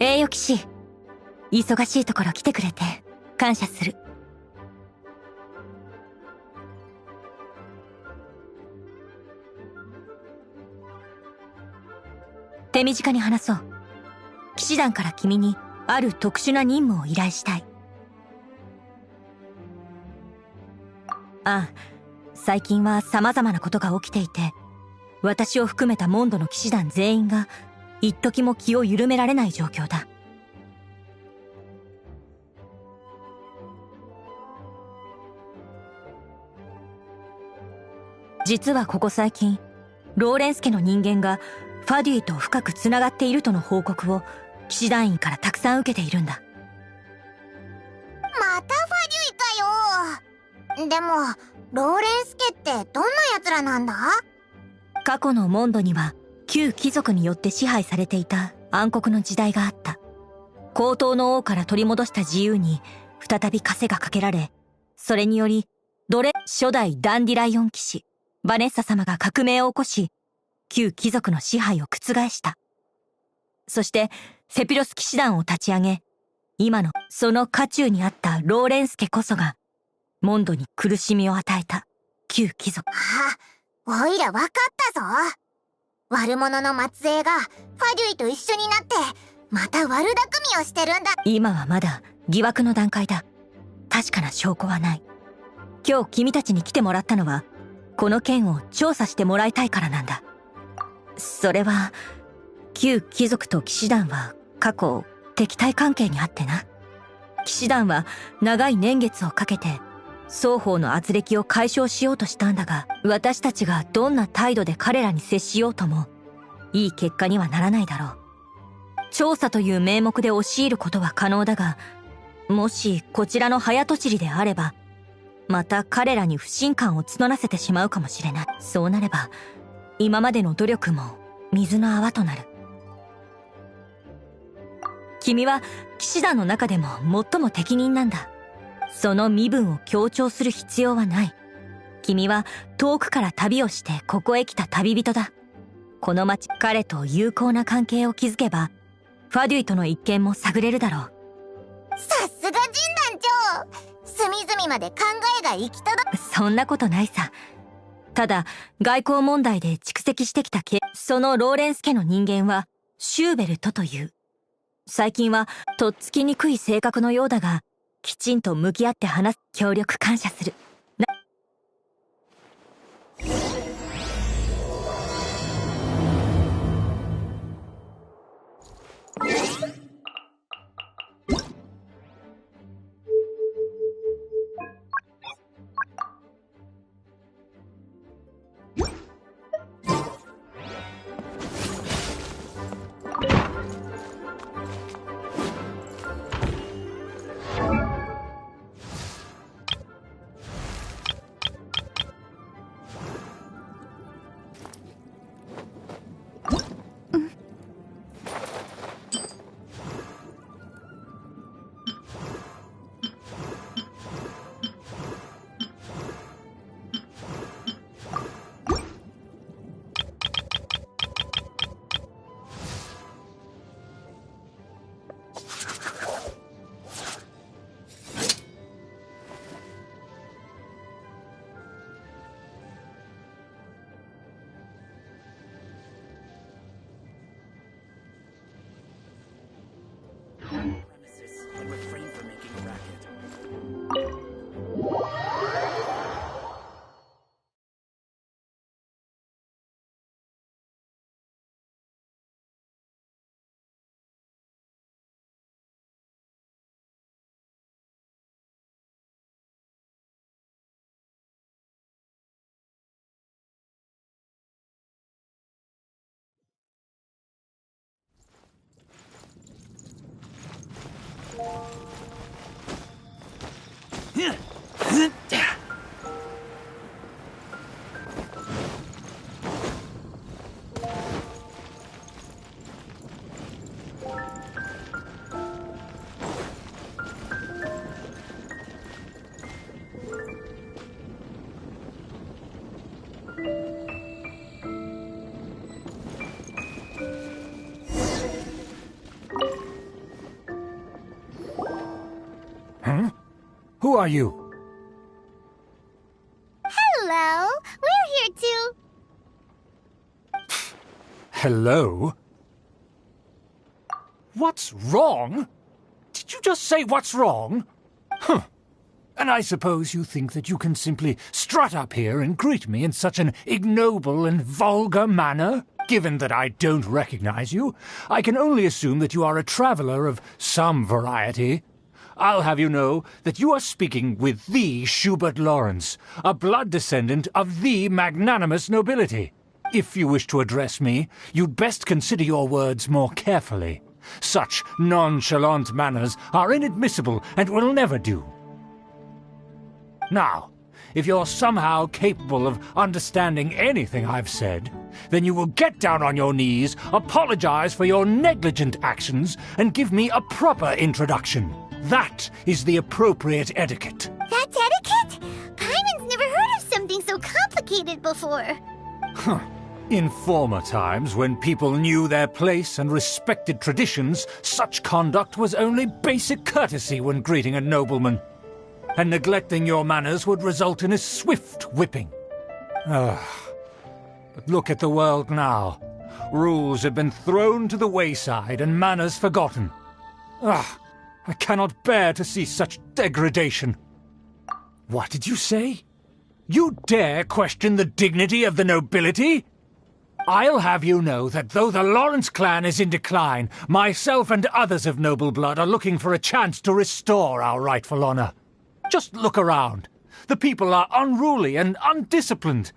栄誉騎士、忙しいところ来てくれて感謝する。手短に話そう。騎士団から君にある特殊な任務を依頼したい。最近は様々なことが起きていて、私を含めたモンドの騎士団全員が一時も気を緩められない状況だ。実はここ最近、ローレンス家の人間がファデュイと深くつながっているとの報告を騎士団員からたくさん受けているんだ。またファデュイかよ。でもローレンス家ってどんな奴らなんだ？過去のモンドには旧貴族によって支配されていた暗黒の時代があった。高等の王から取り戻した自由に再び枷がかけられ、それにより初代ダンディライオン騎士バネッサ様が革命を起こし、旧貴族の支配を覆した。そしてセピロス騎士団を立ち上げ、今のその渦中にあったローレンス家こそがモンドに苦しみを与えた旧貴族。おいらわかったぞ。悪者の末裔がファデュイと一緒になってまた悪巧みをしてるんだ。今はまだ疑惑の段階だ。確かな証拠はない。今日君たちに来てもらったのは、この件を調査してもらいたいからなんだ。それは旧貴族と騎士団は過去敵対関係にあってな。騎士団は長い年月をかけて双方の圧力を解消しようとしたんだが、私たちがどんな態度で彼らに接しようともいい結果にはならないだろう。調査という名目で押し入ることは可能だが、もしこちらの早とちりであればまた彼らに不信感を募らせてしまうかもしれない。そうなれば今までの努力も水の泡となる。君は騎士団の中でも最も適任なんだ。その身分を強調する必要はない。君は遠くから旅をしてここへ来た旅人だ。この町、彼と友好な関係を築けばファデュイとの一件も探れるだろう。さすが神団長、隅々まで考えが行き届く。そんなことないさ。ただ外交問題で蓄積してきたそのローレンス家の人間はシューベルトという。最近はとっつきにくい性格のようだが、きちんと向き合って話す。協力感謝する。Huh? Who are you? Hello! We're here to... Hello? What's wrong? Did you just say what's wrong? Huh. And I suppose you think that you can simply strut up here and greet me in such an ignoble and vulgar manner? Given that I don't recognize you, I can only assume that you are a traveler of some variety. I'll have you know that you are speaking with the Schubert Lawrence, a blood descendant of the magnanimous nobility. If you wish to address me, you'd best consider your words more carefully. Such nonchalant manners are inadmissible and will never do. Now, if you're somehow capable of understanding anything I've said, then you will get down on your knees, apologize for your negligent actions, and give me a proper introduction. That is the appropriate etiquette. That's etiquette? Paimon's never heard of something so complicated before. Huh. In former times, when people knew their place and respected traditions, such conduct was only basic courtesy when greeting a nobleman. And neglecting your manners would result in a swift whipping. But look at the world now. Rules have been thrown to the wayside and manners forgotten. I cannot bear to see such degradation. What did you say? You dare question the dignity of the nobility? I'll have you know that though the Lawrence clan is in decline, myself and others of noble blood are looking for a chance to restore our rightful honor. Just look around. The people are unruly and undisciplined.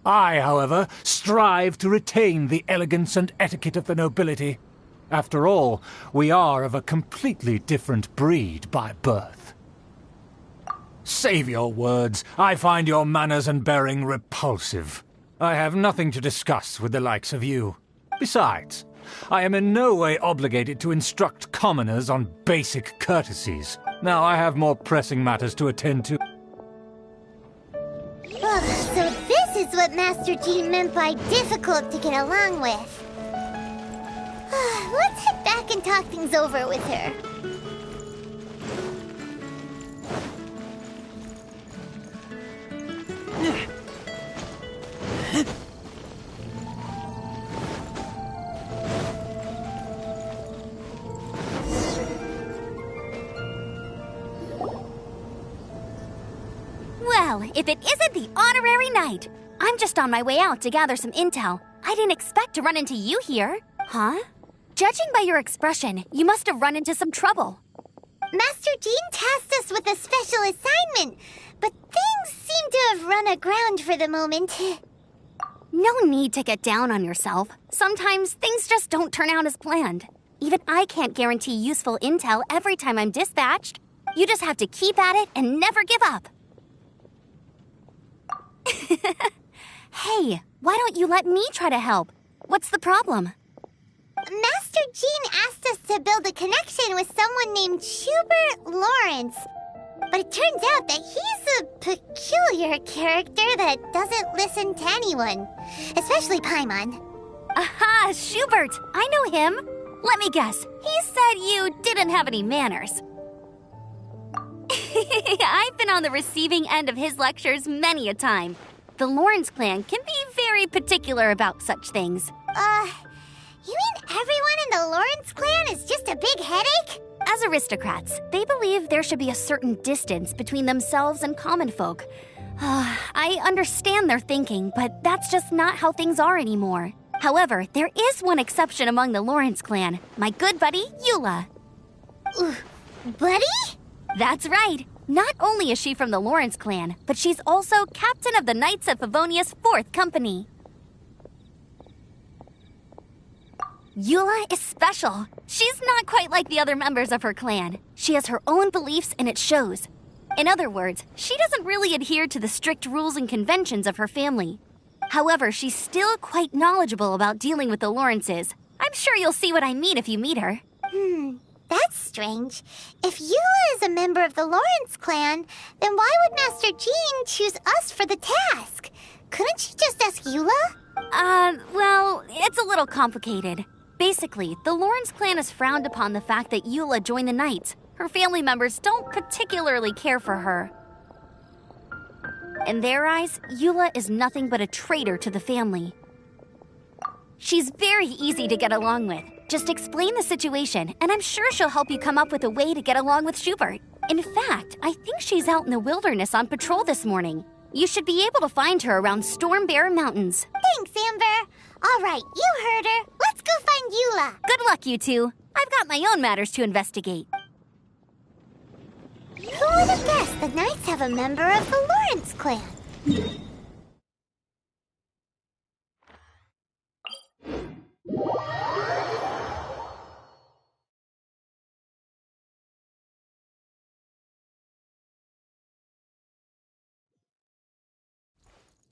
I, however, strive to retain the elegance and etiquette of the nobility. After all, we are of a completely different breed by birth. Save your words. I find your manners and bearing repulsive. I have nothing to discuss with the likes of you. Besides, I am in no way obligated to instruct commoners on basic courtesies. Now I have more pressing matters to attend to. So this is what Master Jean meant by difficult to get along with. Let's head back and talk things over with her. Well, if it isn't the honorary knight! I'm just on my way out to gather some intel. I didn't expect to run into you here. Huh? Judging by your expression, you must have run into some trouble. Master Jean tasked us with a special assignment, but things seem to have run aground for the moment. No need to get down on yourself. Sometimes things just don't turn out as planned. Even I can't guarantee useful intel every time I'm dispatched. You just have to keep at it and never give up. Hey, why don't you let me try to help? What's the problem? Master Jean asked us to build a connection with someone named Schubert Lawrence. But it turns out that he's a peculiar character that doesn't listen to anyone, especially Paimon. Aha, Schubert! I know him! Let me guess, he said you didn't have any manners. I've been on the receiving end of his lectures many a time. The Lawrence clan can be very particular about such things. You mean everyone in the Lawrence clan is just a big headache? As aristocrats, they believe there should be a certain distance between themselves and common folk. I understand their thinking, but that's just not how things are anymore. However, there is one exception among the Lawrence clan, my good buddy, Eula. Buddy? That's right. Not only is she from the Lawrence clan, but she's also captain of the Knights of Favonia's 4th Company. Eula is special. She's not quite like the other members of her clan. She has her own beliefs and it shows. In other words, she doesn't really adhere to the strict rules and conventions of her family. However, she's still quite knowledgeable about dealing with the Lawrences. I'm sure you'll see what I mean if you meet her. That's strange. If Eula is a member of the Lawrence clan, then why would Master Jean choose us for the task? Couldn't she just ask Eula? Well, it's a little complicated. Basically, the Lawrence clan has frowned upon the fact that Eula joined the Knights. Her family members don't particularly care for her. In their eyes, Eula is nothing but a traitor to the family. She's very easy to get along with. Just explain the situation, and I'm sure she'll help you come up with a way to get along with Schubert. In fact, I think she's out in the wilderness on patrol this morning. You should be able to find her around Storm Bear Mountains. Thanks, Amber. All right, you heard her. Let's go find Eula. Good luck, you two. I've got my own matters to investigate. Who would have guessed the Knights have a member of the Lawrence clan?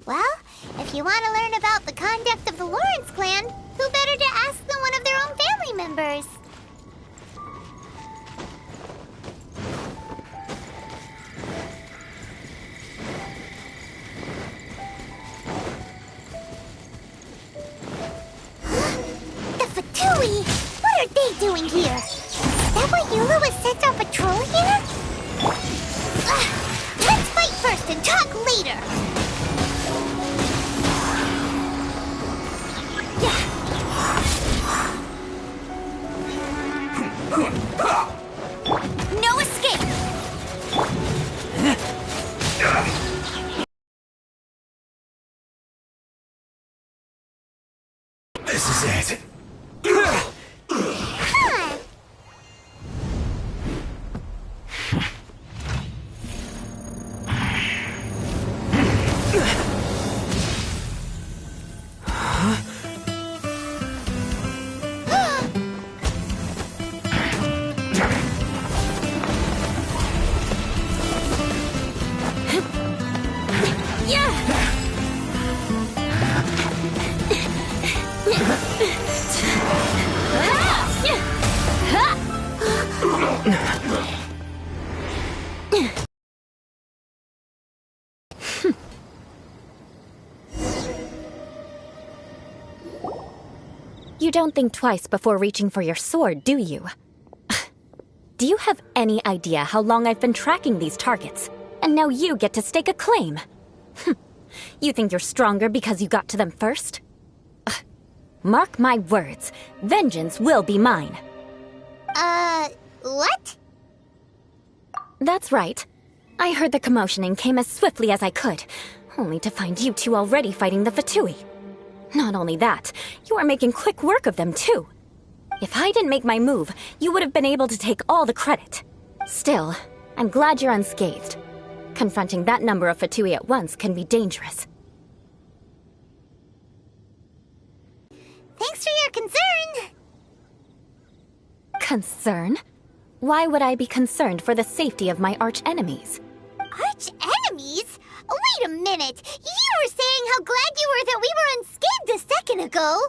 Well, if you want to learn about the conduct of the Lawrence clan, who better to ask than one of their own family members? The Fatui! What are they doing here? Is that why Eula was sent on patrol here? Let's fight first and talk later! No escape! This is it. You don't think twice before reaching for your sword, do you? Do you have any idea how long I've been tracking these targets? And now you get to stake a claim. You think you're stronger because you got to them first? Mark my words, vengeance will be mine. What? That's right. I heard the commotion and came as swiftly as I could, only to find you two already fighting the Fatui. Not only that, you are making quick work of them too. If I didn't make my move, you would have been able to take all the credit. Still, I'm glad you're unscathed. Confronting that number of Fatui at once can be dangerous. Thanks for your concern. Concern? Why would I be concerned for the safety of my arch-enemies? Arch-enemies? Wait a minute! You were saying how glad you were that we were unscathed a second ago!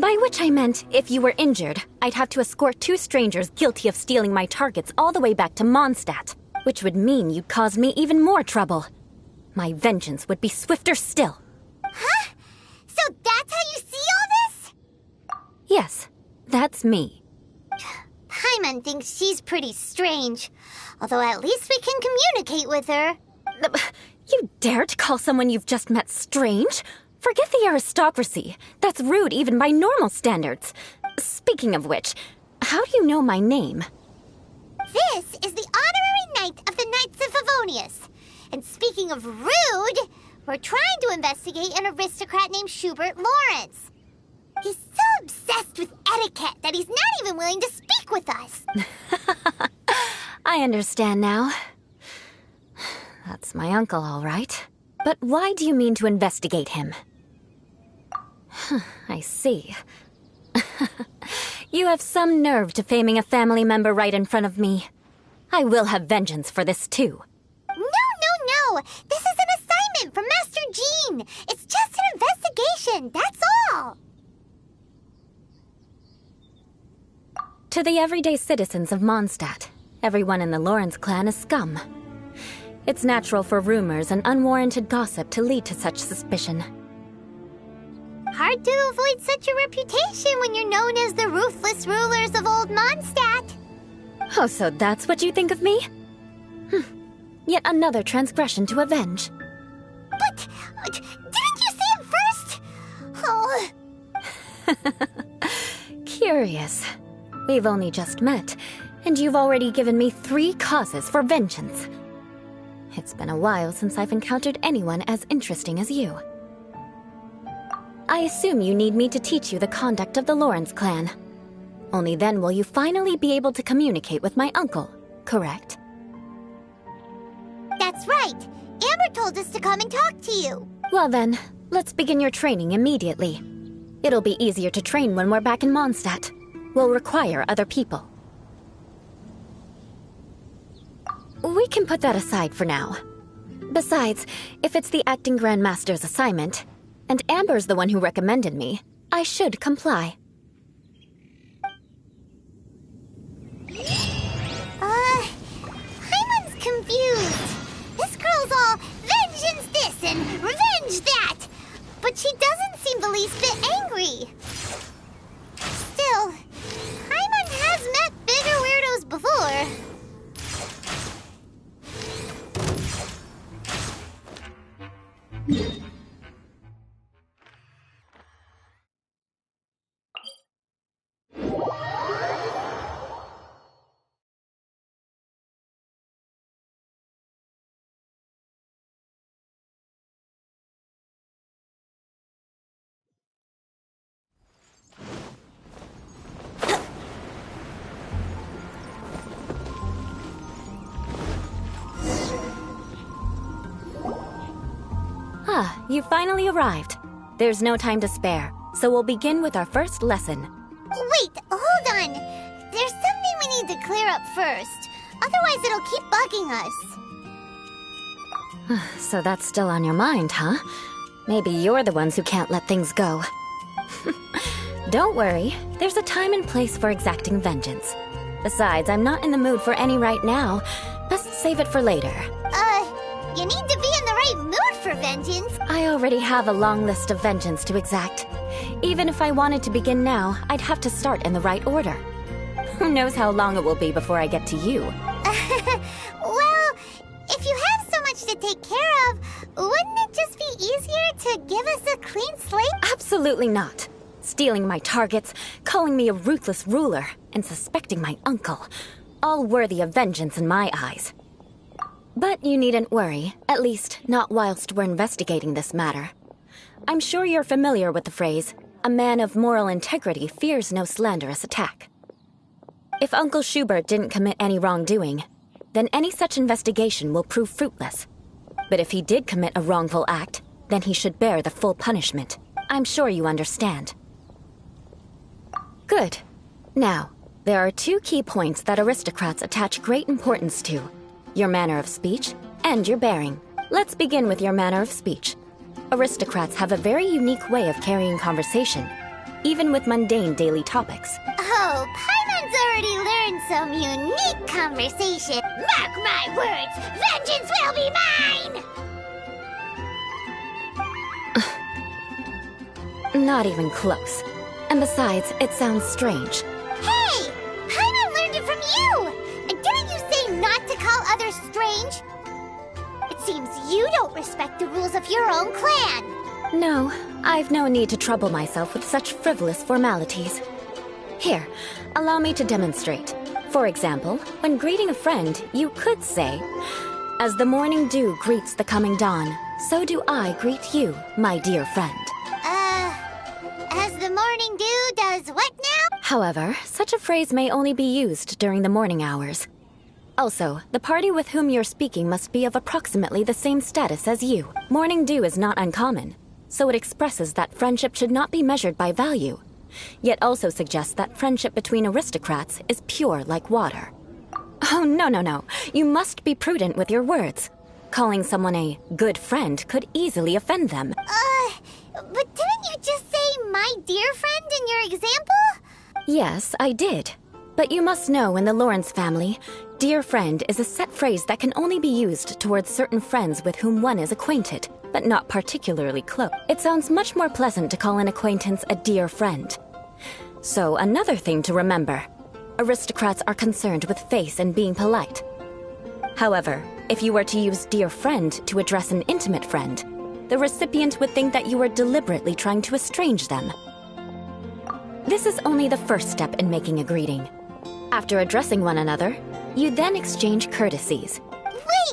By which I meant, if you were injured, I'd have to escort two strangers guilty of stealing my targets all the way back to Mondstadt, which would mean you'd cause me even more trouble. My vengeance would be swifter still. Huh? So that's how you see all this? Yes, that's me. Paimon thinks she's pretty strange. Although at least we can communicate with her. You dare to call someone you've just met strange? Forget the aristocracy. That's rude even by normal standards. Speaking of which, how do you know my name? This is the honorary knight of the Knights of Favonius. And speaking of rude, we're trying to investigate an aristocrat named Schubert Lawrence. He's so obsessed with etiquette that he's not even willing to speak with us. I understand now. That's my uncle, all right. But why do you mean to investigate him? I see. You have some nerve to faming a family member right in front of me. I will have vengeance for this too. No! This is an assignment from Master Jean! It's just an investigation, that's all! To the everyday citizens of Mondstadt, everyone in the Lawrence clan is scum. It's natural for rumors and unwarranted gossip to lead to such suspicion. Hard to avoid such a reputation when you're known as the ruthless rulers of Old Mondstadt. Oh, so that's what you think of me? Yet another transgression to avenge. But, didn't you say it first? Oh. Curious. We've only just met, and you've already given me 3 causes for vengeance. It's been a while since I've encountered anyone as interesting as you. I assume you need me to teach you the conduct of the Lawrence clan. Only then will you finally be able to communicate with my uncle, correct? That's right. Amber told us to come and talk to you. Well then, let's begin your training immediately. It'll be easier to train when we're back in Mondstadt. We'll require other people. We can put that aside for now. Besides, if it's the acting Grandmaster's assignment, and Amber's the one who recommended me, I should comply. Hyman's confused. This girl's all vengeance this and revenge that. But she doesn't seem the least bit angry. Still, Hyman has met bigger weirdos before. Ah, you finally arrived. There's no time to spare, so we'll begin with our first lesson. Wait, hold on. There's something we need to clear up first. Otherwise it'll keep bugging us. So that's still on your mind, huh? Maybe you're the ones who can't let things go. Don't worry, there's a time and place for exacting vengeance. Besides, I'm not in the mood for any right now. Best save it for later. You need to be in the right mood for vengeance. I already have a long list of vengeance to exact. Even if I wanted to begin now, I'd have to start in the right order. Who knows how long it will be before I get to you? Well, if you have so much to take care of, wouldn't it just be easier to give us a clean slate? Absolutely not. Stealing my targets, calling me a ruthless ruler, and suspecting my uncle. All worthy of vengeance in my eyes. But you needn't worry, at least not whilst we're investigating this matter. I'm sure you're familiar with the phrase, a man of moral integrity fears no slanderous attack. If Uncle Schubert didn't commit any wrongdoing, then any such investigation will prove fruitless. But if he did commit a wrongful act, then he should bear the full punishment. I'm sure you understand. Good. Now, there are 2 key points that aristocrats attach great importance to. Your manner of speech, and your bearing. Let's begin with your manner of speech. Aristocrats have a very unique way of carrying conversation, even with mundane daily topics. Oh, Paimon's already learned some unique conversation. Mark my words, vengeance will be mine! Not even close. And besides, it sounds strange. Hey! Paimon learned it from you! And didn't you say not to call others strange? It seems you don't respect the rules of your own clan. No, I've no need to trouble myself with such frivolous formalities. Here, allow me to demonstrate. For example, when greeting a friend, you could say, "As the morning dew greets the coming dawn, so do I greet you, my dear friend." As the morning dew does what now? However, such a phrase may only be used during the morning hours. Also, the party with whom you're speaking must be of approximately the same status as you. Morning dew is not uncommon. so it expresses that friendship should not be measured by value, yet also suggests that friendship between aristocrats is pure like water. Oh, no. You must be prudent with your words. Calling someone a good friend could easily offend them. But didn't you just say my dear friend in your example? Yes, I did. But you must know in the Lawrence family, dear friend is a set phrase that can only be used towards certain friends with whom one is acquainted, but not particularly close. It sounds much more pleasant to call an acquaintance a dear friend. So another thing to remember, aristocrats are concerned with face and being polite. However, if you were to use dear friend to address an intimate friend, the recipient would think that you were deliberately trying to estrange them. This is only the first step in making a greeting. After addressing one another, you then exchange courtesies.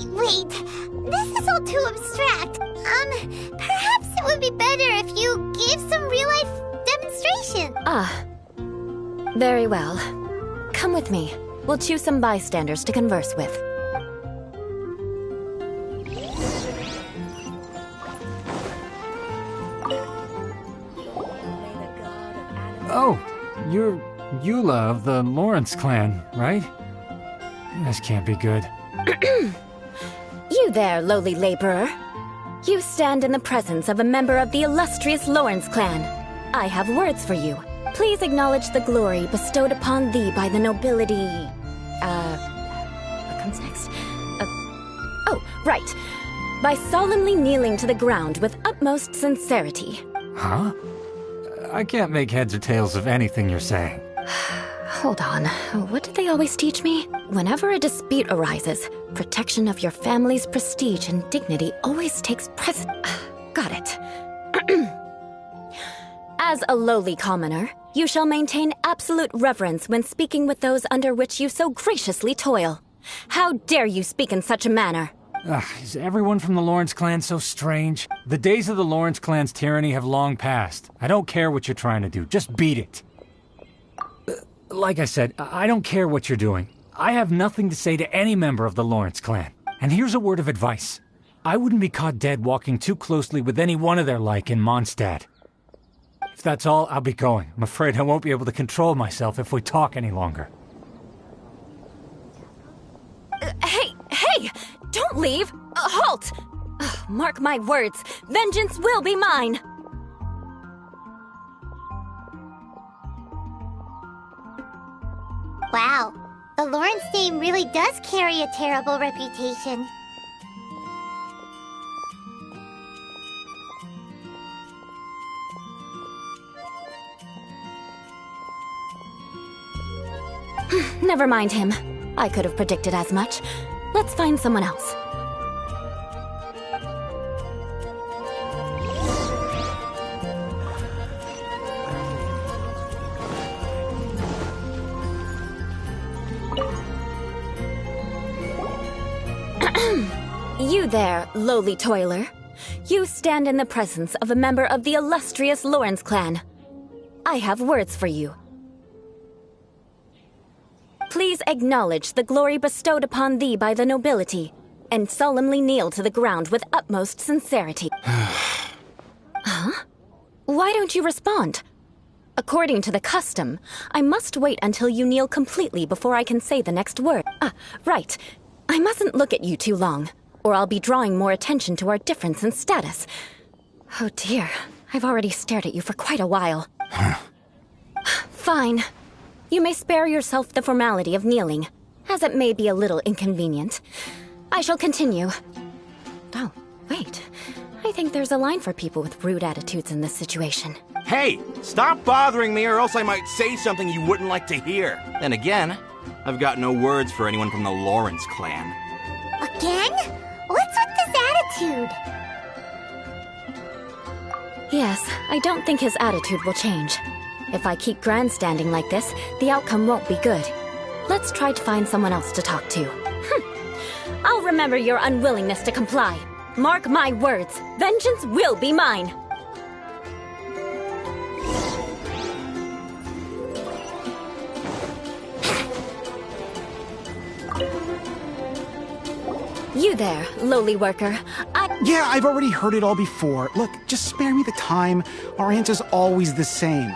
Wait. This is all too abstract. Perhaps it would be better if you gave some real-life demonstration. Very well. Come with me. We'll choose some bystanders to converse with. Oh, you're Eula of the Lawrence clan, right? This can't be good. You there, lowly laborer. You stand in the presence of a member of the illustrious Lawrence clan. I have words for you. Please acknowledge the glory bestowed upon thee by the nobility... what comes next? Oh, right. By solemnly kneeling to the ground with utmost sincerity. Huh? I can't make heads or tails of anything you're saying. Hold on. What did they always teach me? Whenever a dispute arises, protection of your family's prestige and dignity always takes precedence. Got it. As a lowly commoner, you shall maintain absolute reverence when speaking with those under which you so graciously toil. How dare you speak in such a manner? Is everyone from the Lawrence clan so strange? The days of the Lawrence clan's tyranny have long passed. I don't care what you're trying to do. Just beat it. Like I said, I don't care what you're doing. I have nothing to say to any member of the Lawrence clan. And here's a word of advice. I wouldn't be caught dead walking too closely with any one of their like in Mondstadt. If that's all, I'll be going. I'm afraid I won't be able to control myself if we talk any longer. Hey! Don't leave! Halt! Mark my words, vengeance will be mine! Wow, the Lawrence name really does carry a terrible reputation. Never mind him. I could have predicted as much. Let's find someone else. You there, lowly toiler. You stand in the presence of a member of the illustrious Lawrence clan. I have words for you. Please acknowledge the glory bestowed upon thee by the nobility, and solemnly kneel to the ground with utmost sincerity. Huh? Why don't you respond? According to the custom, I must wait until you kneel completely before I can say the next word. Right. I mustn't look at you too long, or I'll be drawing more attention to our difference in status. Oh dear, I've already stared at you for quite a while. Fine. You may spare yourself the formality of kneeling, as it may be a little inconvenient. I shall continue. Oh, wait. I think there's a line for people with rude attitudes in this situation. Hey, stop bothering me or else I might say something you wouldn't like to hear. Then again, I've got no words for anyone from the Lawrence clan. Again? What's with this attitude? Yes, I don't think his attitude will change. If I keep grandstanding like this, the outcome won't be good. Let's try to find someone else to talk to. I'll remember your unwillingness to comply. Mark my words, vengeance will be mine. You there, lowly worker. Yeah, I've already heard it all before. Look, just spare me the time. Our answer's always the same.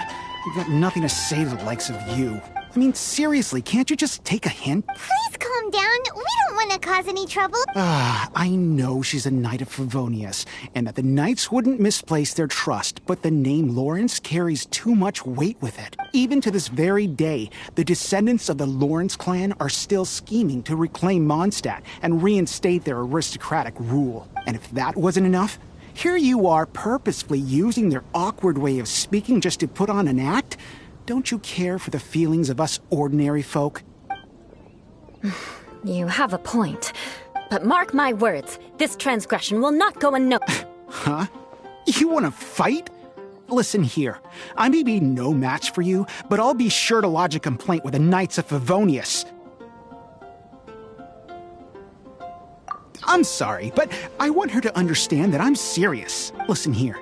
We've got nothing to say to the likes of you. I mean, seriously, can't you just take a hint? Please calm down. We don't want to cause any trouble. I know she's a Knight of Favonius, and that the Knights wouldn't misplace their trust, but the name Lawrence carries too much weight with it. Even to this very day, the descendants of the Lawrence clan are still scheming to reclaim Mondstadt and reinstate their aristocratic rule. And if that wasn't enough, here you are purposefully using their awkward way of speaking just to put on an act? Don't you care for the feelings of us ordinary folk? You have a point. But mark my words, this transgression will not go unnoticed. Huh? You want to fight? Listen here, I may be no match for you, but I'll be sure to lodge a complaint with the Knights of Favonius. I'm sorry, but I want her to understand that I'm serious. Listen here.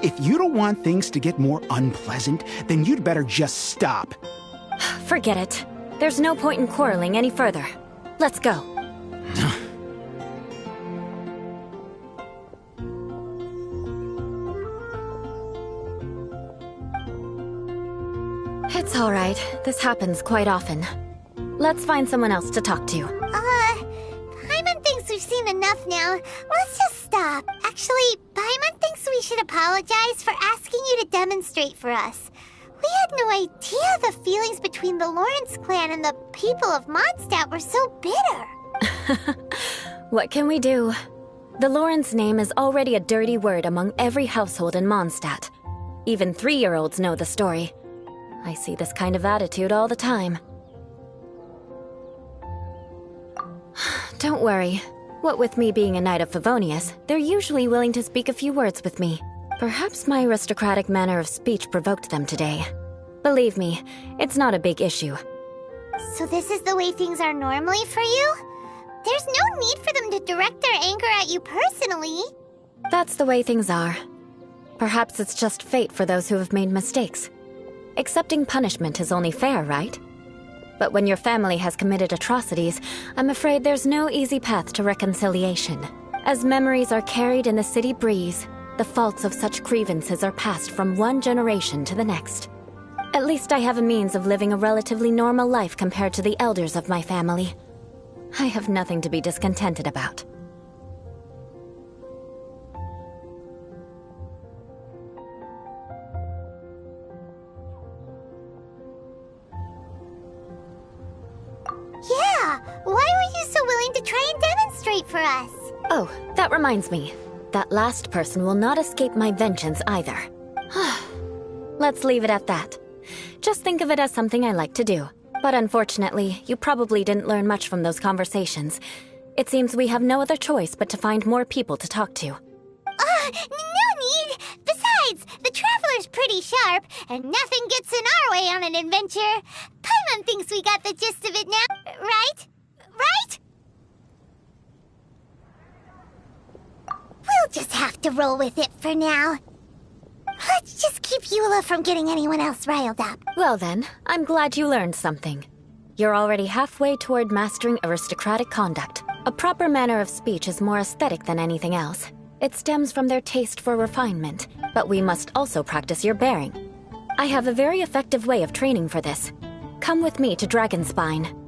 If you don't want things to get more unpleasant, then you'd better just stop. Forget it. There's no point in quarreling any further. Let's go. It's all right. This happens quite often. Let's find someone else to talk to. Paimon thinks we've seen enough now. Let's just stop. Actually, Paimon thinks we should apologize for asking you to demonstrate for us. We had no idea the feelings between the Lawrence clan and the people of Mondstadt were so bitter. What can we do? The Lawrence name is already a dirty word among every household in Mondstadt. Even 3-year-olds know the story. I see this kind of attitude all the time. Don't worry. What with me being a Knight of Favonius, they're usually willing to speak a few words with me. Perhaps my aristocratic manner of speech provoked them today. Believe me, it's not a big issue. So this is the way things are normally for you? There's no need for them to direct their anger at you personally. That's the way things are. Perhaps it's just fate for those who have made mistakes. Accepting punishment is only fair, right? But when your family has committed atrocities, I'm afraid there's no easy path to reconciliation. As memories are carried in the city breeze, the faults of such grievances are passed from one generation to the next. At least I have a means of living a relatively normal life compared to the elders of my family. I have nothing to be discontented about. Yeah, why were you so willing to try and demonstrate for us? Oh, that reminds me. That last person will not escape my vengeance either. Let's leave it at that. Just think of it as something I like to do. But unfortunately, you probably didn't learn much from those conversations. It seems we have no other choice but to find more people to talk to. No need! Besides, the Traveler's pretty sharp, and nothing gets in our way on an adventure. Paimon thinks we got the gist of it now, right? Right? We'll just have to roll with it for now. Let's just keep Eula from getting anyone else riled up. Well then, I'm glad you learned something. You're already halfway toward mastering aristocratic conduct. A proper manner of speech is more aesthetic than anything else. It stems from their taste for refinement, but we must also practice your bearing. I have a very effective way of training for this. Come with me to Dragonspine.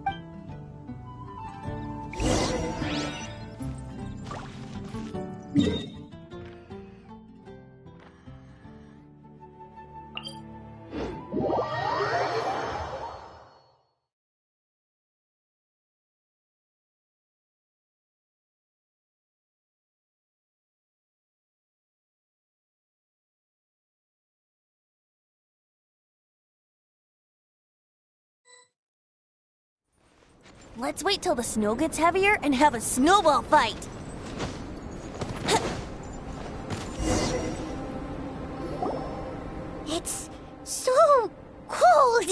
Let's wait till the snow gets heavier and have a snowball fight! It's so cold.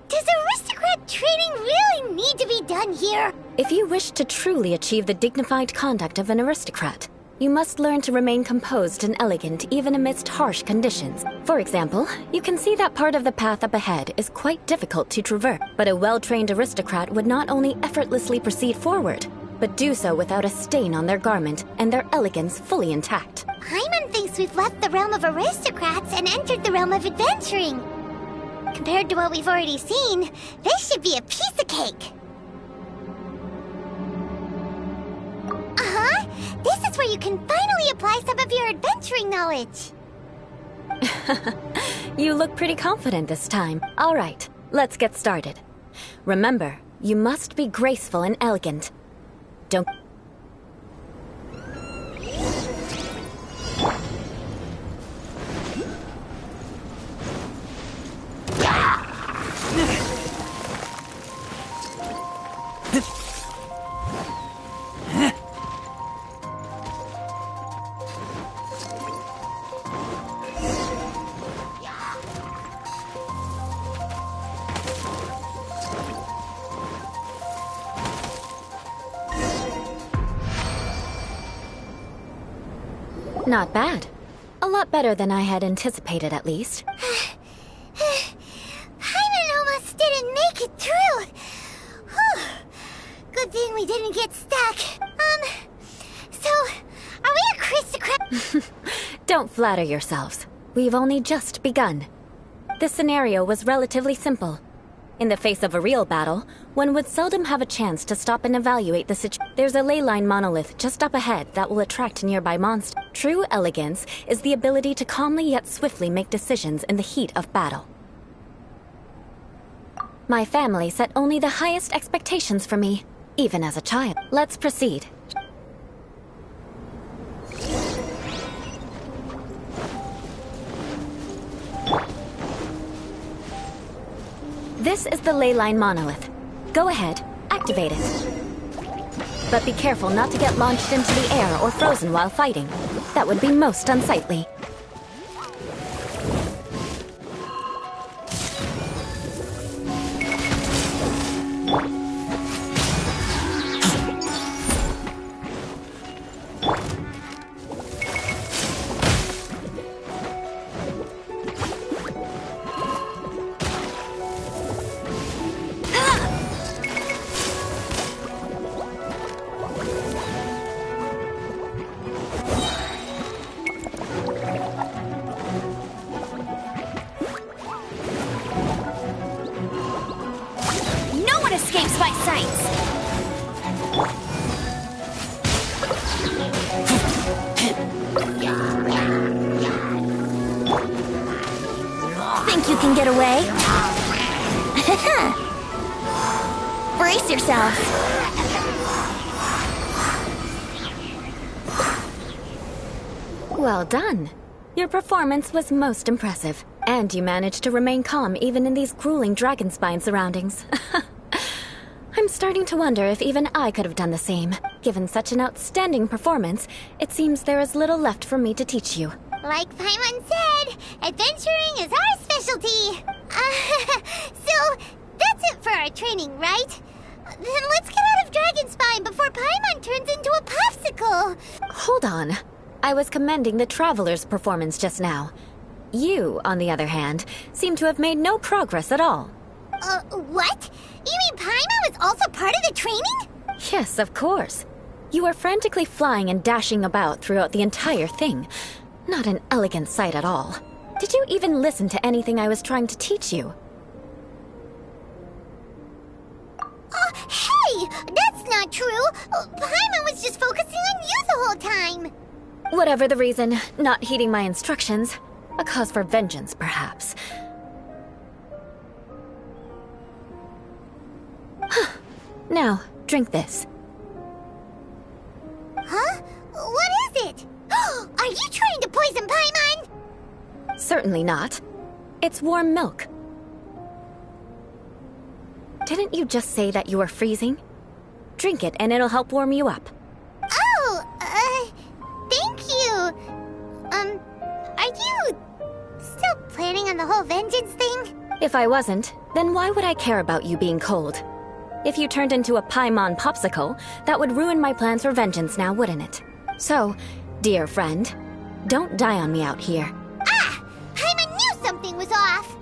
Does aristocrat training really need to be done here? If you wish to truly achieve the dignified conduct of an aristocrat, you must learn to remain composed and elegant even amidst harsh conditions. For example, you can see that part of the path up ahead is quite difficult to traverse, but a well-trained aristocrat would not only effortlessly proceed forward, but do so without a stain on their garment and their elegance fully intact. Paimon thinks we've left the realm of aristocrats and entered the realm of adventuring. Compared to what we've already seen, this should be a piece of cake. Uh-huh. This is where you can finally apply some of your adventuring knowledge. You look pretty confident this time. All right, let's get started. Remember, you must be graceful and elegant. Don't... Not bad. A lot better than I had anticipated, at least. Paimon almost didn't make it through. Whew. Good thing we didn't get stuck. So, are we aristocrats? Don't flatter yourselves. We've only just begun. This scenario was relatively simple. In the face of a real battle, one would seldom have a chance to stop and evaluate the situation. There's a ley line monolith just up ahead that will attract nearby monsters. True elegance is the ability to calmly yet swiftly make decisions in the heat of battle. My family set only the highest expectations for me, even as a child. Let's proceed. This is the ley line monolith. Go ahead, activate it. But be careful not to get launched into the air or frozen while fighting. That would be most unsightly. Escapes my sights. Think you can get away? Brace yourself. Well done. Your performance was most impressive, and you managed to remain calm even in these grueling dragon spine surroundings. I'm starting to wonder if even I could have done the same. Given such an outstanding performance, it seems there is little left for me to teach you. Like Paimon said, adventuring is our specialty. So, that's it for our training, right? Then let's get out of Dragonspine before Paimon turns into a popsicle. Hold on. I was commending the Traveler's performance just now. You, on the other hand, seem to have made no progress at all. What? You mean Paimon was also part of the training? Yes, of course. You were frantically flying and dashing about throughout the entire thing. Not an elegant sight at all. Did you even listen to anything I was trying to teach you? Hey! That's not true! Paimon was just focusing on you the whole time! Whatever the reason, not heeding my instructions. A cause for vengeance, perhaps. Now, drink this. Huh? What is it? Are you trying to poison Paimon? Certainly not. It's warm milk. Didn't you just say that you were freezing? Drink it and it'll help warm you up. Oh, thank you. Are you still planning on the whole vengeance thing? If I wasn't, then why would I care about you being cold? If you turned into a Paimon popsicle, that would ruin my plans for vengeance now, wouldn't it? So, dear friend, don't die on me out here. Ah! Paimon knew something was off!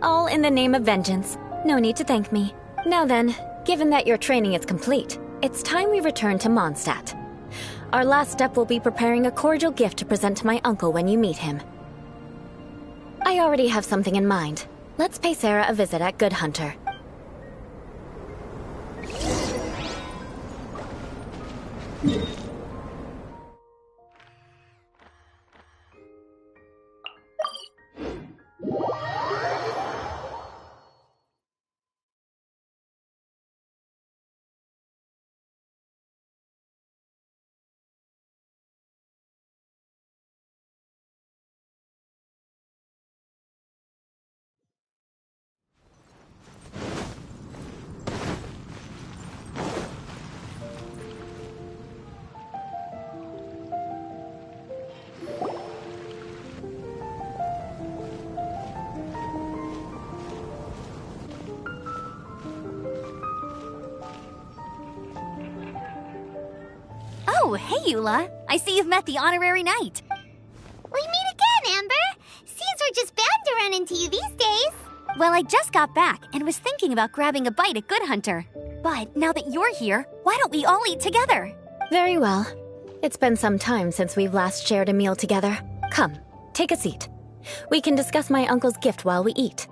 All in the name of vengeance. No need to thank me. Now then, Given that your training is complete, it's time we return to Mondstadt. Our last step will be preparing a cordial gift to present to my uncle when you meet him. I already have something in mind. Let's pay Sarah a visit at Good Hunter. Oh, hey, Eula. I see you've met the honorary knight. We meet again, Amber. Seems we're just bound to run into you these days. Well, I just got back and was thinking about grabbing a bite at Good Hunter. But now that you're here, why don't we all eat together? Very well. It's been some time since we've last shared a meal together. Come, take a seat. We can discuss my uncle's gift while we eat.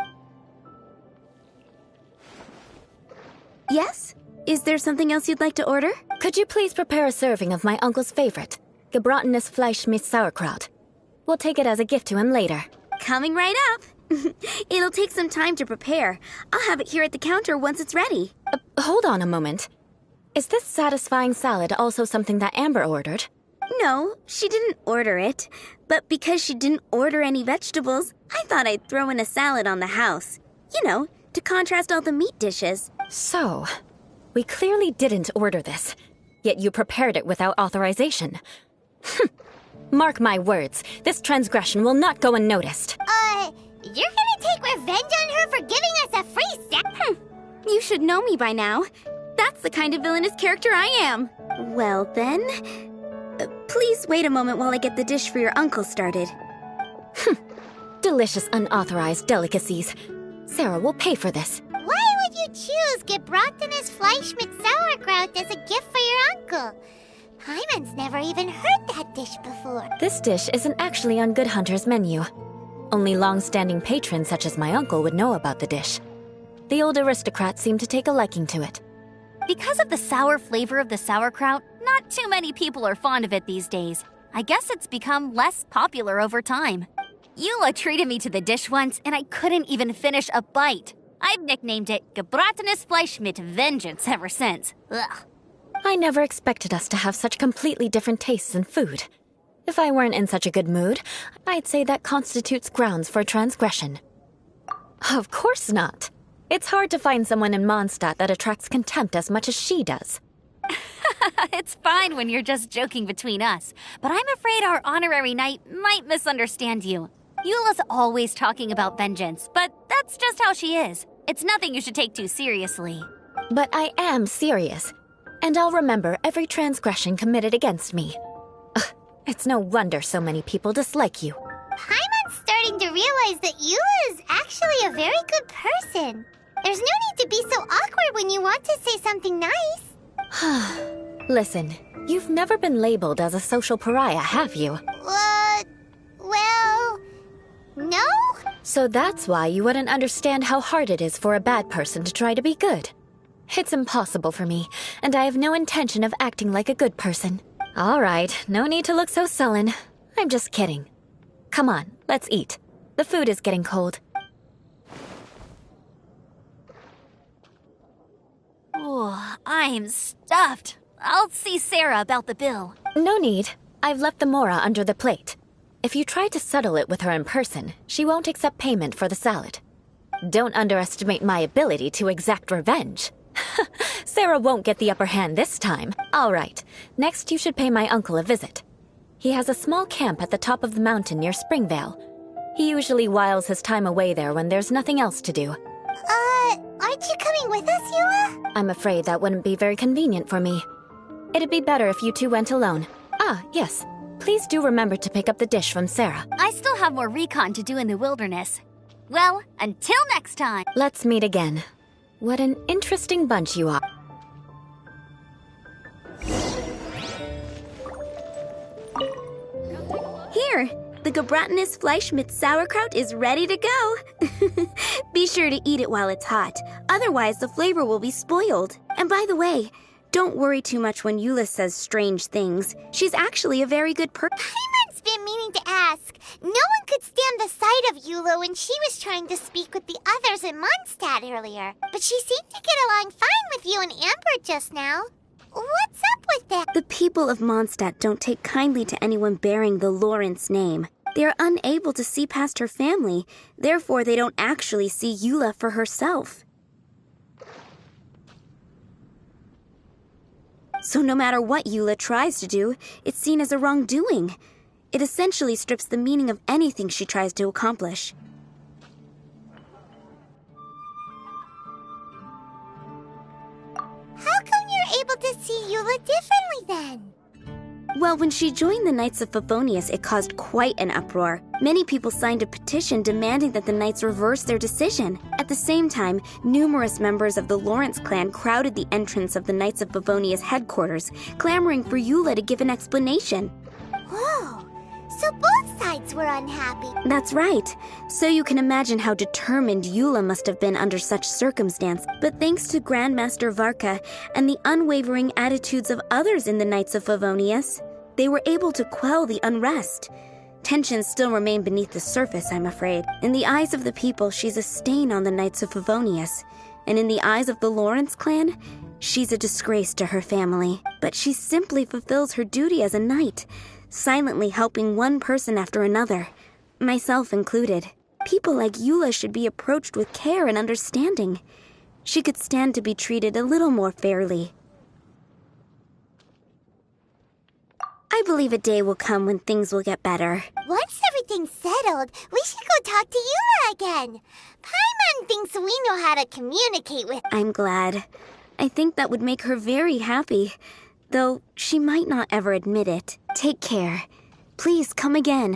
Yes? Is there something else you'd like to order? Could you please prepare a serving of my uncle's favorite, gebratenes Fleisch mit Sauerkraut? We'll take it as a gift to him later. Coming right up. It'll take some time to prepare. I'll have it here at the counter once it's ready. Hold on a moment. Is this satisfying salad also something that Amber ordered? No, she didn't order it. But because she didn't order any vegetables, I thought I'd throw in a salad on the house. You know, to contrast all the meat dishes. So, we clearly didn't order this, yet you prepared it without authorization. Mark my words, this transgression will not go unnoticed. You're gonna take revenge on her for giving us a free salad? You should know me by now. That's the kind of villainous character I am. Well then, please wait a moment while I get the dish for your uncle started. Delicious unauthorized delicacies. Sarah will pay for this. Why would you choose gebratenes Fleisch mit Sauerkraut as a gift for your uncle? Paimon's never even heard that dish before. This dish isn't actually on Good Hunter's menu. Only long-standing patrons such as my uncle would know about the dish. The old aristocrats seem to take a liking to it. Because of the sour flavor of the sauerkraut, not too many people are fond of it these days. I guess it's become less popular over time. Eula treated me to the dish once, and I couldn't even finish a bite. I've nicknamed it gebratenes Fleisch mit Vengeance ever since. Ugh. I never expected us to have such completely different tastes in food. If I weren't in such a good mood, I'd say that constitutes grounds for transgression. Of course not. It's hard to find someone in Mondstadt that attracts contempt as much as she does. It's fine when you're just joking between us, but I'm afraid our honorary knight might misunderstand you. Eula's always talking about vengeance, but that's just how she is. It's nothing you should take too seriously. But I am serious, and I'll remember every transgression committed against me. It's no wonder so many people dislike you. Paimon's starting to realize that Eula is actually a very good person. There's no need to be so awkward when you want to say something nice. Listen, you've never been labeled as a social pariah, have you? Well, no? So that's why you wouldn't understand how hard it is for a bad person to try to be good. It's impossible for me, and I have no intention of acting like a good person. All right, no need to look so sullen. I'm just kidding. Come on, let's eat. The food is getting cold. Oh, I'm stuffed. I'll see Sarah about the bill. No need. I've left the mora under the plate. If you try to settle it with her in person, she won't accept payment for the salad. Don't underestimate my ability to exact revenge. Sarah won't get the upper hand this time. All right, next you should pay my uncle a visit. He has a small camp at the top of the mountain near Springvale. He usually whiles his time away there when there's nothing else to do. Aren't you coming with us, Eula? I'm afraid that wouldn't be very convenient for me. It'd be better if you two went alone. Ah, yes. Please do remember to pick up the dish from Sarah. I still have more recon to do in the wilderness. Well, until next time. Let's meet again. What an interesting bunch you are. Here, the Gebratenes Fleisch mit Sauerkraut is ready to go. Be sure to eat it while it's hot, otherwise the flavor will be spoiled. And by the way, don't worry too much when Eula says strange things. She's actually a very good person. Paimon's been meaning to ask. No one could stand the sight of Eula when she was trying to speak with the others in Mondstadt earlier. But she seemed to get along fine with you and Amber just now. What's up with that? The people of Mondstadt don't take kindly to anyone bearing the Lawrence name. They are unable to see past her family, therefore they don't actually see Eula for herself. So no matter what Eula tries to do, it's seen as a wrongdoing. It essentially strips the meaning of anything she tries to accomplish. How come you're able to see Eula differently then? Well, when she joined the Knights of Favonius, it caused quite an uproar. Many people signed a petition demanding that the Knights reverse their decision. At the same time, numerous members of the Lawrence clan crowded the entrance of the Knights of Favonius headquarters, clamoring for Eula to give an explanation. Whoa, so both sides were unhappy. That's right. So you can imagine how determined Eula must have been under such circumstance. But thanks to Grandmaster Varka and the unwavering attitudes of others in the Knights of Favonius, they were able to quell the unrest. Tensions still remain beneath the surface, I'm afraid. In the eyes of the people, she's a stain on the Knights of Favonius. And in the eyes of the Lawrence clan, she's a disgrace to her family. But she simply fulfills her duty as a knight, silently helping one person after another, myself included. People like Eula should be approached with care and understanding. She could stand to be treated a little more fairly. I believe a day will come when things will get better. Once everything's settled, we should go talk to Eula again. Paimon thinks we know how to communicate with. I'm glad. I think that would make her very happy, though she might not ever admit it. Take care. Please come again.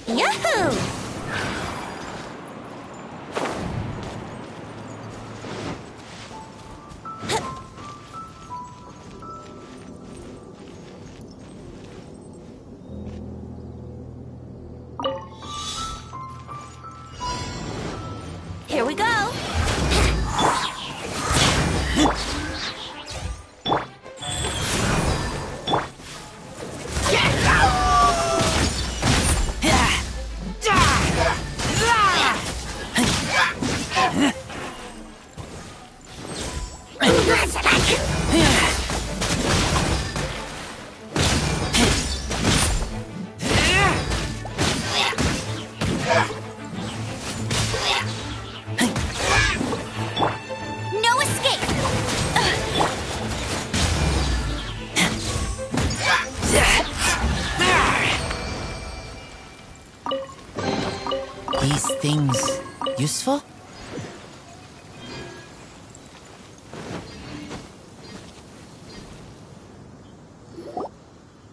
Yahoo! Here we go! No escape! These things useful?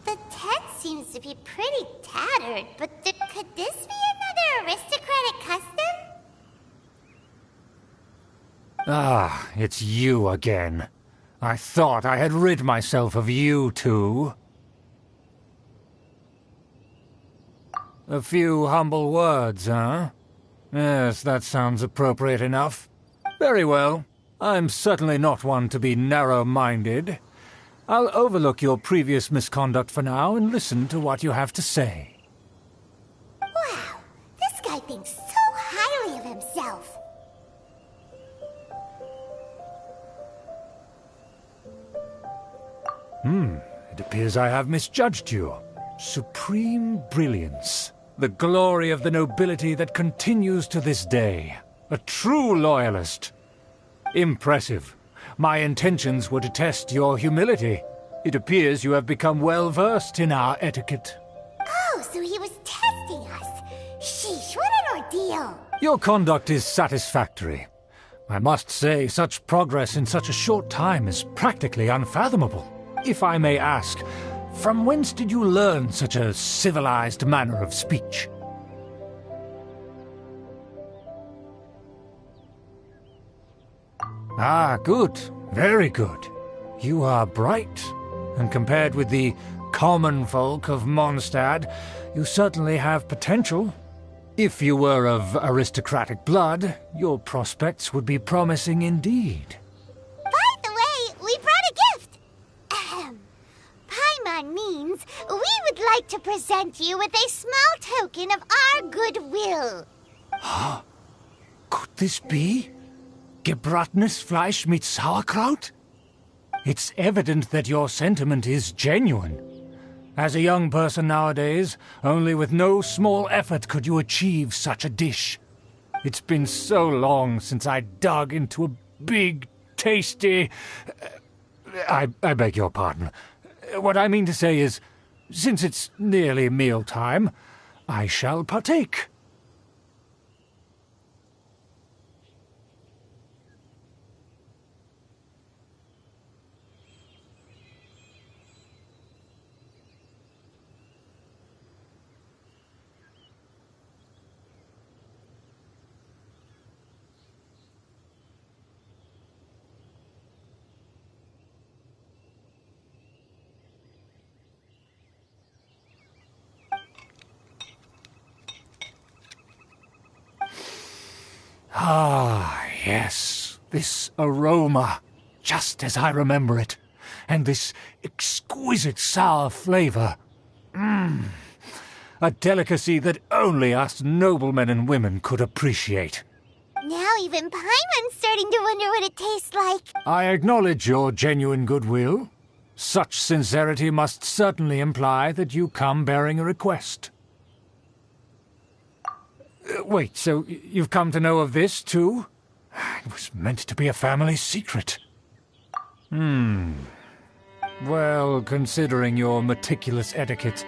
The tent seems to be pretty tattered, but could this be another aristocratic custom? Ah, it's you again. I thought I had rid myself of you two. A few humble words, huh? Yes, that sounds appropriate enough. Very well. I'm certainly not one to be narrow-minded. I'll overlook your previous misconduct for now and listen to what you have to say. Wow, this guy thinks so highly of himself. It appears I have misjudged you. Supreme brilliance. The glory of the nobility that continues to this day. A true loyalist. Impressive. My intentions were to test your humility. It appears you have become well versed in our etiquette. Oh, so he was testing us. Sheesh, what an ordeal. Your conduct is satisfactory. I must say, such progress in such a short time is practically unfathomable. If I may ask, from whence did you learn such a civilized manner of speech? Ah, good. Very good. You are bright, and compared with the common folk of Mondstadt, you certainly have potential. If you were of aristocratic blood, your prospects would be promising indeed. By the way, we brought a gift. Paimon means we would like to present you with a small token of our goodwill. Could this be? Gebratenes Fleisch mit Sauerkraut? It's evident that your sentiment is genuine. As a young person nowadays, only with no small effort could you achieve such a dish. It's been so long since I dug into a big, tasty... I beg your pardon. What I mean to say is, since it's nearly mealtime, I shall partake. Ah, yes, this aroma, just as I remember it, and this exquisite sour flavor. A delicacy that only us noblemen and women could appreciate. Now even Paimon's starting to wonder what it tastes like. I acknowledge your genuine goodwill. Such sincerity must certainly imply that you come bearing a request. Wait, so you've come to know of this, too? It was meant to be a family secret. Well, considering your meticulous etiquette,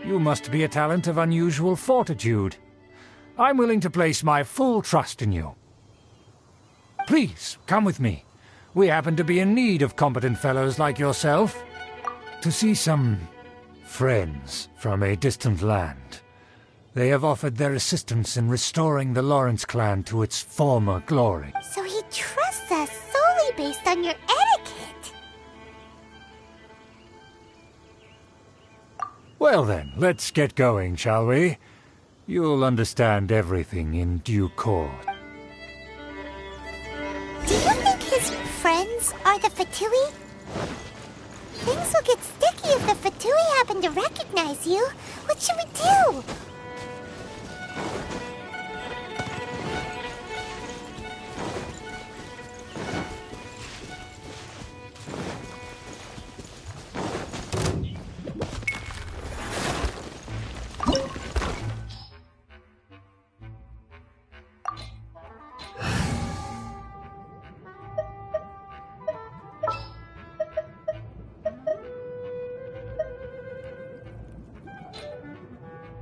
you must be a talent of unusual fortitude. I'm willing to place my full trust in you. Please, come with me. We happen to be in need of competent fellows like yourself. To see some friends from a distant land. They have offered their assistance in restoring the Lawrence clan to its former glory. So he trusts us solely based on your etiquette. Well then, let's get going, shall we? You'll understand everything in due course. Do you think his friends are the Fatui? Things will get sticky if the Fatui happen to recognize you. What should we do?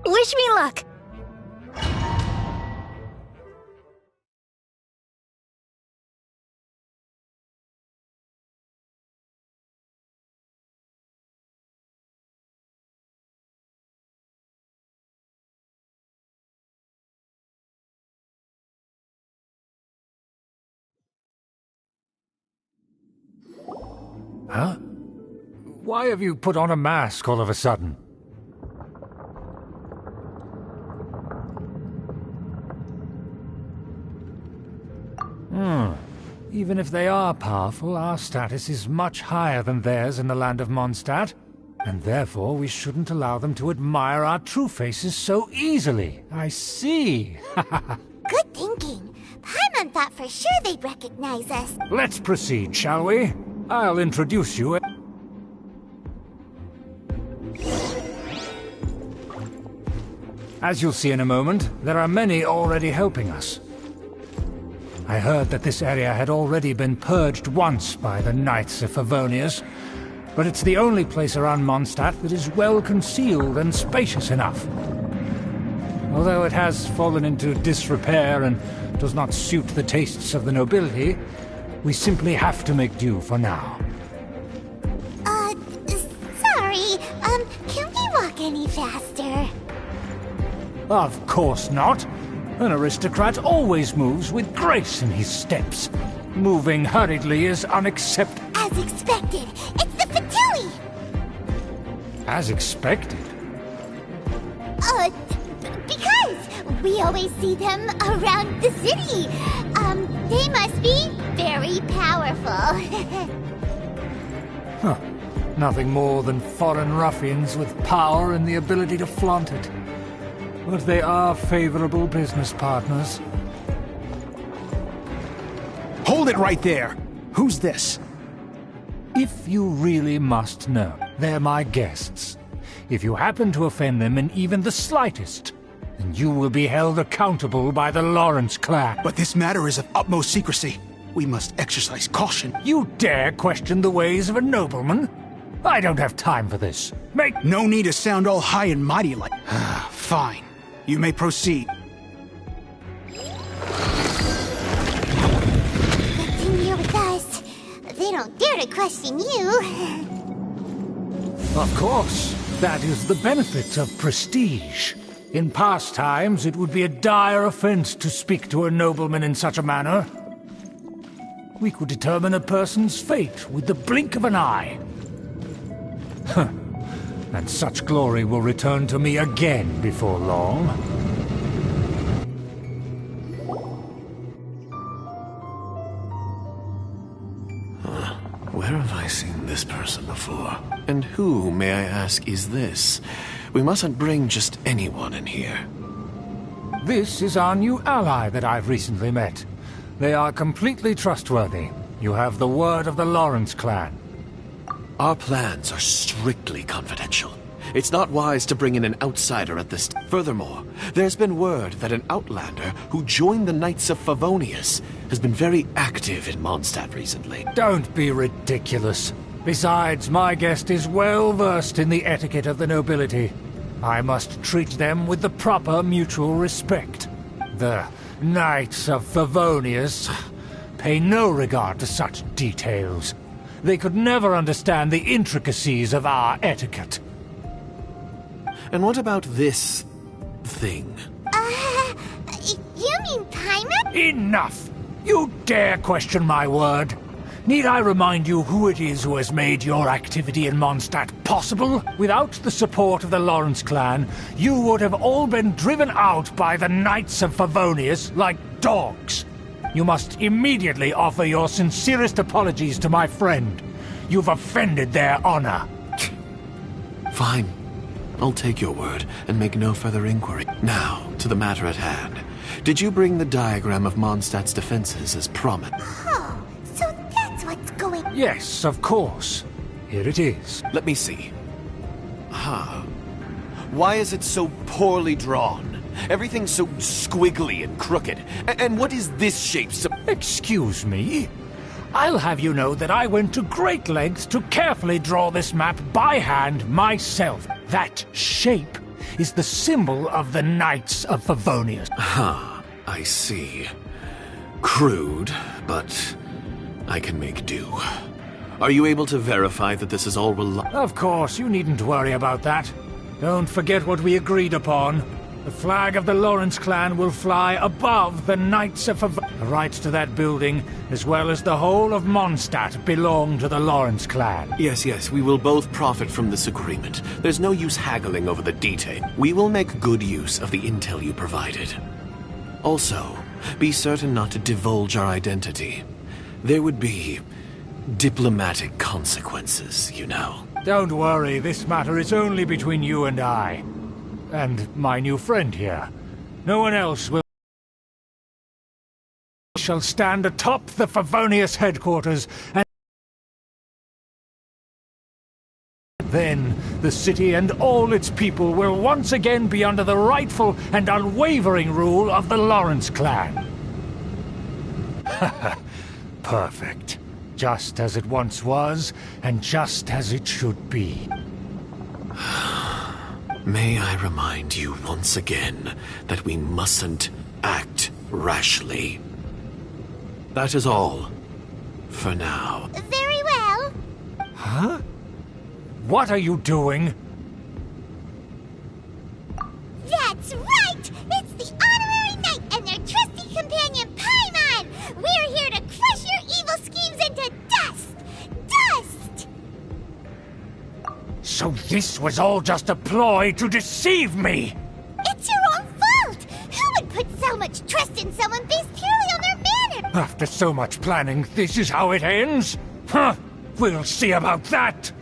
Wish me luck! Huh? Why have you put on a mask all of a sudden? Even if they are powerful, our status is much higher than theirs in the land of Mondstadt, and therefore we shouldn't allow them to admire our true faces so easily. I see. Good thinking. Paimon thought for sure they'd recognize us. Let's proceed, shall we? I'll introduce you. As you'll see in a moment, there are many already helping us. I heard that this area had already been purged once by the Knights of Favonius, but it's the only place around Mondstadt that is well concealed and spacious enough. Although it has fallen into disrepair and does not suit the tastes of the nobility, we simply have to make do for now. Sorry, can we walk any faster? Of course not. An aristocrat always moves with grace in his steps. Moving hurriedly is unacceptable. As expected, it's the Fatui! As expected? Because we always see them around the city. They must be very powerful. Huh. Nothing more than foreign ruffians with power and the ability to flaunt it. But they are favorable business partners. Hold it right there! Who's this? If you really must know, they're my guests. If you happen to offend them in even the slightest, then you will be held accountable by the Lawrence clan. But this matter is of utmost secrecy. We must exercise caution. You dare question the ways of a nobleman? I don't have time for this. Make no need to sound all high and mighty like... Fine. You may proceed. Good thing you're with us. They don't dare to question you. Of course. That is the benefit of prestige. In past times, it would be a dire offense to speak to a nobleman in such a manner. We could determine a person's fate with the blink of an eye. Huh. And such glory will return to me again before long. Where have I seen this person before? And who, may I ask, is this? We mustn't bring just anyone in here. This is our new ally that I've recently met. They are completely trustworthy. You have the word of the Lawrence clan. Our plans are strictly confidential. It's not wise to bring in an outsider at this... Furthermore, there's been word that an outlander who joined the Knights of Favonius has been very active in Mondstadt recently. Don't be ridiculous. Besides, my guest is well versed in the etiquette of the nobility. I must treat them with the proper mutual respect. The Knights of Favonius pay no regard to such details. They could never understand the intricacies of our etiquette. And what about this thing? You mean Paimon? Enough! You dare question my word? Need I remind you who it is who has made your activity in Mondstadt possible? Without the support of the Lawrence clan, you would have all been driven out by the Knights of Favonius like dogs. You must immediately offer your sincerest apologies to my friend. You've offended their honor. Fine. I'll take your word and make no further inquiry. Now, to the matter at hand. Did you bring the diagram of Mondstadt's defenses as promised? Oh, so that's what's going... Yes, of course. Here it is. Let me see. Why is it so poorly drawn? Everything's so squiggly and crooked. And what is this shape? Excuse me? I'll have you know that I went to great lengths to carefully draw this map by hand myself. That shape is the symbol of the Knights of Favonius. I see. Crude, but I can make do. Are you able to verify that this is all Of course, you needn't worry about that. Don't forget what we agreed upon. The flag of the Lawrence clan will fly above the Knights of Favonius. The rights to that building, as well as the whole of Mondstadt, belong to the Lawrence clan. Yes, we will both profit from this agreement. There's no use haggling over the detail. We will make good use of the intel you provided. Also, be certain not to divulge our identity. There would be diplomatic consequences, you know. Don't worry, this matter is only between you and I. And my new friend here. No one else will... shall stand atop the Favonius headquarters, and then the city and all its people will once again be under the rightful and unwavering rule of the Lawrence clan. Perfect. Just as it once was, and just as it should be. May I remind you once again that we mustn't act rashly. That is all. For now. Very well. Huh? What are you doing? That's right! It's the Honorary Knight and their trusty companion, Paimon! We're here to crush your evil schemes into dust! Dust! So this was all just a ploy to deceive me! It's your own fault! Who would put so much trust in someone based purely on their manner? After so much planning, this is how it ends? Huh! We'll see about that!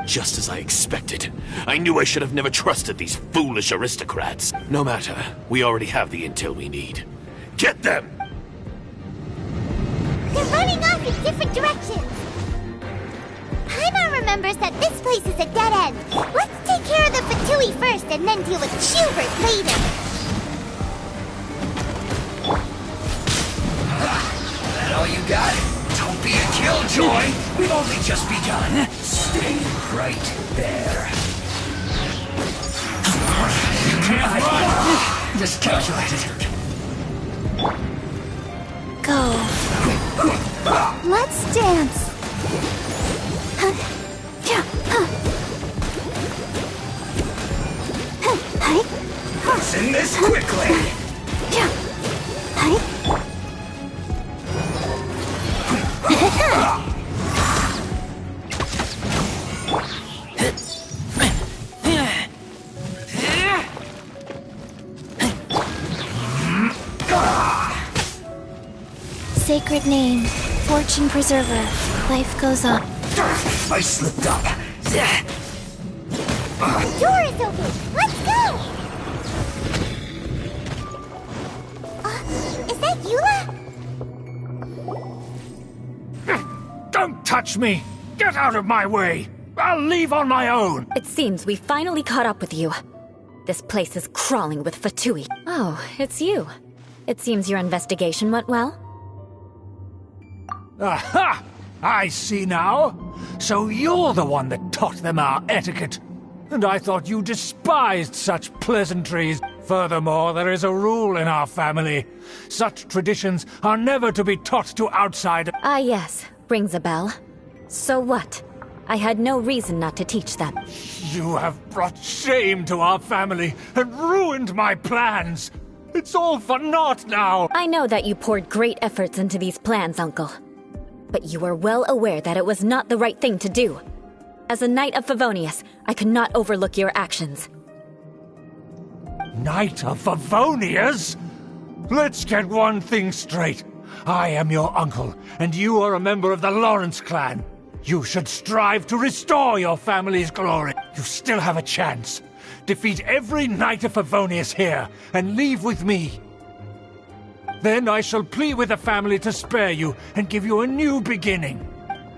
Just as I expected. I knew I should have never trusted these foolish aristocrats. No matter, we already have the intel we need. Get them! They're running off in different directions. Paimon remembers that this place is a dead end. Let's take care of the Fatui first and then deal with Schubert later. That all you got? Don't be a killjoy! We've only just begun. Stay right there. You can't run! Just calculated. Go. Let's dance. Let's end this quickly. Sacred name, fortune preserver. Life goes on. I slipped up. The door is open. Let's go! Is that Eula? Don't touch me! Get out of my way! I'll leave on my own! It seems we finally caught up with you. This place is crawling with Fatui. Oh, it's you. It seems your investigation went well. Aha! I see now. So you're the one that taught them our etiquette. And I thought you despised such pleasantries. Furthermore, there is a rule in our family. Such traditions are never to be taught to outsiders. Ah, yes. Rings a bell. So what? I had no reason not to teach them. You have brought shame to our family and ruined my plans. It's all for naught now. I know that you poured great efforts into these plans, Uncle. But you were well aware that it was not the right thing to do. As a Knight of Favonius, I could not overlook your actions. Knight of Favonius? Let's get one thing straight. I am your uncle, and you are a member of the Lawrence clan. You should strive to restore your family's glory. You still have a chance. Defeat every Knight of Favonius here, and leave with me. Then I shall plead with the family to spare you and give you a new beginning.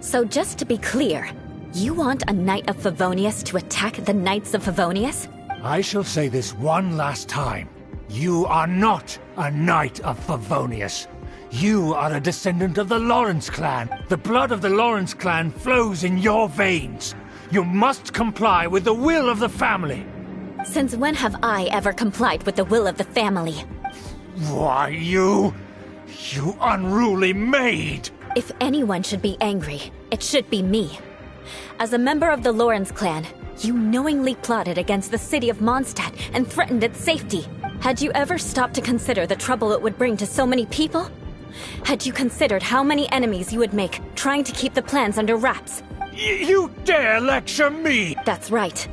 So just to be clear, you want a Knight of Favonius to attack the Knights of Favonius? I shall say this one last time. You are not a Knight of Favonius. You are a descendant of the Lawrence clan. The blood of the Lawrence clan flows in your veins. You must comply with the will of the family. Since when have I ever complied with the will of the family? Why, you unruly maid! If anyone should be angry, it should be me. As a member of the Lawrence clan, you knowingly plotted against the city of Mondstadt and threatened its safety. Had you ever stopped to consider the trouble it would bring to so many people? Had you considered how many enemies you would make trying to keep the plans under wraps? You dare lecture me! That's right.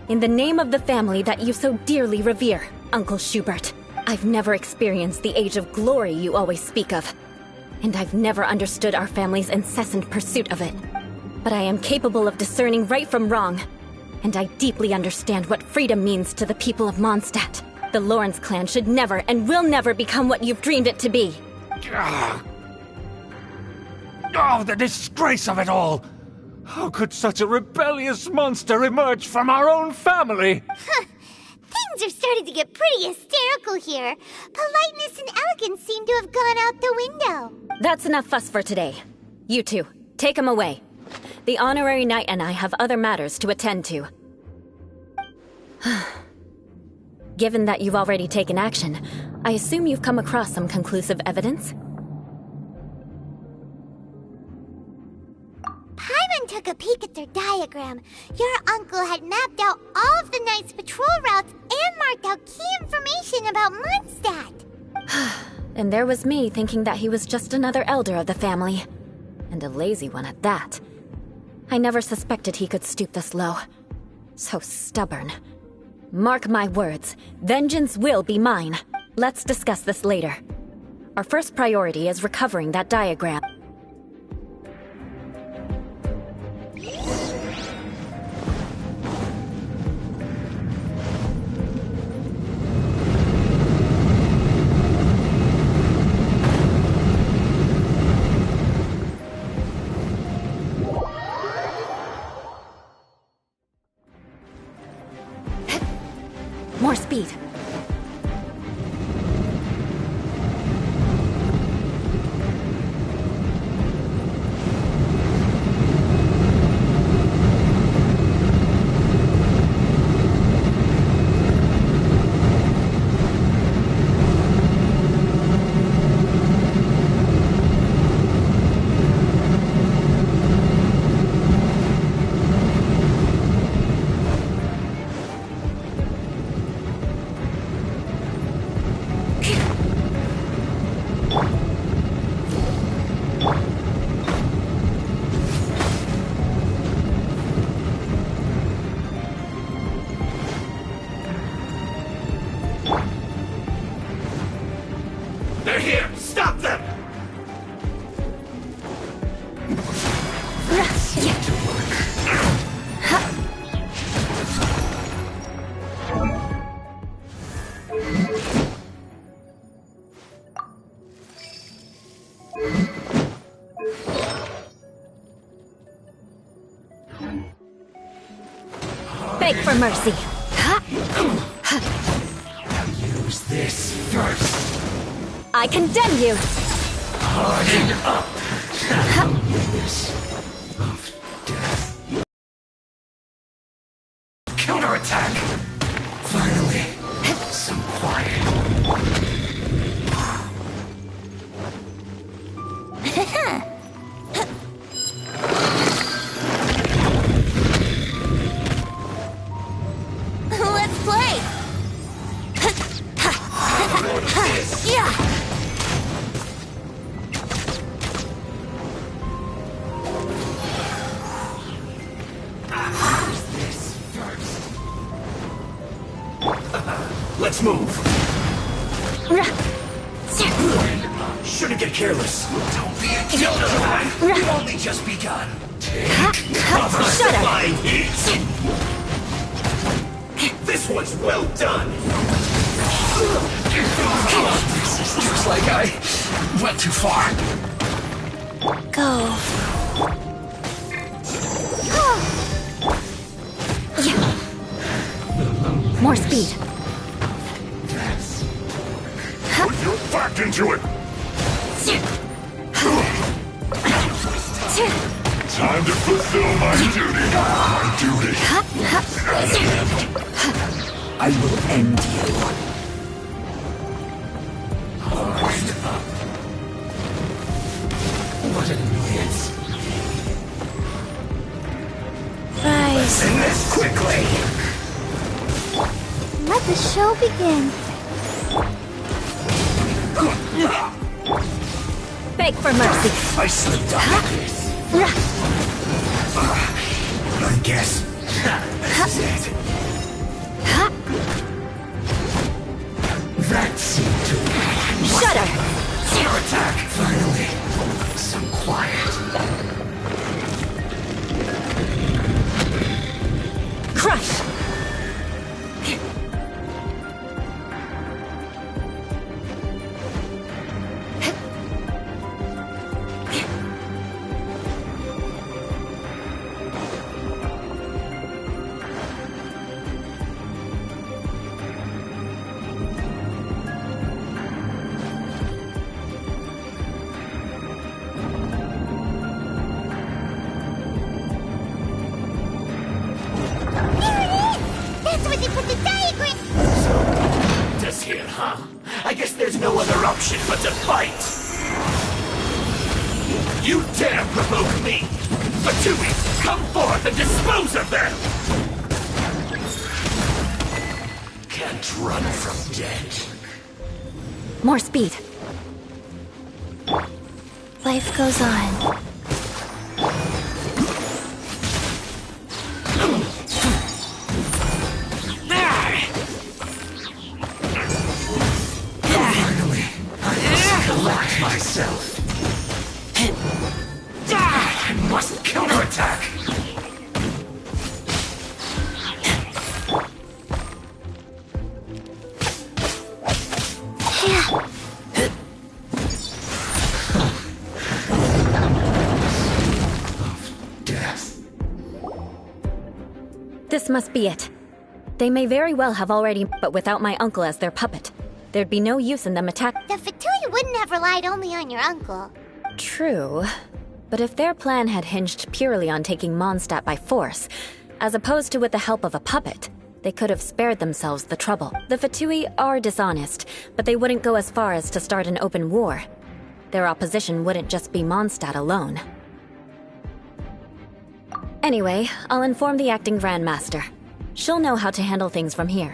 In the name of the family that you so dearly revere, Uncle Schubert. I've never experienced the age of glory you always speak of. And I've never understood our family's incessant pursuit of it. But I am capable of discerning right from wrong. And I deeply understand what freedom means to the people of Mondstadt. The Lawrence clan should never and will never become what you've dreamed it to be. Oh, the disgrace of it all! How could such a rebellious monster emerge from our own family? Things are starting to get pretty hysterical here. Politeness and elegance seem to have gone out the window. That's enough fuss for today. You two, take him away. The honorary knight and I have other matters to attend to. Given that you've already taken action, I assume you've come across some conclusive evidence? Paimon took a peek at their diagram. Your uncle had mapped out all of the Knight's patrol routes and marked out key information about Mondstadt. And there was me thinking that he was just another elder of the family. And a lazy one at that. I never suspected he could stoop this low. So stubborn. Mark my words, vengeance will be mine. Let's discuss this later. Our first priority is recovering that diagram. More speed. They're here! Stop them! Beg for mercy. Use this first. I condemn you! Harden up. This of death. Counterattack. Finally, some quiet. Let's play! Yeah! Let's move. Shouldn't get careless. Don't be a killer. You've only just begun. Take cover. Flying heat. This one's well done. Looks like I went too far. Go. More speed. Put your back into it. Time to fulfill my duty. My duty. I will end you. Hard up. What an annoyance. Let's end this quickly. Let the show begin. Beg for mercy. I slipped up. I guess that's it. That seemed to Shudder! Counterattack! Finally, some quiet. Crush! huh? I guess there's no other option but to fight! You dare provoke me! Fatui, come forth and dispose of them! Can't run from death. More speed. Life goes on. Finally, I must collect myself. I must counterattack. Death. This must be it. They may very well have already, but without my uncle as their puppet, there'd be no use in them attack. The Fatui wouldn't have relied only on your uncle. True. But if their plan had hinged purely on taking Mondstadt by force, as opposed to with the help of a puppet, they could have spared themselves the trouble. The Fatui are dishonest, but they wouldn't go as far as to start an open war. Their opposition wouldn't just be Mondstadt alone. Anyway, I'll inform the acting Grandmaster. She'll know how to handle things from here.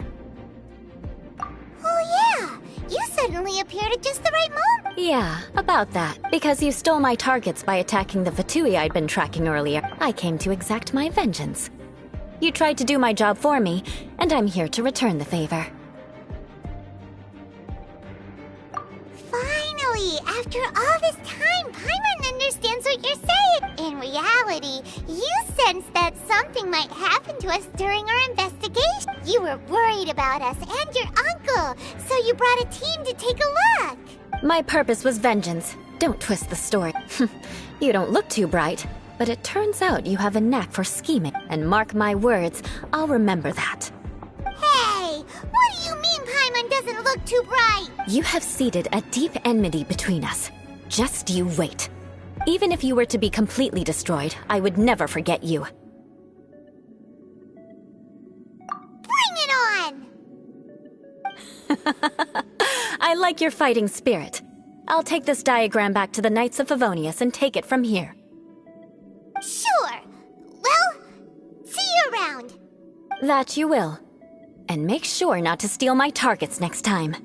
Oh yeah! You suddenly appeared at just the right moment! Yeah, about that. Because you stole my targets by attacking the Fatui I'd been tracking earlier, I came to exact my vengeance. You tried to do my job for me, and I'm here to return the favor. Finally! After all this time, Paimon understands what you're saying! In reality, you sensed that something might happen to us during our investigation. You were worried about us and your uncle, so you brought a team to take a look! My purpose was vengeance. Don't twist the story. You don't look too bright, but it turns out you have a knack for scheming. And mark my words, I'll remember that. Hey! What do you mean Paimon doesn't look too bright? You have seeded a deep enmity between us. Just you wait. Even if you were to be completely destroyed, I would never forget you. Bring it on! I like your fighting spirit. I'll take this diagram back to the Knights of Favonius and take it from here. Sure. Well, see you around. That you will. And make sure not to steal my targets next time.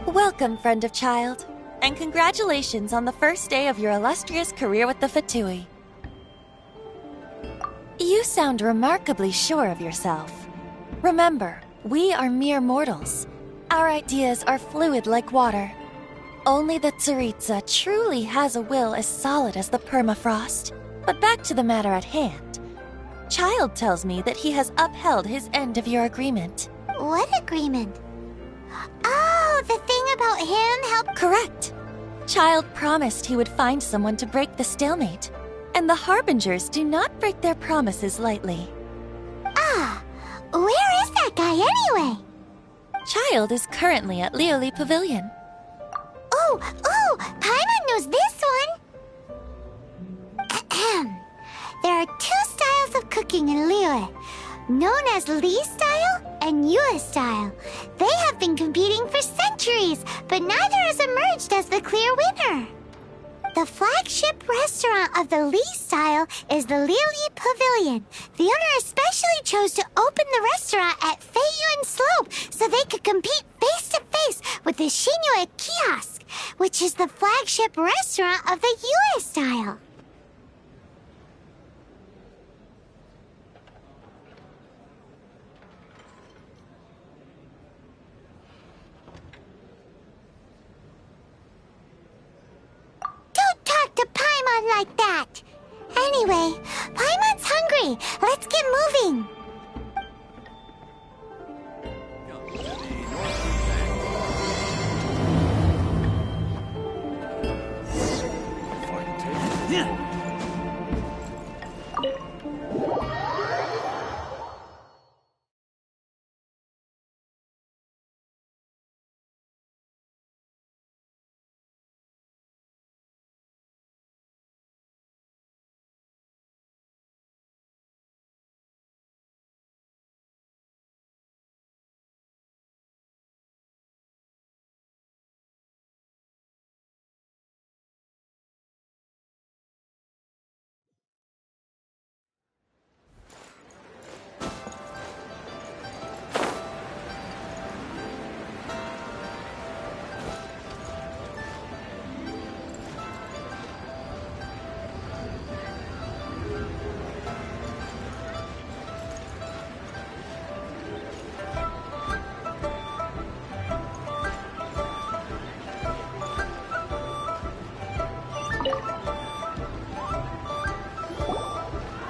Welcome, friend of child, and congratulations on the first day of your illustrious career with the Fatui. You sound remarkably sure of yourself. Remember, we are mere mortals. Our ideas are fluid like water. Only the Tsaritsa truly has a will as solid as the permafrost. But back to the matter at hand. Child tells me that he has upheld his end of your agreement. What agreement? Oh, the thing about him helped... Correct. Child promised he would find someone to break the stalemate. And the Harbingers do not break their promises lightly. Ah, where is that guy anyway? Child is currently at Lioli Pavilion. Oh, Paimon knows this one! Ahem. There are two styles of cooking in Liyue, known as Li style and Yue style. They have been competing for centuries, but neither has emerged as the clear winner. The flagship restaurant of the Li style is the Lioli Pavilion. The owner especially chose to open the restaurant at Feiyuan Slope so they could compete face-to-face with the Shinue Kiosk, which is the flagship restaurant of the Yue style. Don't talk to Paimon like that! Anyway, Paimon's hungry. Let's get moving.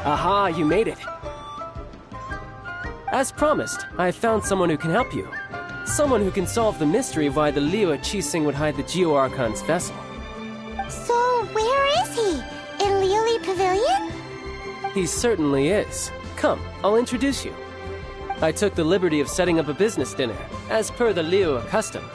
Aha, you made it. As promised, I have found someone who can help you. Someone who can solve the mystery of why the Liyue Qixing would hide the Geo-Archon's vessel. So, where is he? In Lioli Pavilion? He certainly is. Come, I'll introduce you. I took the liberty of setting up a business dinner, as per the Liyue custom.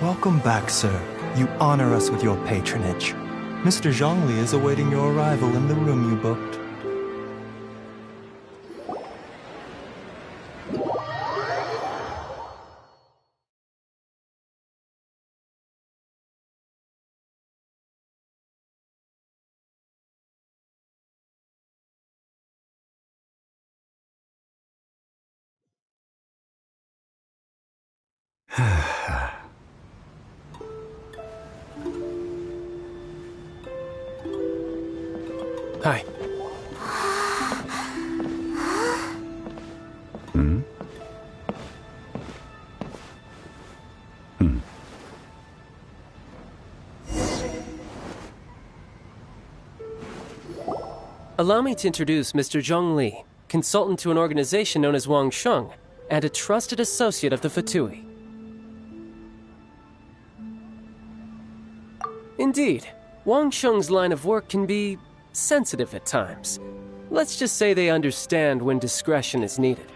Welcome back, sir. You honor us with your patronage. Mr. Zhongli is awaiting your arrival in the room you booked. Hi. Allow me to introduce Mr. Zhong Li, consultant to an organization known as Wang Sheng, and a trusted associate of the Fatui. Indeed, Wang Sheng's line of work can be sensitive at times. Let's just say they understand when discretion is needed.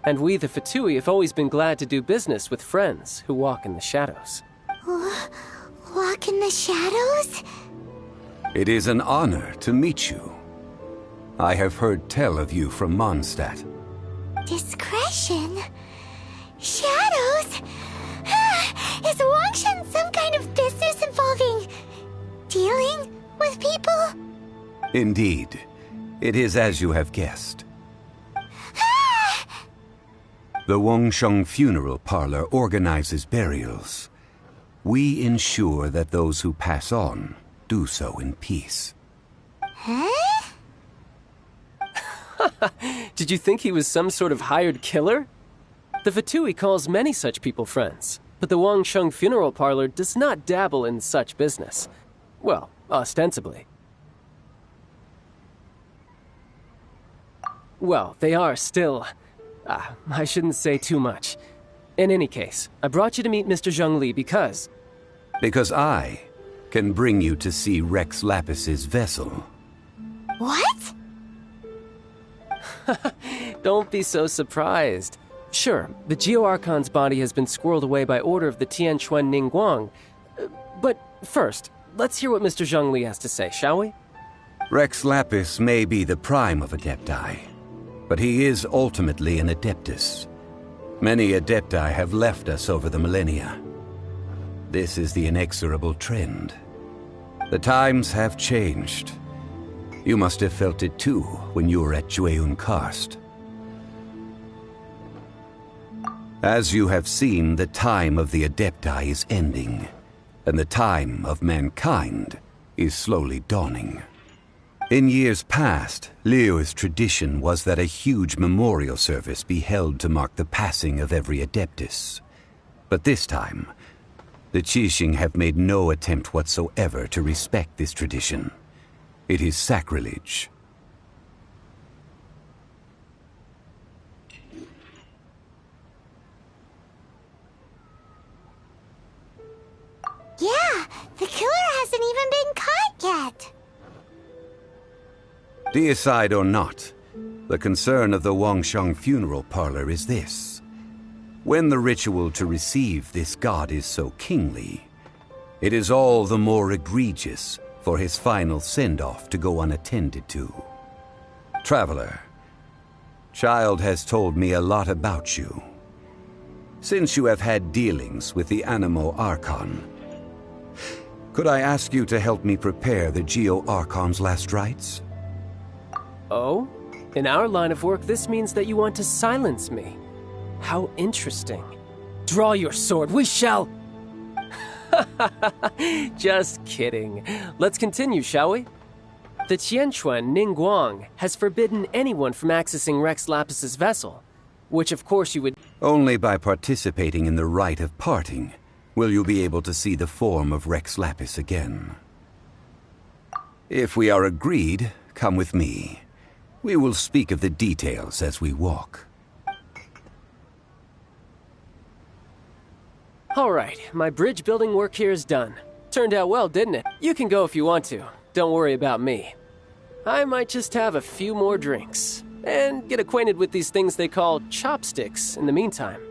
And we, the Fatui, have always been glad to do business with friends who walk in the shadows. Walk in the shadows? It is an honor to meet you. I have heard tell of you from Mondstadt. Discretion? Shadows? Is Wangshan some kind of business Indeed. It is as you have guessed. The Wangsheng Funeral Parlor organizes burials. We ensure that those who pass on do so in peace. Huh? Did you think he was some sort of hired killer? The Fatui calls many such people friends, but the Wangsheng Funeral Parlor does not dabble in such business. Well, ostensibly. Well, they are still... I shouldn't say too much. In any case, I brought you to meet Mr. Zhongli because... Because I can bring you to see Rex Lapis's vessel. What? Don't be so surprised. Sure, the Geo-Archon's body has been squirreled away by order of the Tianquan Ningguang. But first, let's hear what Mr. Zhongli has to say, shall we? Rex Lapis may be the prime of Adepti, but he is ultimately an Adeptus. Many Adepti have left us over the millennia. This is the inexorable trend. The times have changed. You must have felt it too when you were at Jueyun Karst. As you have seen, the time of the Adepti is ending, and the time of mankind is slowly dawning. In years past, Liyue's tradition was that a huge memorial service be held to mark the passing of every Adeptus. But this time, the Qixing have made no attempt whatsoever to respect this tradition. It is sacrilege. Yeah, the killer hasn't even been caught yet. Deicide or not, the concern of the Wangsheng Funeral Parlor is this. When the ritual to receive this god is so kingly, it is all the more egregious for his final send-off to go unattended to. Traveler, Child has told me a lot about you. Since you have had dealings with the Animo Archon, could I ask you to help me prepare the Geo-Archon's last rites? Oh? In our line of work, this means that you want to silence me. How interesting. Draw your sword, we shall... Just kidding. Let's continue, shall we? The Tianquan Ningguang has forbidden anyone from accessing Rex Lapis's vessel, which of course you would... Only by participating in the rite of parting will you be able to see the form of Rex Lapis again. If we are agreed, come with me. We will speak of the details as we walk. All right, my bridge building work here is done. Turned out well, didn't it? You can go if you want to. Don't worry about me. I might just have a few more drinks and get acquainted with these things they call chopsticks in the meantime.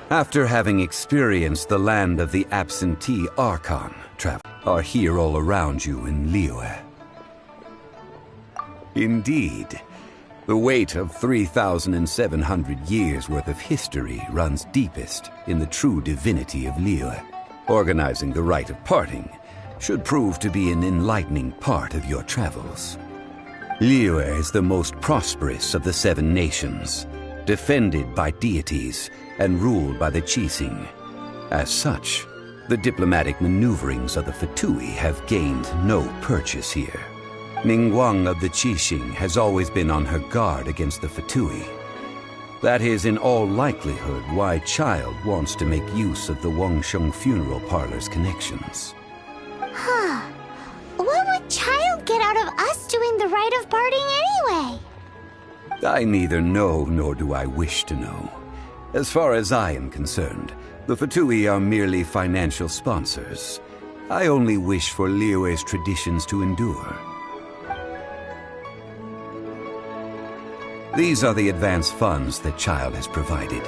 After having experienced the land of the absentee Archon, are here all around you in Liyue. Indeed, the weight of 3,700 years' worth of history runs deepest in the true divinity of Liyue. Organizing the rite of parting should prove to be an enlightening part of your travels. Liyue is the most prosperous of the 7 nations, defended by deities and ruled by the Qixing. As such, the diplomatic maneuverings of the Fatui have gained no purchase here. Ningguang of the Qixing has always been on her guard against the Fatui. That is in all likelihood why Child wants to make use of the Wangsheng Funeral Parlor's connections. Huh. What would Child get out of us doing the rite of parting anyway? I neither know nor do I wish to know. As far as I am concerned, the Fatui are merely financial sponsors. I only wish for Liyue's traditions to endure. These are the advance funds that Child has provided.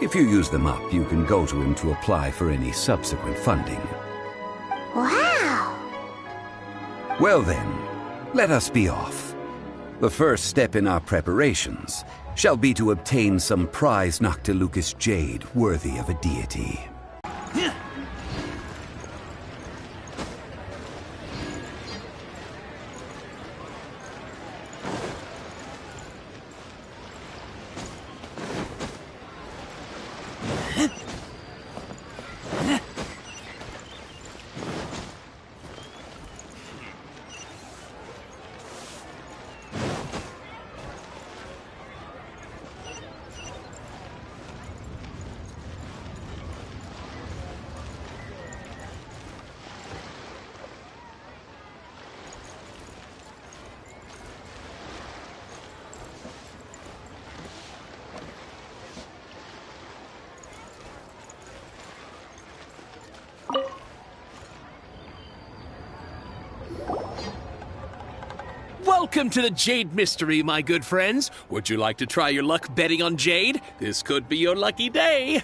If you use them up, you can go to him to apply for any subsequent funding. Wow! Well then, let us be off. The first step in our preparations shall be to obtain some prized Noctilucous jade worthy of a deity. Welcome to the Jade Mystery, my good friends. Would you like to try your luck betting on Jade? This could be your lucky day.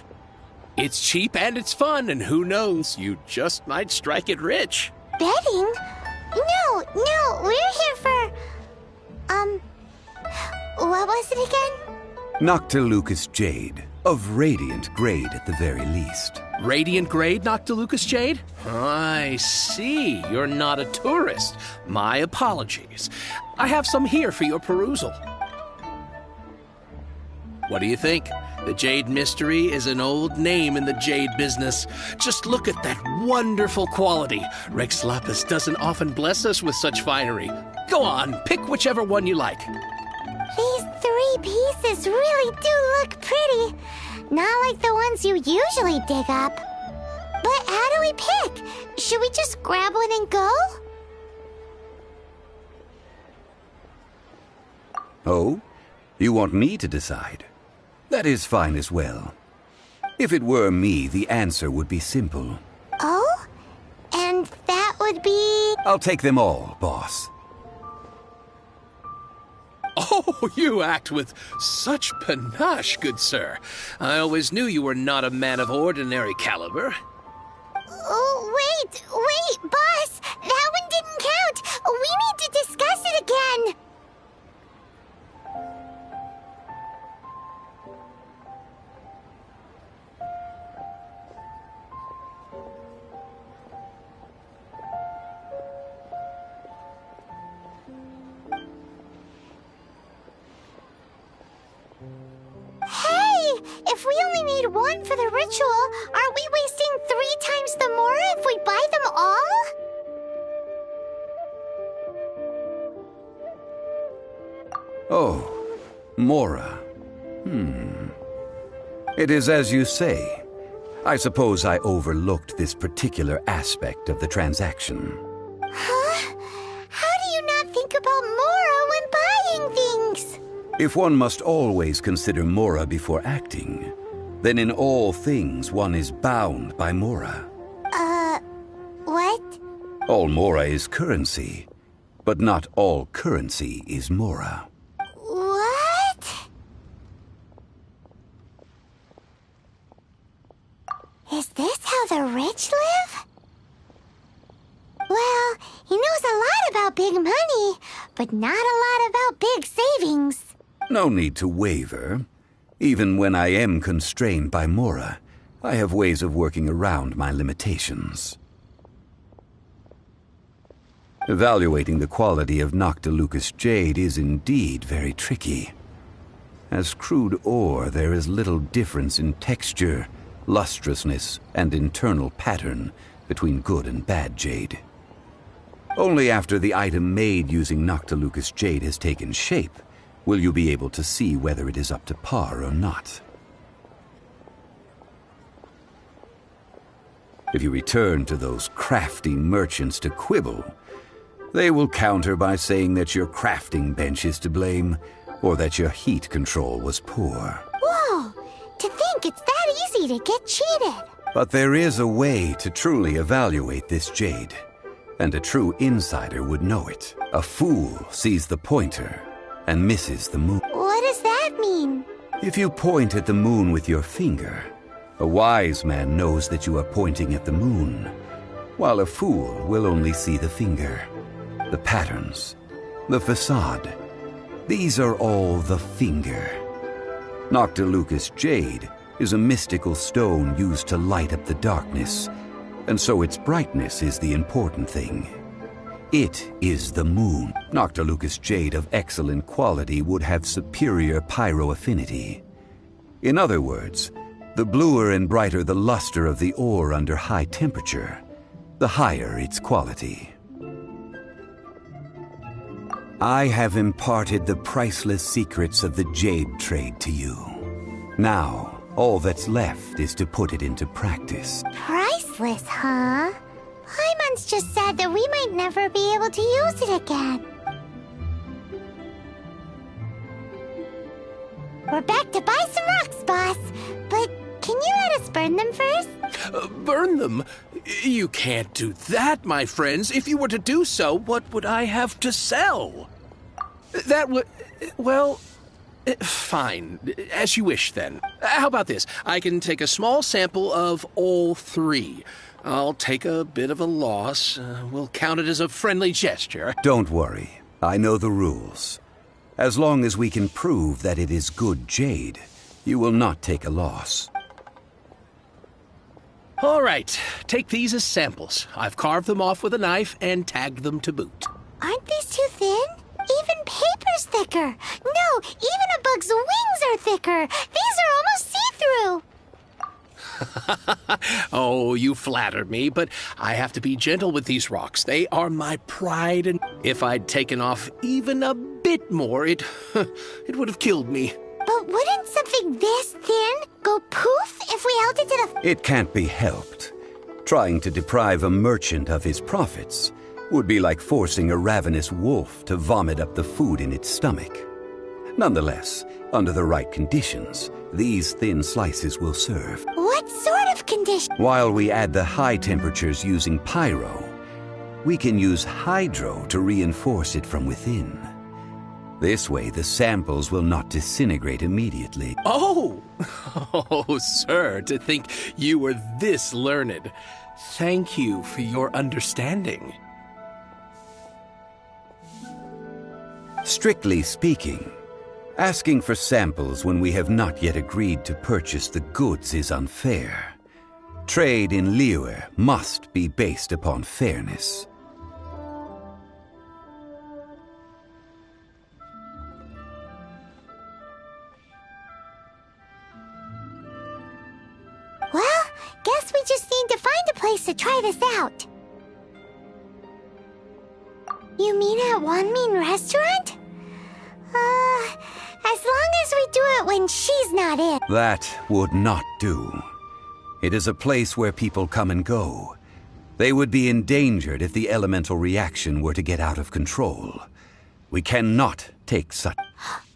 It's cheap and it's fun, and who knows, you just might strike it rich. Betting? No, we're here for... what was it again? Noctilucous jade, of radiant grade at the very least. Radiant grade Noctilucous jade? I see. You're not a tourist. My apologies. I have some here for your perusal. What do you think? The Jade Mystery is an old name in the jade business. Just look at that wonderful quality. Rex Lapis doesn't often bless us with such finery. Go on, pick whichever one you like. These 3 pieces really do look pretty. Not like the ones you usually dig up. But how do we pick? Should we just grab one and go? Oh? You want me to decide? That is fine as well. If it were me, the answer would be simple. Oh? And that would be... I'll take them all, boss. Oh, you act with such panache, good sir. I always knew you were not a man of ordinary caliber. Oh, wait, boss! That one didn't count! We need to discuss it again! If we only need one for the ritual, aren't we wasting 3 times the Mora if we buy them all? Oh, Mora. It is as you say. I suppose I overlooked this particular aspect of the transaction. Huh? How do you not think about Mora when buying things? If one must always consider Mora before acting, then in all things one is bound by Mora. What? All Mora is currency, but not all currency is Mora. What? Is this how the rich live? Well, he knows a lot about big money, but not a lot about big savings. No need to waver. Even when I am constrained by Mora, I have ways of working around my limitations. Evaluating the quality of Noctilucous jade is indeed very tricky. As crude ore, there is little difference in texture, lustrousness, and internal pattern between good and bad jade. Only after the item made using Noctilucous jade has taken shape will you be able to see whether it is up to par or not. If you return to those crafty merchants to quibble, they will counter by saying that your crafting bench is to blame, or that your heat control was poor. Whoa! To think it's that easy to get cheated! But there is a way to truly evaluate this jade, and a true insider would know it. A fool sees the pointer and misses the moon. What does that mean? If you point at the moon with your finger, a wise man knows that you are pointing at the moon, while a fool will only see the finger, the patterns, the facade. These are all the finger. Noctilucous jade is a mystical stone used to light up the darkness, and so its brightness is the important thing. It is the moon. Noctilucous jade of excellent quality would have superior pyroaffinity. In other words, the bluer and brighter the luster of the ore under high temperature, the higher its quality. I have imparted the priceless secrets of the jade trade to you. Now, all that's left is to put it into practice. Priceless, huh? Hyman's just said that we might never be able to use it again. We're back to buy some rocks, boss. But can you let us burn them first? Burn them? You can't do that, my friends. If you were to do so, what would I have to sell? That would... well... fine. As you wish, then. How about this? I can take a small sample of all three. I'll take a bit of a loss. We'll count it as a friendly gesture. Don't worry. I know the rules. As long as we can prove that it is good jade, you will not take a loss. All right. Take these as samples. I've carved them off with a knife and tagged them to boot. Aren't these too thin? Even paper's thicker. No, even a bug's wings are thicker. These are almost see-through. Oh, you flatter me, but I have to be gentle with these rocks. They are my pride, and if I'd taken off even a bit more, it would have killed me. But wouldn't something this thin go poof if we held it to the... It can't be helped. Trying to deprive a merchant of his profits would be like forcing a ravenous wolf to vomit up the food in its stomach. Nonetheless, under the right conditions, these thin slices will serve. What sort of condition? While we add the high temperatures using pyro, we can use hydro to reinforce it from within. This way, the samples will not disintegrate immediately. Oh! Oh, sir, to think you were this learned. Thank you for your understanding. Strictly speaking, asking for samples when we have not yet agreed to purchase the goods is unfair. Trade in Liyue must be based upon fairness. Well, guess we just need to find a place to try this out. You mean at Wanmin Restaurant? As long as we do it when she's not in. That would not do. It is a place where people come and go. They would be endangered if the elemental reaction were to get out of control. We cannot take such...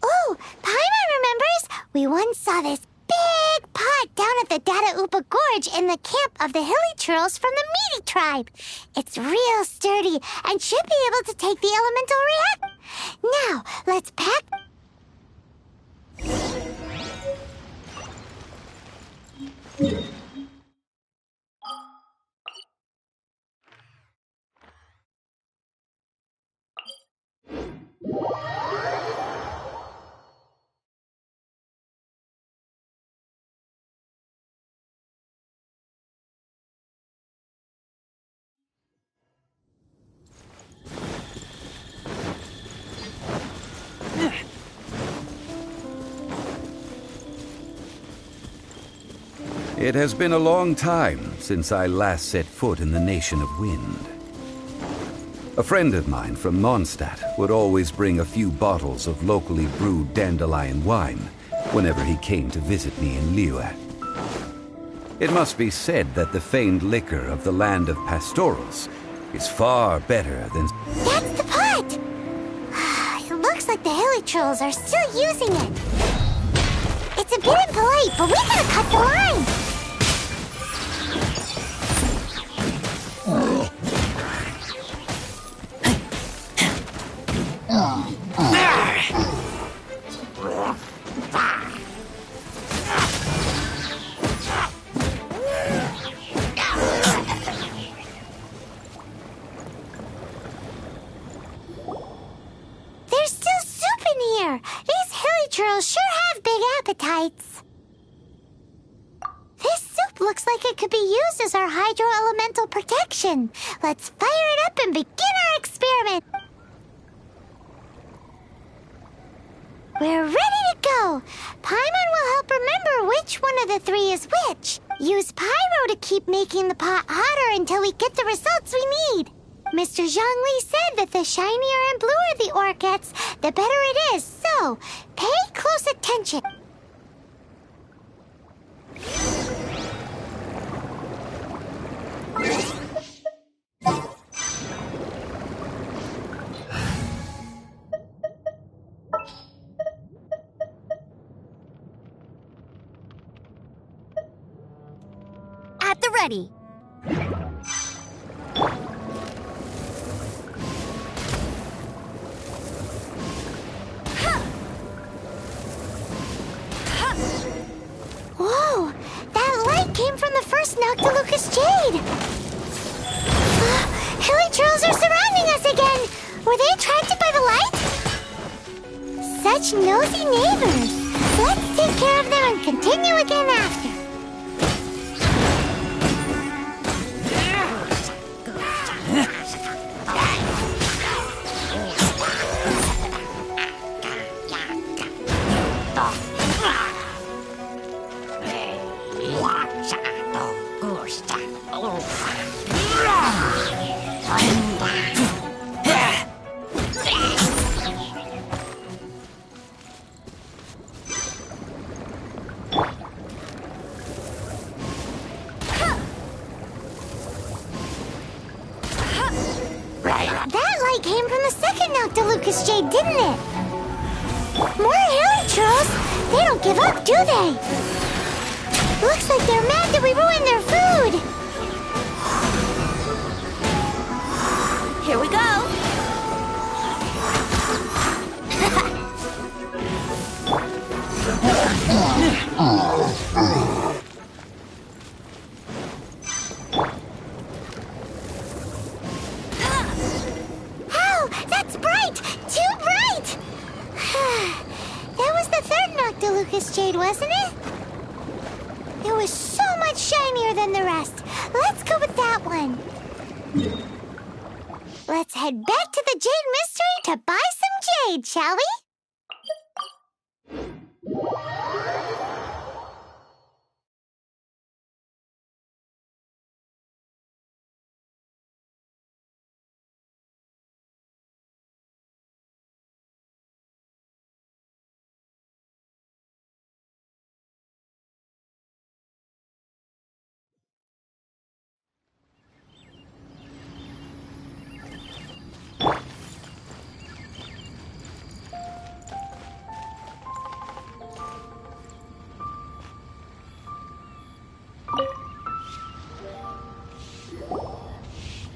Oh, Paimon remembers! We once saw this big pot down at the Dada Upa Gorge in the camp of the Hilly Churls from the Meaty tribe. It's real sturdy and should be able to take the elemental react. Now, let's pack... It has been a long time since I last set foot in the Nation of Wind. A friend of mine from Mondstadt would always bring a few bottles of locally brewed dandelion wine whenever he came to visit me in Liyue. It must be said that the famed liquor of the land of pastorals is far better than... That's the pot! It looks like the hilly trolls are still using it. It's a bit impolite, but we gotta cut the line! There's still soup in here! These hilly trolls sure have big appetites. This soup looks like it could be used as our hydro-elemental protection. Let's fire it up and begin our experiment. We're ready to go. Paimon will help remember which one of the three is which. Use pyro to keep making the pot hotter until we get the results we need. Mr. Zhongli said that the shinier and bluer the ore gets, the better it is. So, pay close attention. At the ready. Whoa! That light came from the first Noctilucous Jade! Hilly trolls are surrounding us again! Were they attracted by the light? Such nosy neighbors! Let's take care of them and continue again after. That light came from the second Noctilucous Jade, didn't it? More hilly trolls! They don't give up, do they? Looks like they're mad that we ruined their food! Here we go! That's bright! Too bright! That was the third Noctilucous Jade, wasn't it? It was so much shinier than the rest. Let's go with that one. Let's head back to the Jade Mystery to buy some jade, shall we?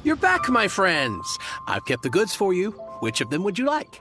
You're back, my friends. I've kept the goods for you. Which of them would you like?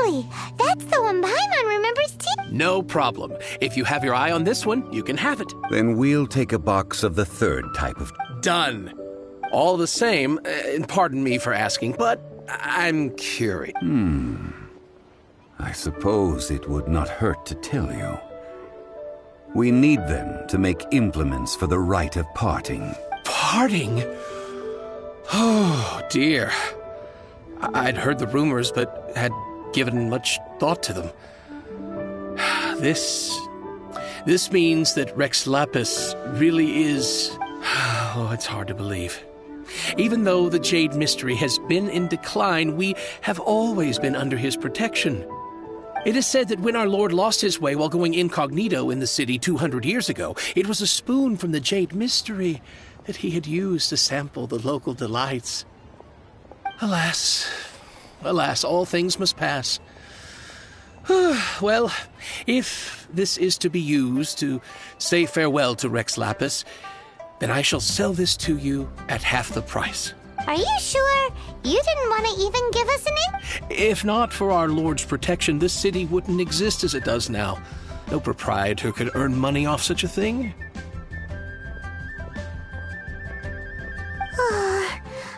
Exactly! That's the one Paimon remembers too! No problem. If you have your eye on this one, you can have it. Then we'll take a box of the third type of... Done. All the same, and pardon me for asking, but I'm curious. I suppose it would not hurt to tell you. We need them to make implements for the rite of parting. Parting? Oh, dear. I'd heard the rumors, but had given much thought to them. This means that Rex Lapis really is... Oh, it's hard to believe. Even though the Jade Mystery has been in decline, we have always been under his protection. It is said that when our Lord lost his way while going incognito in the city 200 years ago, it was a spoon from the Jade Mystery that he had used to sample the local delights. Alas, all things must pass. Well, if this is to be used to say farewell to Rex Lapis, then I shall sell this to you at half the price. Are you sure? You didn't want to even give us an inch? If not for our Lord's protection, this city wouldn't exist as it does now. No proprietor could earn money off such a thing.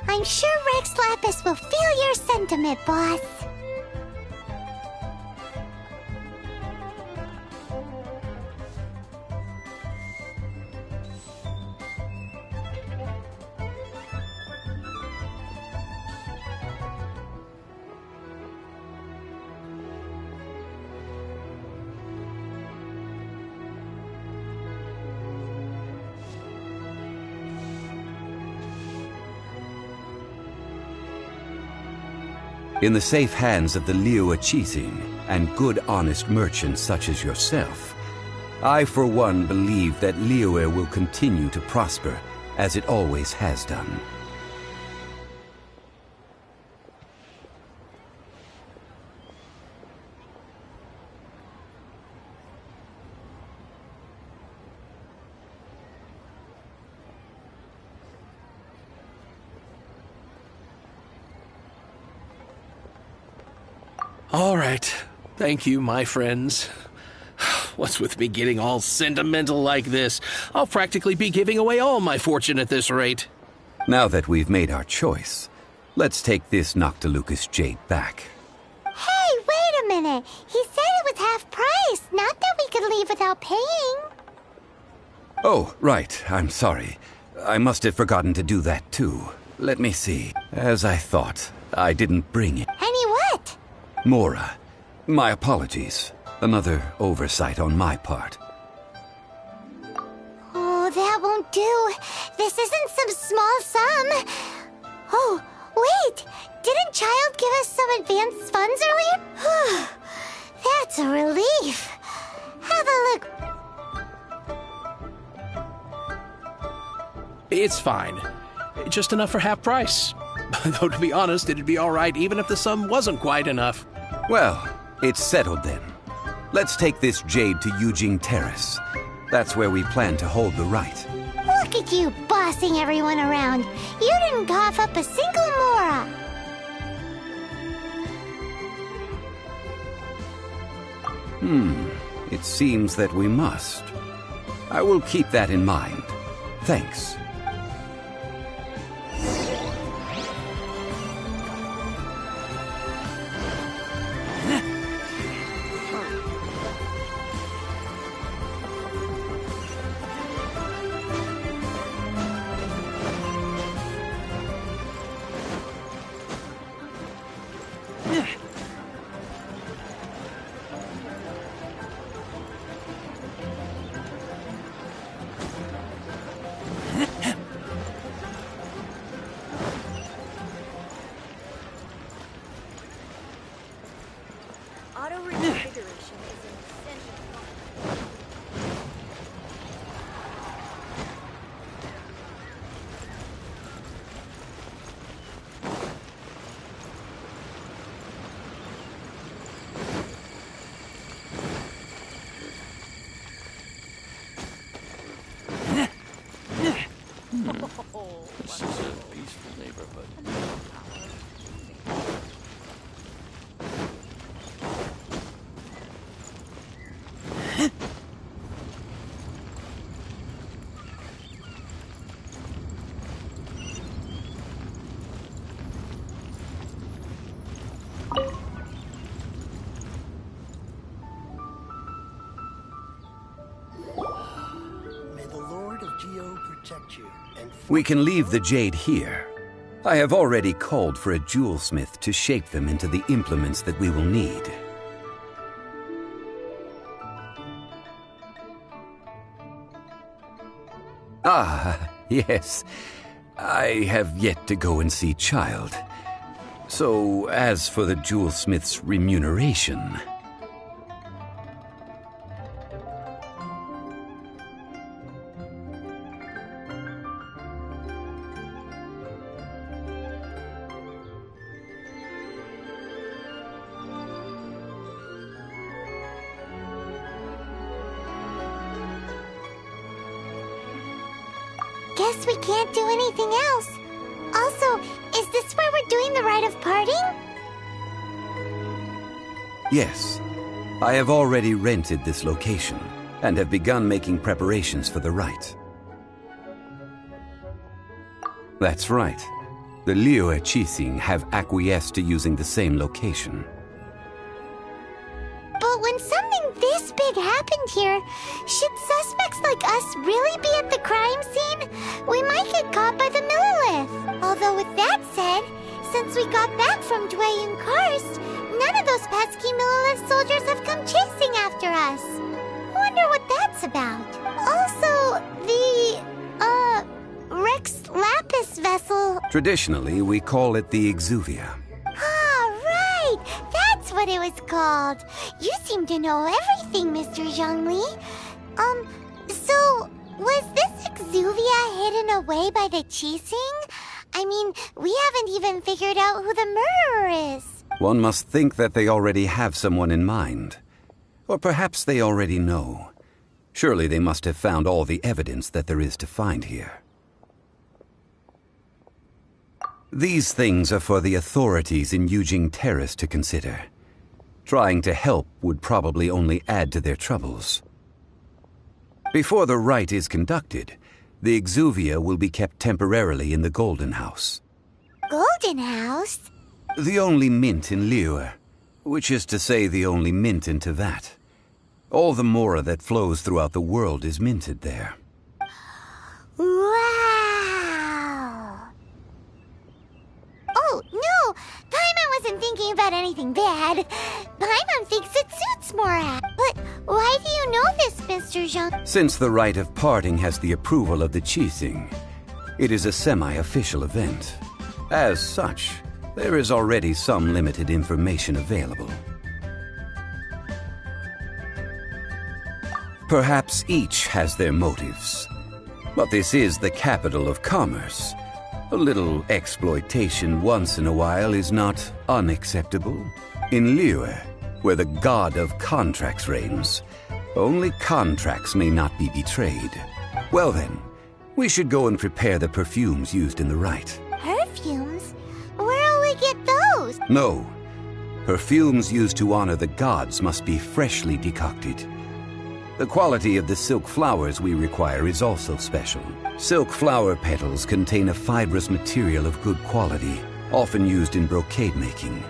I'm sure Rex Lapis will feel your sentiment, boss. In the safe hands of the Liu Achisin and good honest merchants such as yourself, I for one believe that Liyue will continue to prosper as it always has done. All right. Thank you, my friends. What's with me getting all sentimental like this? I'll practically be giving away all my fortune at this rate. Now that we've made our choice, let's take this Noctilucous jade back. Hey, wait a minute. He said it was half price, not that we could leave without paying. Oh, right. I'm sorry. I must have forgotten to do that too. Let me see. As I thought, I didn't bring it. Any what? Mora, my apologies. Another oversight on my part. Oh, that won't do. This isn't some small sum. Oh, wait! Didn't Child give us some advanced funds earlier? That's a relief. Have a look. It's fine. Just enough for half price. Though, to be honest, it'd be all right even if the sum wasn't quite enough. Well, it's settled then. Let's take this jade to Yujing Terrace. That's where we plan to hold the rite. Look at you bossing everyone around. You didn't cough up a single Mora. It seems that we must. I will keep that in mind. Thanks. We can leave the jade here. I have already called for a jewelsmith to shape them into the implements that we will need. Ah, yes. I have yet to go and see Child. So, as for the jewelsmith's remuneration... Guess we can't do anything else. Also, is this where we're doing the rite of parting? Yes. I have already rented this location, and have begun making preparations for the rite. That's right. The Liyue Qixing have acquiesced to using the same location. But when something this big happened here, should suspects like us really be at the crime scene? We might get caught by the Millilith. Although with that said, since we got back from Dwayne Karst, none of those pesky Millilith soldiers have come chasing after us. Wonder what that's about. Also, the, Rex Lapis vessel... Traditionally, we call it the Exuvia. Ah, right! That's what it was called. You seem to know everything, Mr. Zhongli. So, was this Exuvia hidden away by the Qixing? I mean, we haven't even figured out who the murderer is. One must think that they already have someone in mind. Or perhaps they already know. Surely they must have found all the evidence that there is to find here. These things are for the authorities in Yujing Terrace to consider. Trying to help would probably only add to their troubles. Before the rite is conducted, the Exuvia will be kept temporarily in the Golden House. Golden House? The only mint in Liyue, which is to say the only mint in Teyvat. All the mora that flows throughout the world is minted there. Wow! Oh, no! Paimon wasn't thinking about anything bad. Paimon thinks it suits Mora. But why do you know this, Mr. Zhang? Since the rite of parting has the approval of the Qixing, it is a semi-official event. As such, there is already some limited information available. Perhaps each has their motives. But this is the capital of commerce. A little exploitation once in a while is not unacceptable. In Liyue, where the god of contracts reigns, only contracts may not be betrayed. Well then, we should go and prepare the perfumes used in the rite. Perfumes? Where'll we get those? No. Perfumes used to honor the gods must be freshly decocted. The quality of the silk flowers we require is also special. Silk flower petals contain a fibrous material of good quality, often used in brocade making.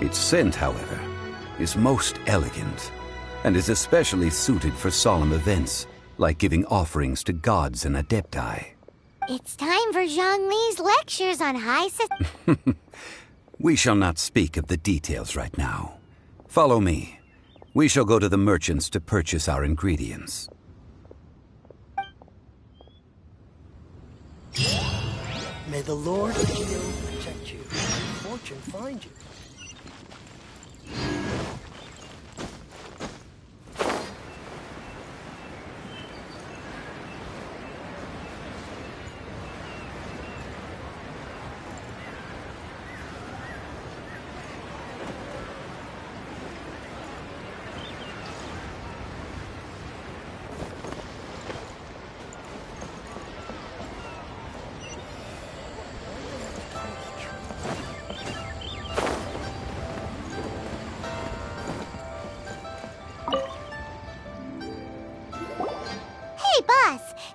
Its scent, however, is most elegant, and is especially suited for solemn events, like giving offerings to gods and adepti. It's time for Zhongli's lectures on high We shall not speak of the details right now. Follow me. We shall go to the merchants to purchase our ingredients. May the Lord shield protect you, and fortune find you.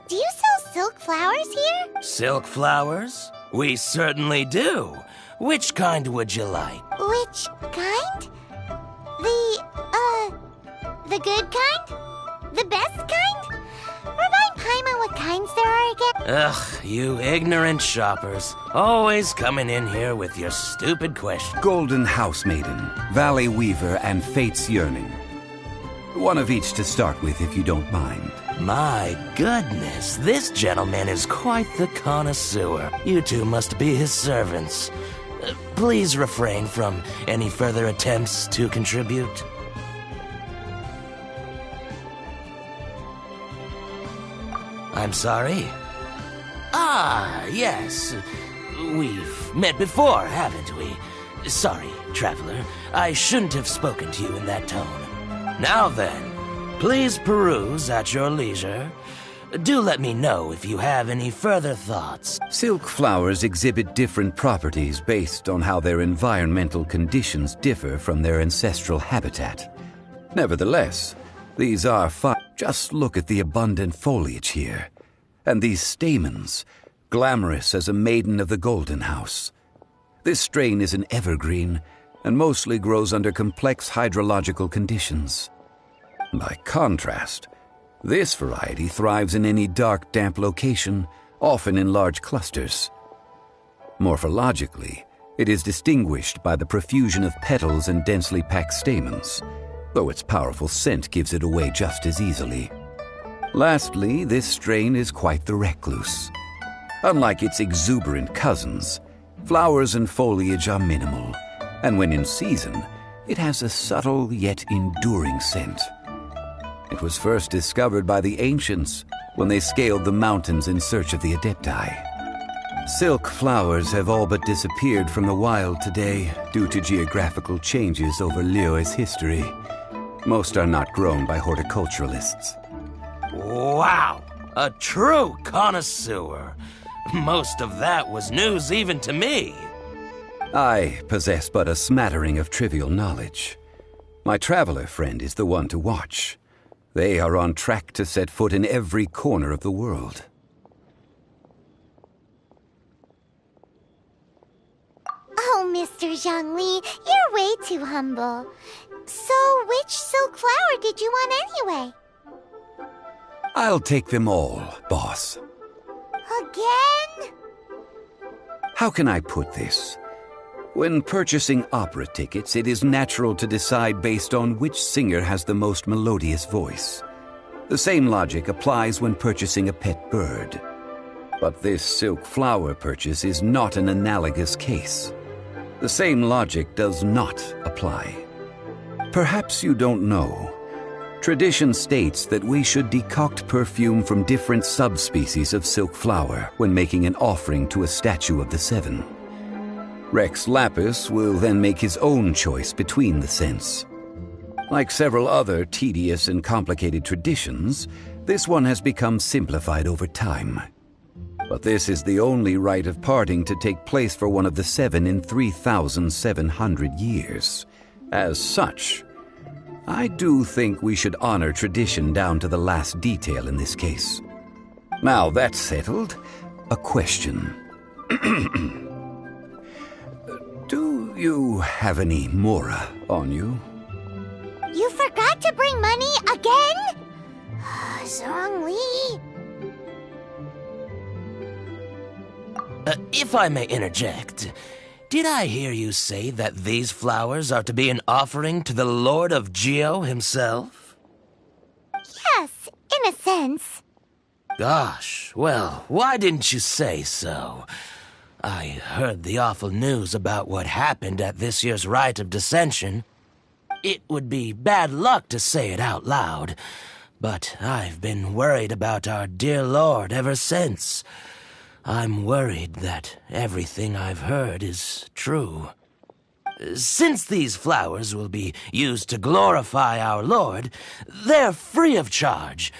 Do you sell silk flowers here? Silk flowers? We certainly do. Which kind would you like? Which kind? The good kind? The best kind? We're buying Paimon what what kinds there are again? Ugh, you ignorant shoppers. Always coming in here with your stupid questions. Golden Housemaiden, Valley Weaver, and Fate's Yearning. One of each to start with, if you don't mind. My goodness, this gentleman is quite the connoisseur. You two must be his servants. Please refrain from any further attempts to contribute. I'm sorry? Ah, yes. We've met before, haven't we? Sorry, traveler. I shouldn't have spoken to you in that tone. Now then, please peruse at your leisure. Do let me know if you have any further thoughts. Silk flowers exhibit different properties based on how their environmental conditions differ from their ancestral habitat. Nevertheless, these are fine. Just look at the abundant foliage here. And these stamens, glamorous as a maiden of the Golden House. This strain is an evergreen and mostly grows under complex hydrological conditions. By contrast, this variety thrives in any dark, damp location, often in large clusters. Morphologically, it is distinguished by the profusion of petals and densely packed stamens, though its powerful scent gives it away just as easily. Lastly, this strain is quite the recluse. Unlike its exuberant cousins, flowers and foliage are minimal, and when in season, it has a subtle yet enduring scent. It was first discovered by the ancients when they scaled the mountains in search of the Adepti. Silk flowers have all but disappeared from the wild today due to geographical changes over Liyue's history. Most are not grown by horticulturalists. Wow! A true connoisseur. Most of that was news even to me. I possess but a smattering of trivial knowledge. My traveler friend is the one to watch. They are on track to set foot in every corner of the world. Oh, Mr. Zhongli, you're way too humble. So, which silk flower did you want anyway? I'll take them all, boss. Again? How can I put this? When purchasing opera tickets, it is natural to decide based on which singer has the most melodious voice. The same logic applies when purchasing a pet bird. But this silk flower purchase is not an analogous case. The same logic does not apply. Perhaps you don't know. Tradition states that we should decoct perfume from different subspecies of silk flower when making an offering to a statue of the Seven. Rex Lapis will then make his own choice between the scents. Like several other tedious and complicated traditions, this one has become simplified over time. But this is the only rite of parting to take place for one of the Seven in 3,700 years. As such, I do think we should honor tradition down to the last detail in this case. Now that's settled, a question. Do you have any Mora on you? You forgot to bring money again? Zhongli. If I may interject, did I hear you say that these flowers are to be an offering to the Lord of Geo himself? Yes, in a sense. Gosh, well, why didn't you say so? I heard the awful news about what happened at this year's Rite of Dissension. It would be bad luck to say it out loud, but I've been worried about our dear Lord ever since. I'm worried that everything I've heard is true. Since these flowers will be used to glorify our Lord, they're free of charge.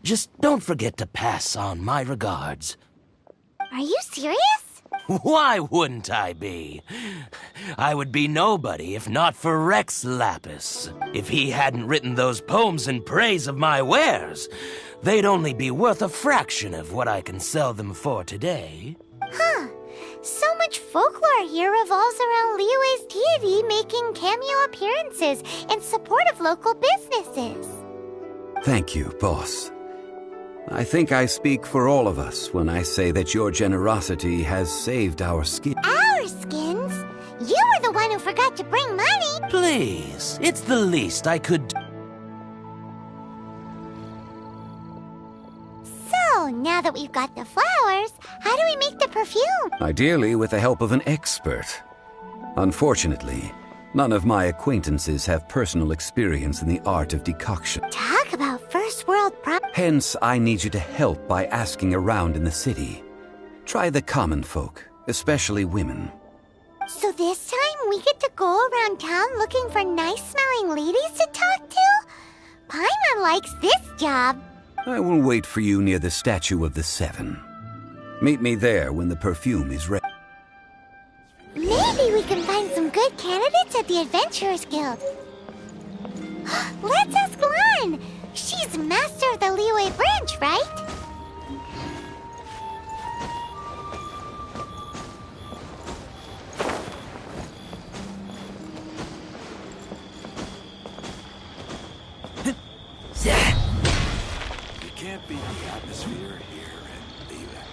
Just don't forget to pass on my regards. Are you serious? Why wouldn't I be? I would be nobody if not for Rex Lapis. If he hadn't written those poems in praise of my wares, they'd only be worth a fraction of what I can sell them for today. Huh. So much folklore here revolves around Liyue's deity making cameo appearances in support of local businesses. Thank you, boss. I think I speak for all of us when I say that your generosity has saved our skin. Our skins? You were the one who forgot to bring money. Please, it's the least I could do. So, now that we've got the flowers, how do we make the perfume? Ideally with the help of an expert. Unfortunately, none of my acquaintances have personal experience in the art of decoction. Talk about first world problems. Hence, I need you to help by asking around in the city. Try the common folk, especially women. So this time we get to go around town looking for nice-smelling ladies to talk to? Paimon likes this job. I will wait for you near the Statue of the Seven. Meet me there when the perfume is ready. Maybe we can find some good candidates at the Adventurers Guild. Let's ask Lan. She's master of the Liyue branch, right? You can't beat the atmosphere here and leave it.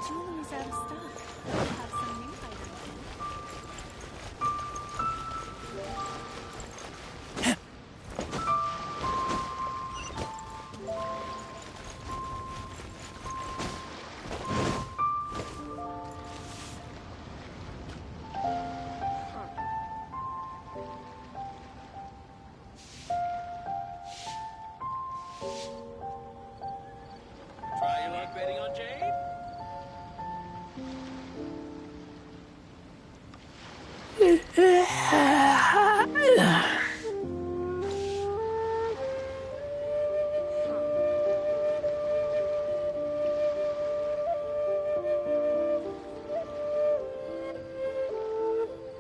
Jewelry's out of stock. We'll have some new Try your luck betting on Jade?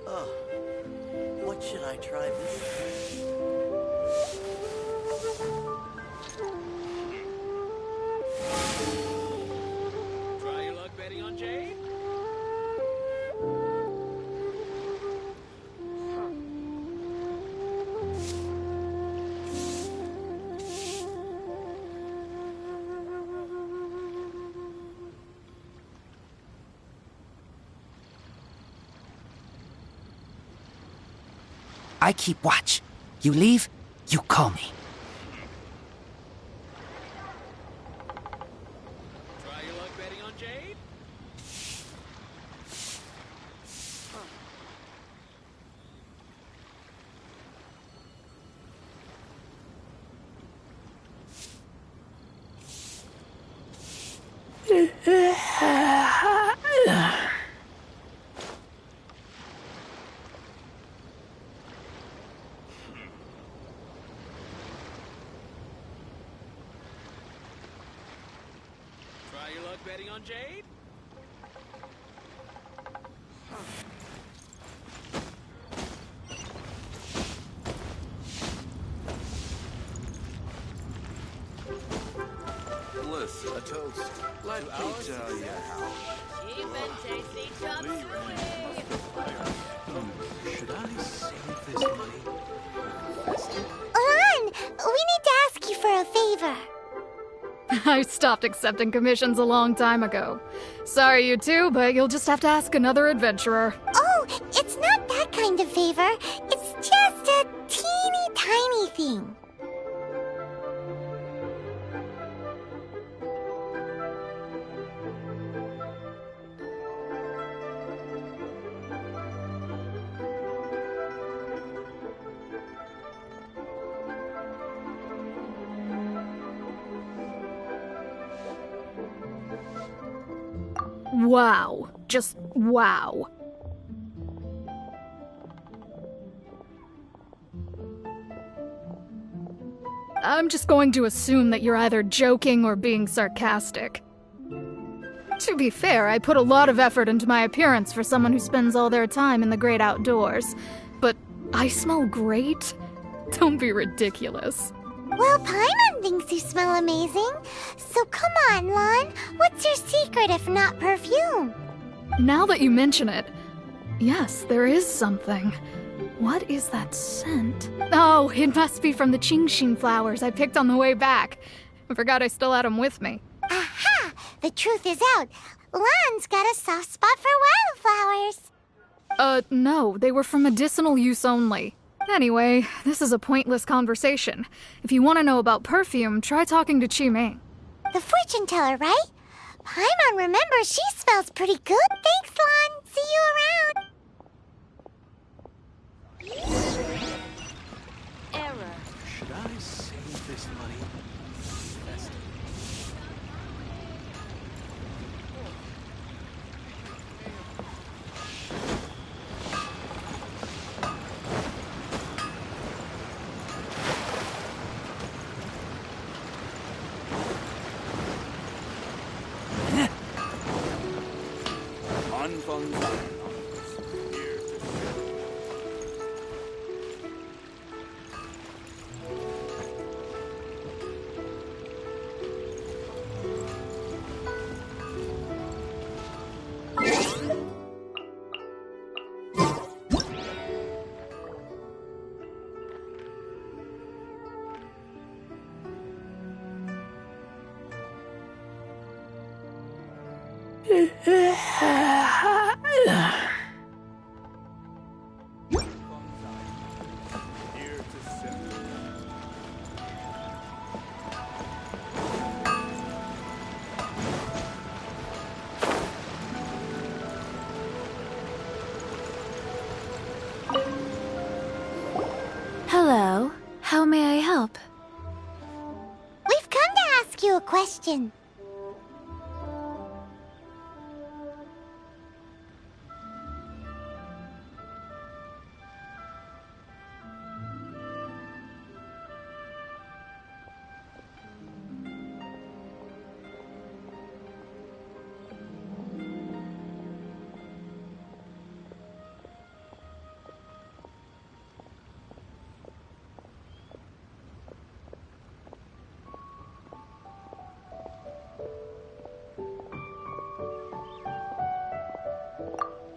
Oh, what should I try this time? Try your luck betting on Jade? I keep watch. You leave, you call me. Try your luck betting on Jade? Try your luck betting on Jade? Listen, a toast. Let me tell you how. Should I save this money? Lan, we need to ask you for a favor. I stopped accepting commissions a long time ago. Sorry, you two, but you'll just have to ask another adventurer. Oh, it's not that kind of favor. It's just a teeny tiny thing. wow. Just wow. I'm just going to assume that you're either joking or being sarcastic. To be fair, I put a lot of effort into my appearance for someone who spends all their time in the great outdoors. But I smell great? Don't be ridiculous. Well, Paimon thinks you smell amazing. So come on, Lon. What's your secret if not perfume? Now that you mention it, yes, there is something. What is that scent? Oh, it must be from the Qingxin flowers I picked on the way back. I forgot I still had them with me. Aha! The truth is out. Lon's got a soft spot for wildflowers. No, they were for medicinal use only. Anyway, this is a pointless conversation. If you want to know about perfume, try talking to Qiming. The fortune teller, right? Paimon remembers she smells pretty good. Thanks, Lon. See you around. Error. Should I save this money? Hello. How may I help? We've come to ask you a question.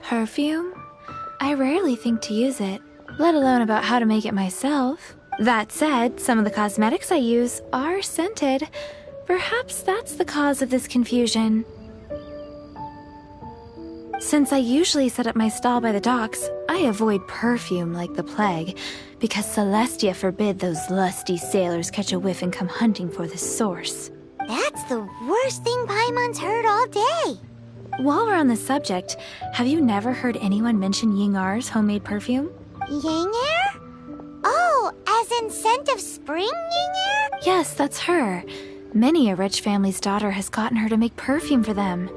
Perfume? I rarely think to use it, let alone about how to make it myself. That said, some of the cosmetics I use are scented. Perhaps that's the cause of this confusion. Since I usually set up my stall by the docks, I avoid perfume like the plague, because Celestia forbid those lusty sailors catch a whiff and come hunting for the source. That's the worst thing Paimon's heard all day. While we're on the subject, have you never heard anyone mention Yingar's homemade perfume? Yingar? Oh, as in scent of spring, Yingar? Yes, that's her. Many a rich family's daughter has gotten her to make perfume for them.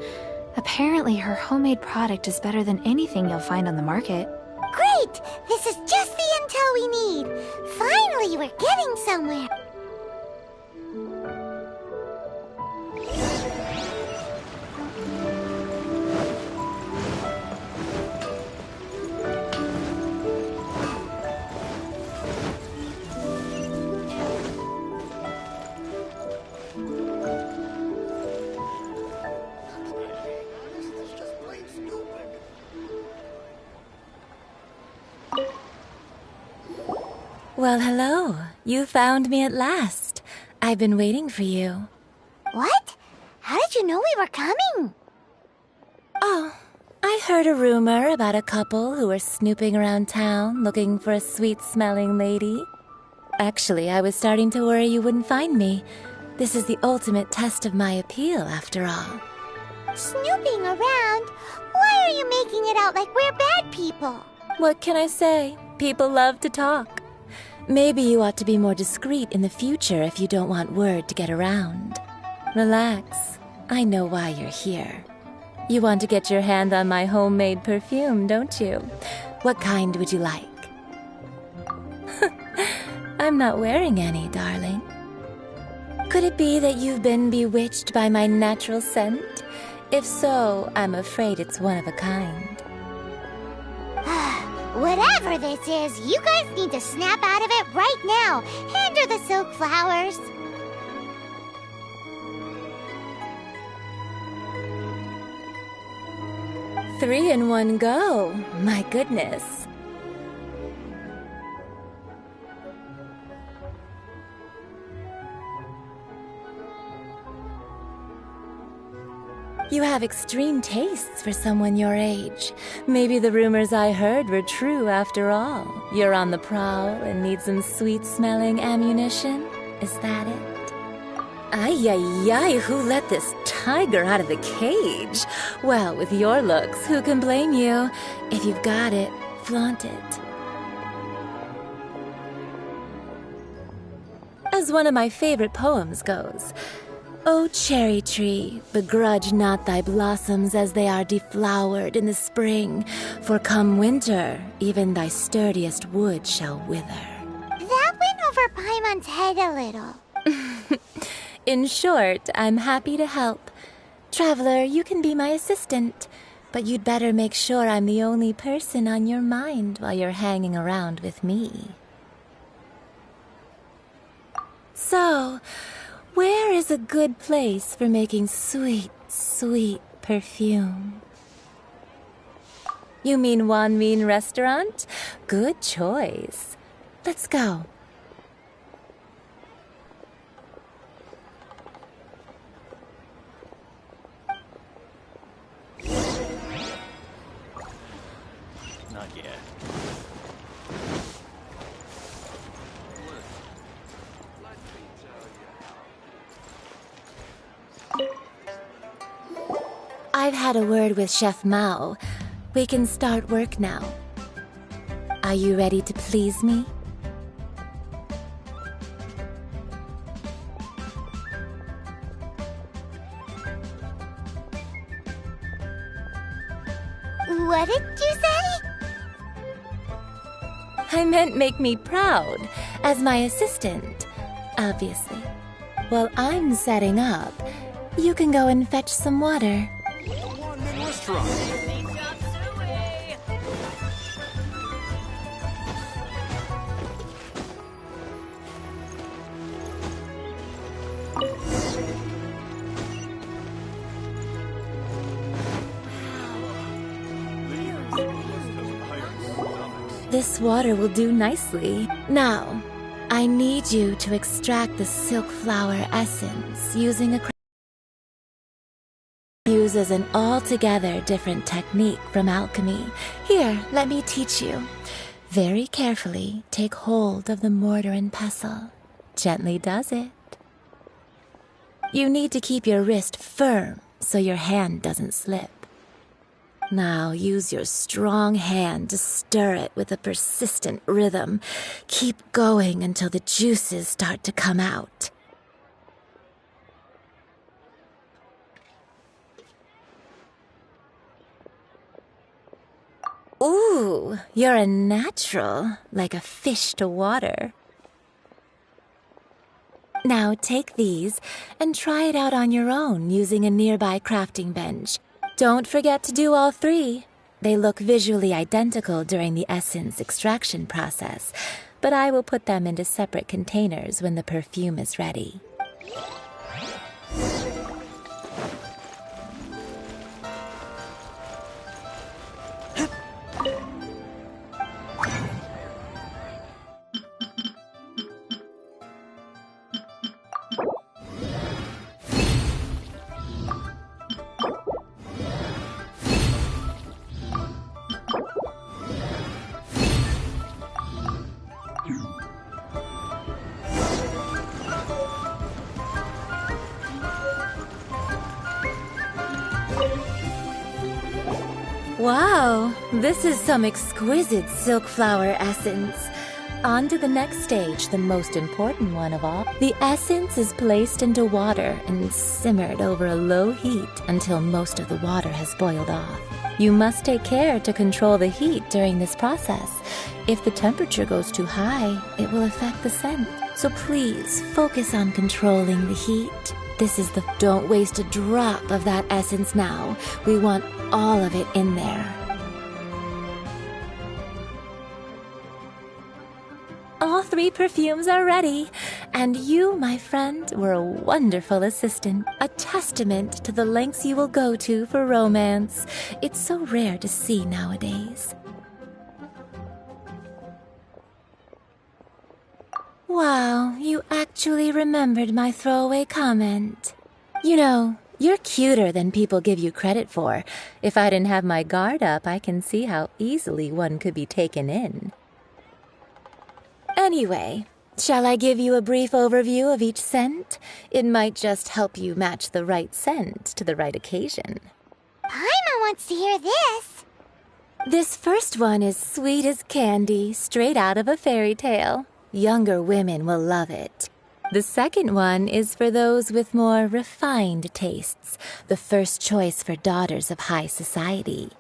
Apparently, her homemade product is better than anything you'll find on the market. Great! This is just the intel we need. Finally, we're getting somewhere. Well, hello. You found me at last. I've been waiting for you. What? How did you know we were coming? Oh, I heard a rumor about a couple who were snooping around town looking for a sweet-smelling lady. Actually, I was starting to worry you wouldn't find me. This is the ultimate test of my appeal, after all. Snooping around? Why are you making it out like we're bad people? What can I say? People love to talk. Maybe you ought to be more discreet in the future if you don't want word to get around. Relax. I know why you're here. You want to get your hand on my homemade perfume, don't you? What kind would you like? I'm not wearing any, darling. Could it be that you've been bewitched by my natural scent? If so, I'm afraid it's one of a kind. Whatever this is, you guys need to snap out of it right now. Hand her the silk flowers. Three in one go. My goodness. You have extreme tastes for someone your age. Maybe the rumors I heard were true after all. You're on the prowl and need some sweet-smelling ammunition? Is that it? Ay, who let this tiger out of the cage? Well, with your looks, who can blame you? If you've got it, flaunt it. As one of my favorite poems goes, "O cherry tree, begrudge not thy blossoms as they are deflowered in the spring, for come winter, even thy sturdiest wood shall wither." That went over Paimon's head a little. In short, I'm happy to help. Traveler, you can be my assistant, but you'd better make sure I'm the only person on your mind while you're hanging around with me. So, where is a good place for making sweet, sweet perfume? You mean Wan Min Restaurant? Good choice. Let's go. Not yet. I've had a word with Chef Mao. We can start work now. Are you ready to please me? What did you say? I meant make me proud, as my assistant, obviously. While I'm setting up, you can go and fetch some water. This water will do nicely. Now, I need you to extract the silk flower essence using a uses an altogether different technique from alchemy. Here, let me teach you. Very carefully, take hold of the mortar and pestle. Gently does it. You need to keep your wrist firm so your hand doesn't slip. Now use your strong hand to stir it with a persistent rhythm. Keep going until the juices start to come out. Ooh, you're a natural, like a fish to water. Now take these and try it out on your own using a nearby crafting bench. Don't forget to do all three. They look visually identical during the essence extraction process, but I will put them into separate containers when the perfume is ready. Wow, this is some exquisite silk flower essence. On to the next stage, the most important one of all. The essence is placed into water and simmered over a low heat until most of the water has boiled off. You must take care to control the heat during this process. If the temperature goes too high, it will affect the scent. So please focus on controlling the heat. Don't waste a drop of that essence now. We want all of it in there. All 3 perfumes are ready, and you, my friend, were a wonderful assistant, a testament to the lengths you will go to for romance. It's so rare to see nowadays. Wow, you actually remembered my throwaway comment. You know, you're cuter than people give you credit for. If I didn't have my guard up, I can see how easily one could be taken in. Anyway, shall I give you a brief overview of each scent? It might just help you match the right scent to the right occasion. Paimon wants to hear this. This first one is sweet as candy, straight out of a fairy tale. Younger women will love it. The second one is for those with more refined tastes, the first choice for daughters of high society.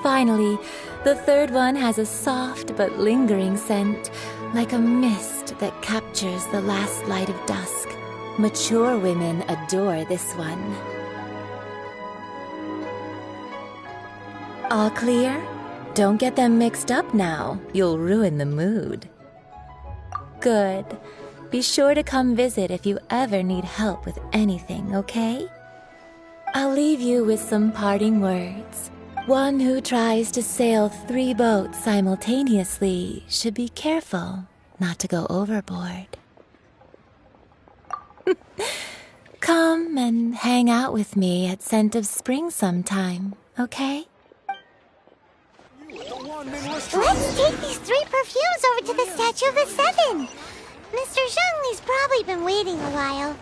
Finally, the third one has a soft but lingering scent, like a mist that captures the last light of dusk. Mature women adore this one. All clear? Don't get them mixed up now. You'll ruin the mood. Good. Be sure to come visit if you ever need help with anything, okay? I'll leave you with some parting words. One who tries to sail 3 boats simultaneously should be careful not to go overboard. Come and hang out with me at Scent of Spring sometime, okay? Let's take these 3 perfumes over to the Statue of the Seven. Mr. Zhongli's probably been waiting a while.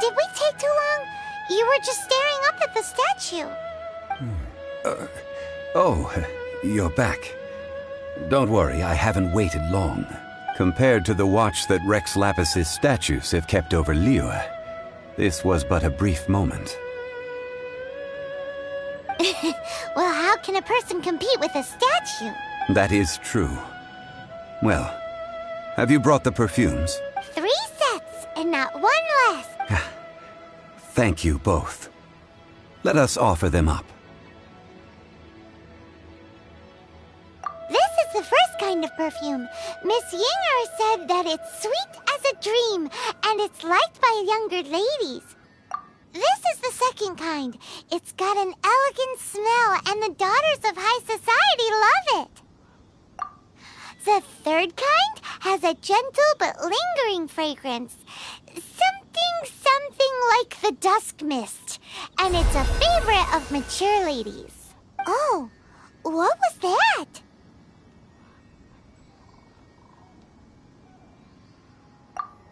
Did we take too long? You were just staring up at the statue. Oh, you're back. Don't worry, I haven't waited long. Compared to the watch that Rex Lapis's statues have kept over Liyue, this was but a brief moment. Well, how can a person compete with a statue? That is true. Well, have you brought the perfumes? 3 sets, and not one less. Thank you both. Let us offer them up. This is the first kind of perfume. Miss Yinger said that it's sweet as a dream, and it's liked by younger ladies. This is the second kind. It's got an elegant smell, and the daughters of high society love it. The third kind has a gentle but lingering fragrance. Something like the dusk mist. And it's a favorite of mature ladies. Oh, what was that?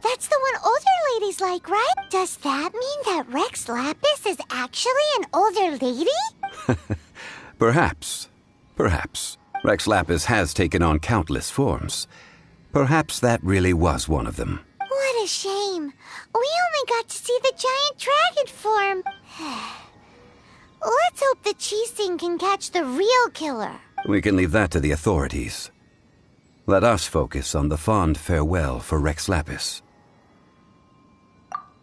That's the one older ladies like, right? Does that mean that Rex Lapis is actually an older lady? Perhaps. Perhaps. Rex Lapis has taken on countless forms. Perhaps that really was one of them. What a shame. We only got to see the giant dragon form. Let's hope the Qixing can catch the real killer. We can leave that to the authorities. Let us focus on the fond farewell for Rex Lapis.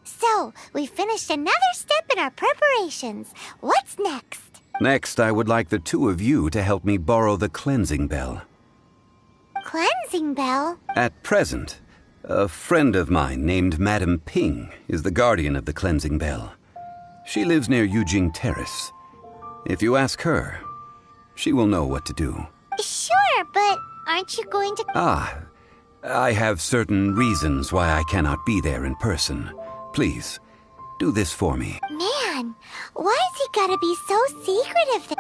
So, we finished another step in our preparations. What's next? Next, I would like the two of you to help me borrow the cleansing bell. Cleansing bell? At present, a friend of mine named Madame Ping is the guardian of the cleansing bell. She lives near Yujing Terrace. If you ask her, she will know what to do. Sure, but aren't you going to... I have certain reasons why I cannot be there in person. Please, do this for me. Man, why has he gotta be so secretive?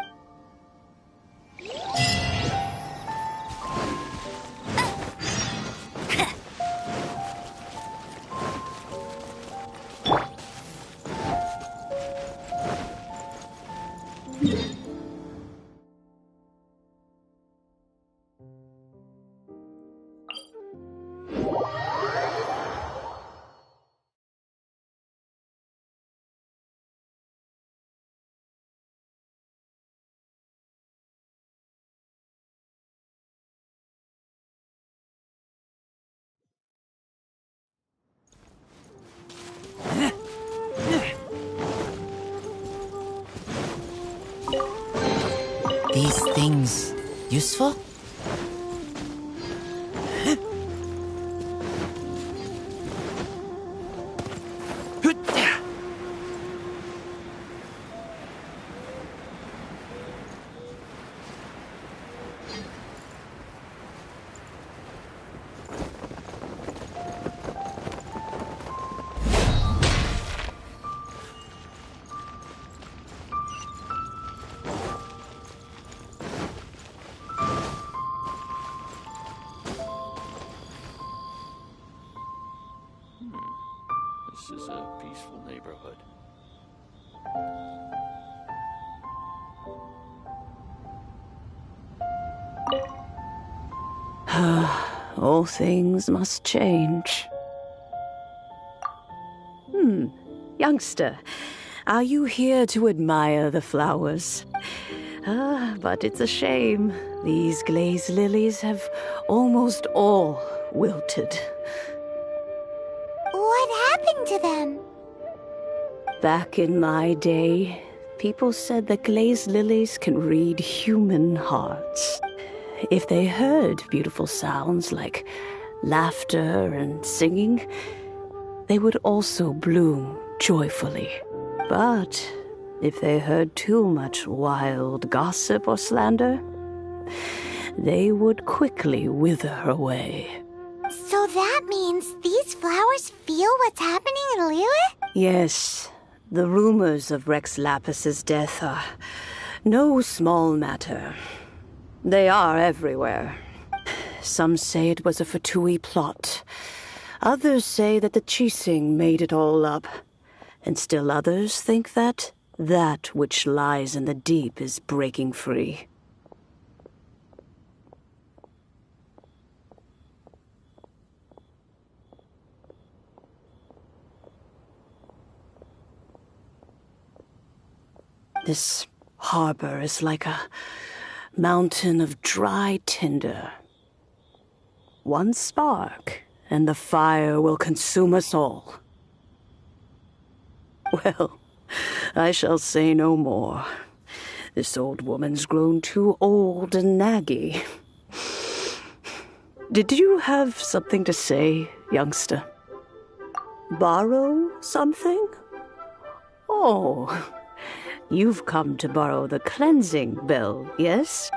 These things useful? This is a peaceful neighborhood. All things must change. Youngster, are you here to admire the flowers? But it's a shame. These glazed lilies have almost all wilted. What happened to them? Back in my day, people said that glazed lilies can read human hearts. If they heard beautiful sounds like laughter and singing, they would also bloom joyfully. But if they heard too much wild gossip or slander, they would quickly wither away. So that means these flowers feel what's happening in Liyue? Yes, the rumors of Rex Lapis's death are no small matter. They are everywhere. Some say it was a Fatui plot. Others say that the Qixing made it all up. and still others think that that which lies in the deep is breaking free. This harbor is like a mountain of dry tinder. One spark, and the fire will consume us all. Well, I shall say no more. This old woman's grown too old and naggy. Did you have something to say, youngster? Borrow something? Oh, you've come to borrow the cleansing bell, yes?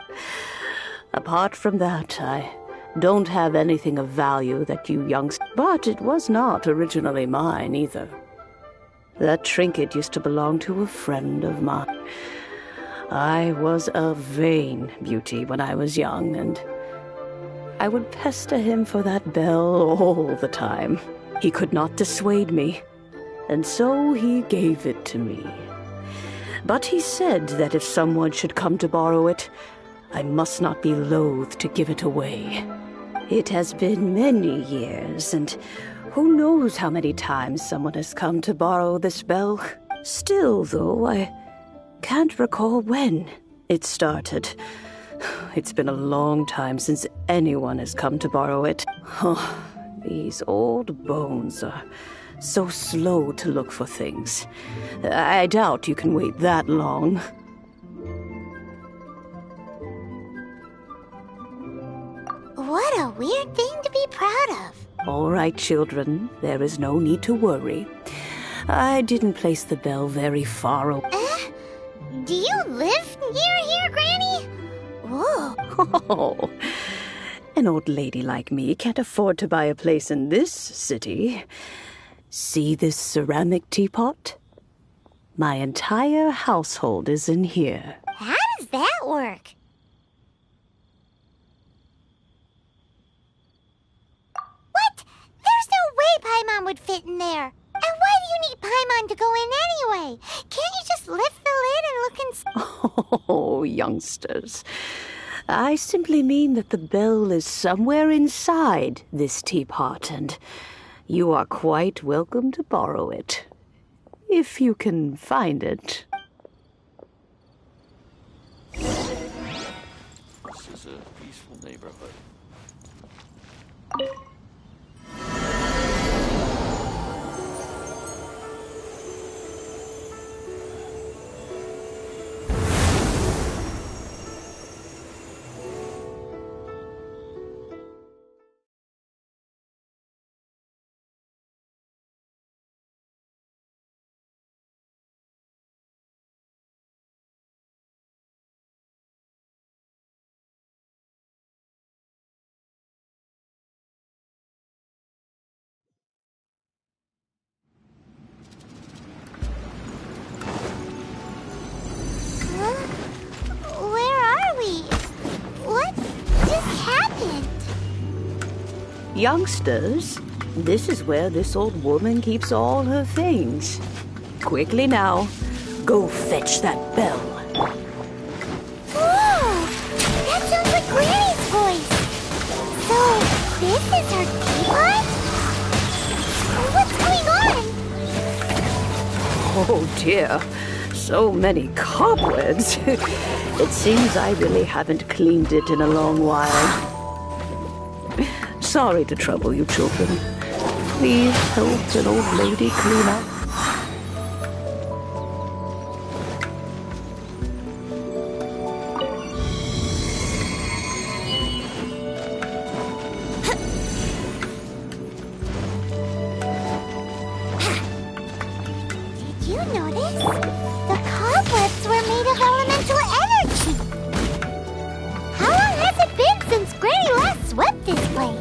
Apart from that, I don't have anything of value that you youngsters... But it was not originally mine, either. That trinket used to belong to a friend of mine. I was a vain beauty when I was young, and I would pester him for that bell all the time. He could not dissuade me, and so he gave it to me. But he said that if someone should come to borrow it, I must not be loath to give it away. It has been many years, and who knows how many times someone has come to borrow this bell. Still, though, I can't recall when it started. It's been a long time since anyone has come to borrow it. Oh, these old bones are so slow to look for things. I doubt you can wait that long. What a weird thing to be proud of. All right, children, there is no need to worry. I didn't place the bell very far away. Do you live near here, Granny? Whoa. Oh, an old lady like me can't afford to buy a place in this city. See this ceramic teapot? My entire household is in here. How does that work? What? There's no way Paimon would fit in there. And why do you need Paimon to go in anyway? Can't you just lift the lid and look inside? Oh, youngsters. I simply mean that the bell is somewhere inside this teapot, and you are quite welcome to borrow it, if you can find it. This is a peaceful neighborhood. Where are we? What just happened? Youngsters, this is where this old woman keeps all her things. Quickly now, go fetch that bell. Whoa! That sounds like Granny's voice. So, this is her teapot? What's going on? Oh dear, so many cobwebs. It seems I really haven't cleaned it in a long while. Sorry to trouble you, children. Please help an old lady clean up. Did you notice? The cobwebs were made of elemental energy. How long has it been since Granny last swept this place?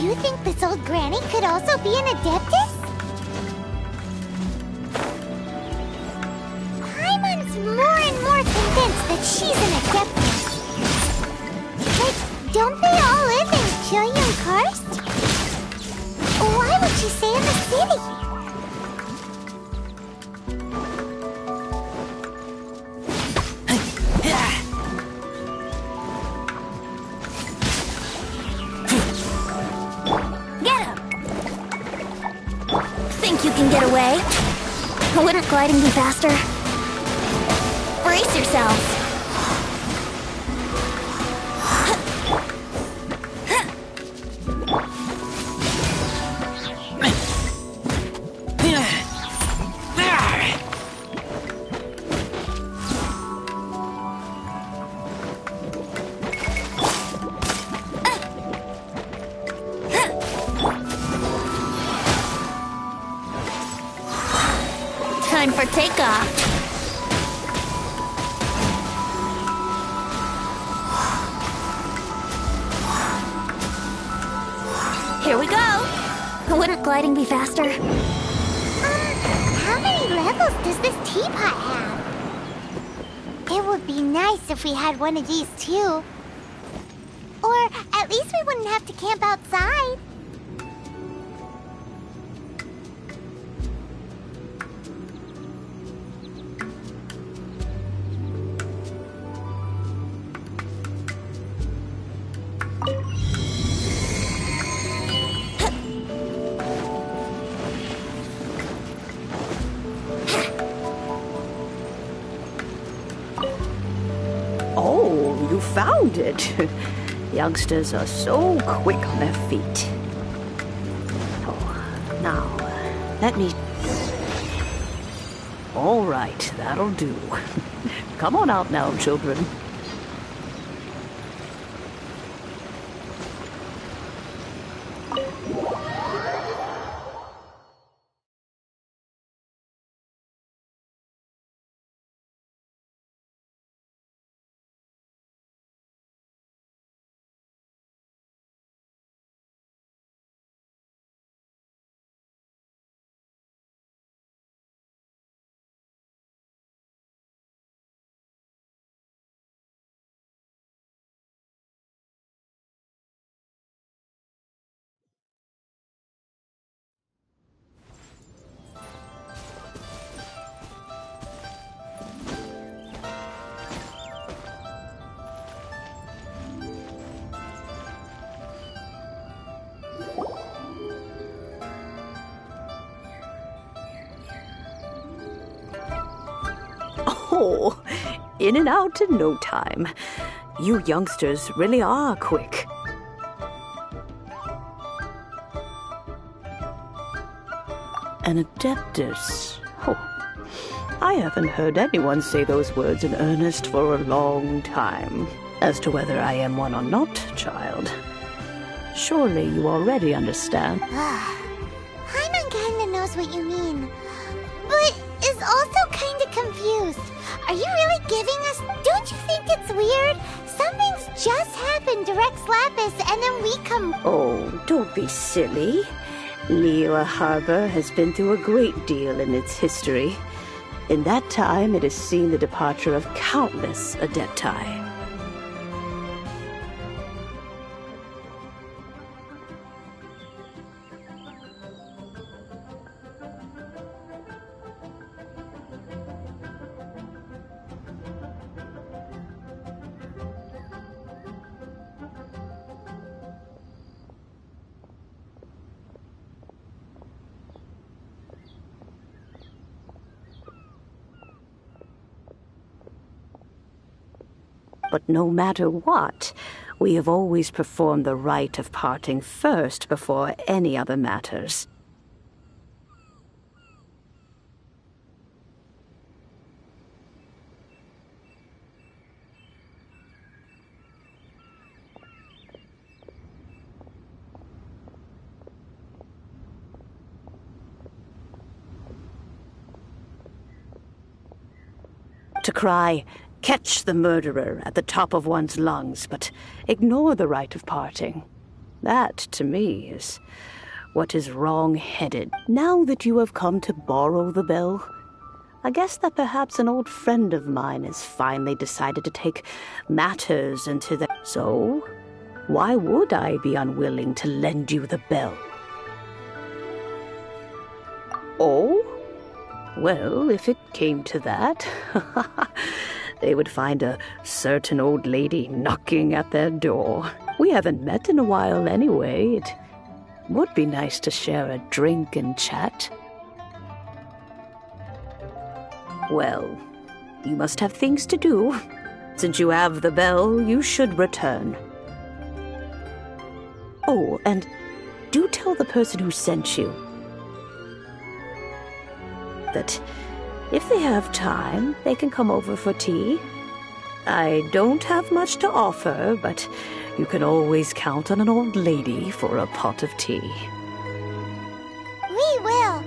you think this old granny could also be an Adeptus? Paimon's more and more convinced that she's an Adeptus. But don't they all live in Julian Karst? Why would she stay in the city? You can get away? Wouldn't gliding be faster? Brace yourselves! Time for takeoff. Here we go. Wouldn't gliding be faster? How many levels does this teapot have? It would be nice if we had one of these too. Or at least we wouldn't have to camp outside. Found it. Youngsters are so quick on their feet. Oh, now, let me... All right, that'll do. Come on out now, children. Oh, in and out in no time. You youngsters really are quick. An Adeptus. Oh, I haven't heard anyone say those words in earnest for a long time. As to whether I am one or not, child, surely you already understand. Paimon kinda knows what you mean, but is also kinda confused. Are you really giving us... Don't you think it's weird? Something's just happened to Rex Lapis and then we come... Oh, don't be silly. Liyue Harbor has been through a great deal in its history. In that time, it has seen the departure of countless Adepti. But no matter what, we have always performed the rite of parting first before any other matters. To cry, "Catch the murderer," at the top of one's lungs, but ignore the rite of parting. That, to me, is what is wrong-headed. Now that you have come to borrow the bell, I guess that perhaps an old friend of mine has finally decided to take matters into their... So, why would I be unwilling to lend you the bell? Oh? Well, if it came to that, they would find a certain old lady knocking at their door. We haven't met in a while anyway. It would be nice to share a drink and chat. Well, you must have things to do. Since you have the bell, you should return. Oh, and do tell the person who sent you that if they have time, they can come over for tea. I don't have much to offer, but you can always count on an old lady for a pot of tea. We will.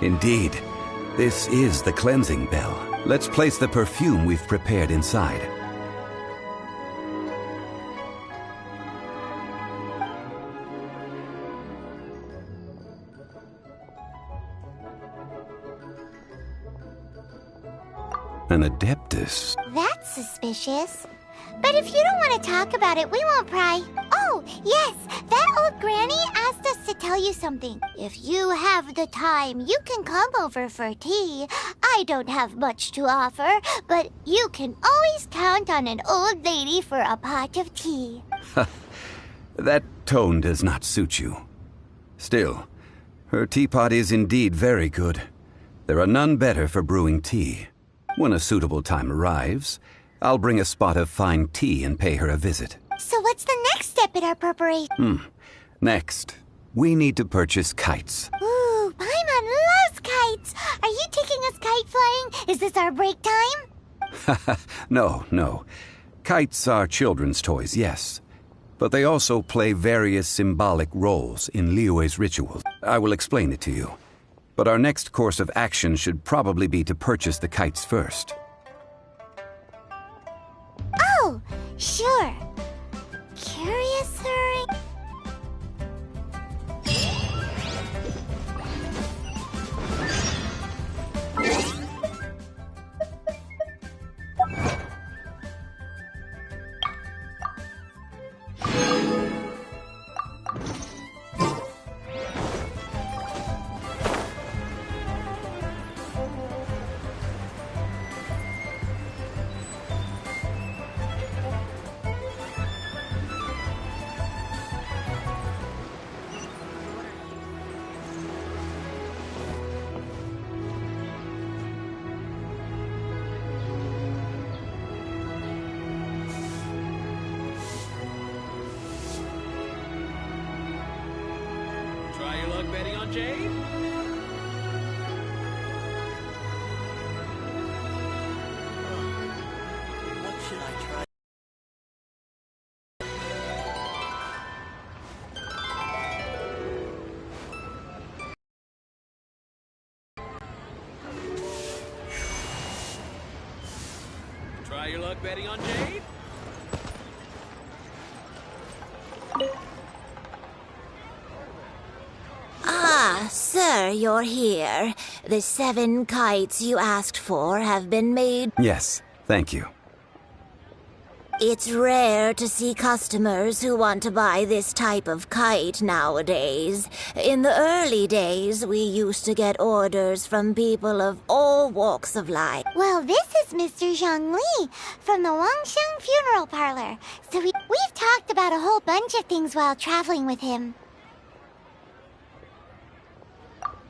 Indeed, this is the cleansing bell. Let's place the perfume we've prepared inside. An Adeptus. That's suspicious. But if you don't want to talk about it, we won't pry. Oh, yes, that old granny asked us to tell you something. If you have the time, you can come over for tea. I don't have much to offer, but you can always count on an old lady for a pot of tea. That tone does not suit you. Still, her teapot is indeed very good. There are none better for brewing tea. When a suitable time arrives, I'll bring a spot of fine tea and pay her a visit. So what's the next step in our preparation? Next, we need to purchase kites. Ooh, Paimon loves kites. Are you taking us kite flying? Is this our break time? No. Kites are children's toys, yes. But they also play various symbolic roles in Liyue's rituals. I will explain it to you. But our next course of action should probably be to purchase the kites first. Oh, sure. Curious, hurry. Try your luck betting on Jade? What should I try? Try your luck betting on Jade? Ah, sir, you're here. The 7 kites you asked for have been made. Yes, thank you. It's rare to see customers who want to buy this type of kite nowadays. In the early days, we used to get orders from people of all walks of life. Well, this is Mr. Zhongli from the Wangsheng Funeral Parlor. So we've talked about a whole bunch of things while traveling with him.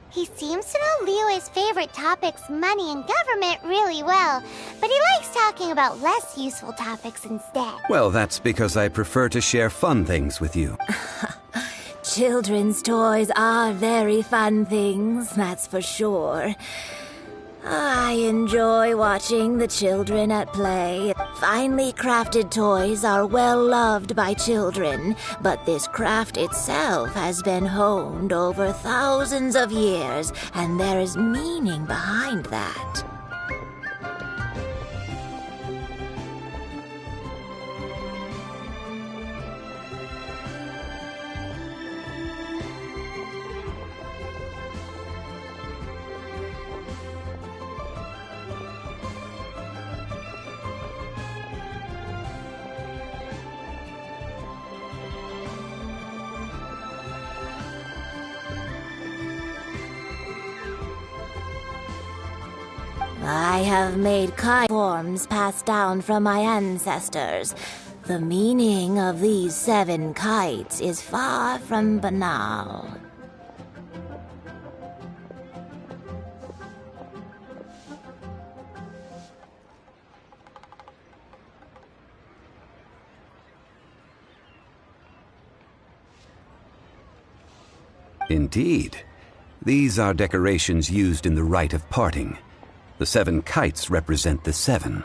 He seems to know Liyue's favorite topics, money and government, really well, but he likes talking about less useful topics instead. Well, that's because I prefer to share fun things with you. Children's toys are very fun things, that's for sure. I enjoy watching the children at play. Finely crafted toys are well loved by children, but this craft itself has been honed over thousands of years, and there is meaning behind that. I have made kite forms passed down from my ancestors. The meaning of these 7 kites is far from banal. Indeed. These are decorations used in the rite of parting. The 7 kites represent the 7.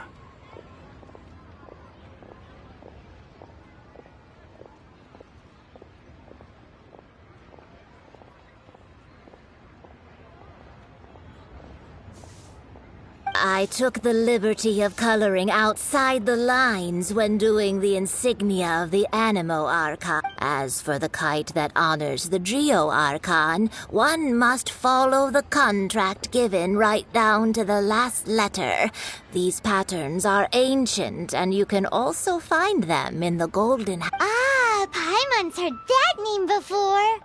I took the liberty of coloring outside the lines when doing the insignia of the Animo Archon. As for the kite that honors the Geo Archon, one must follow the contract given right down to the last letter. These patterns are ancient, and you can also find them in the Golden... Ah, Paimon's heard that name before.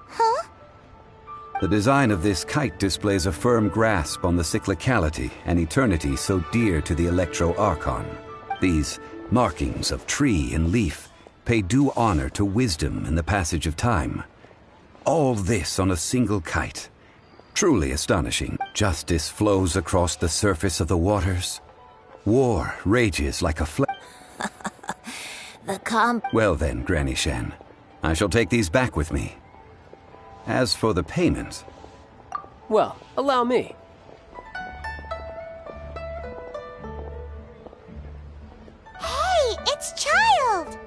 Huh? The design of this kite displays a firm grasp on the cyclicality and eternity so dear to the Electro Archon. These markings of tree and leaf pay due honor to wisdom and the passage of time. All this on a single kite. Truly astonishing. Justice flows across the surface of the waters. War rages like a Well then, Granny Shan, I shall take these back with me. As for the payment... Well, allow me. Hey, it's Child!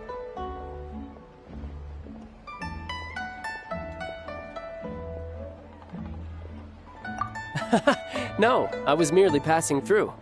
No, I was merely passing through.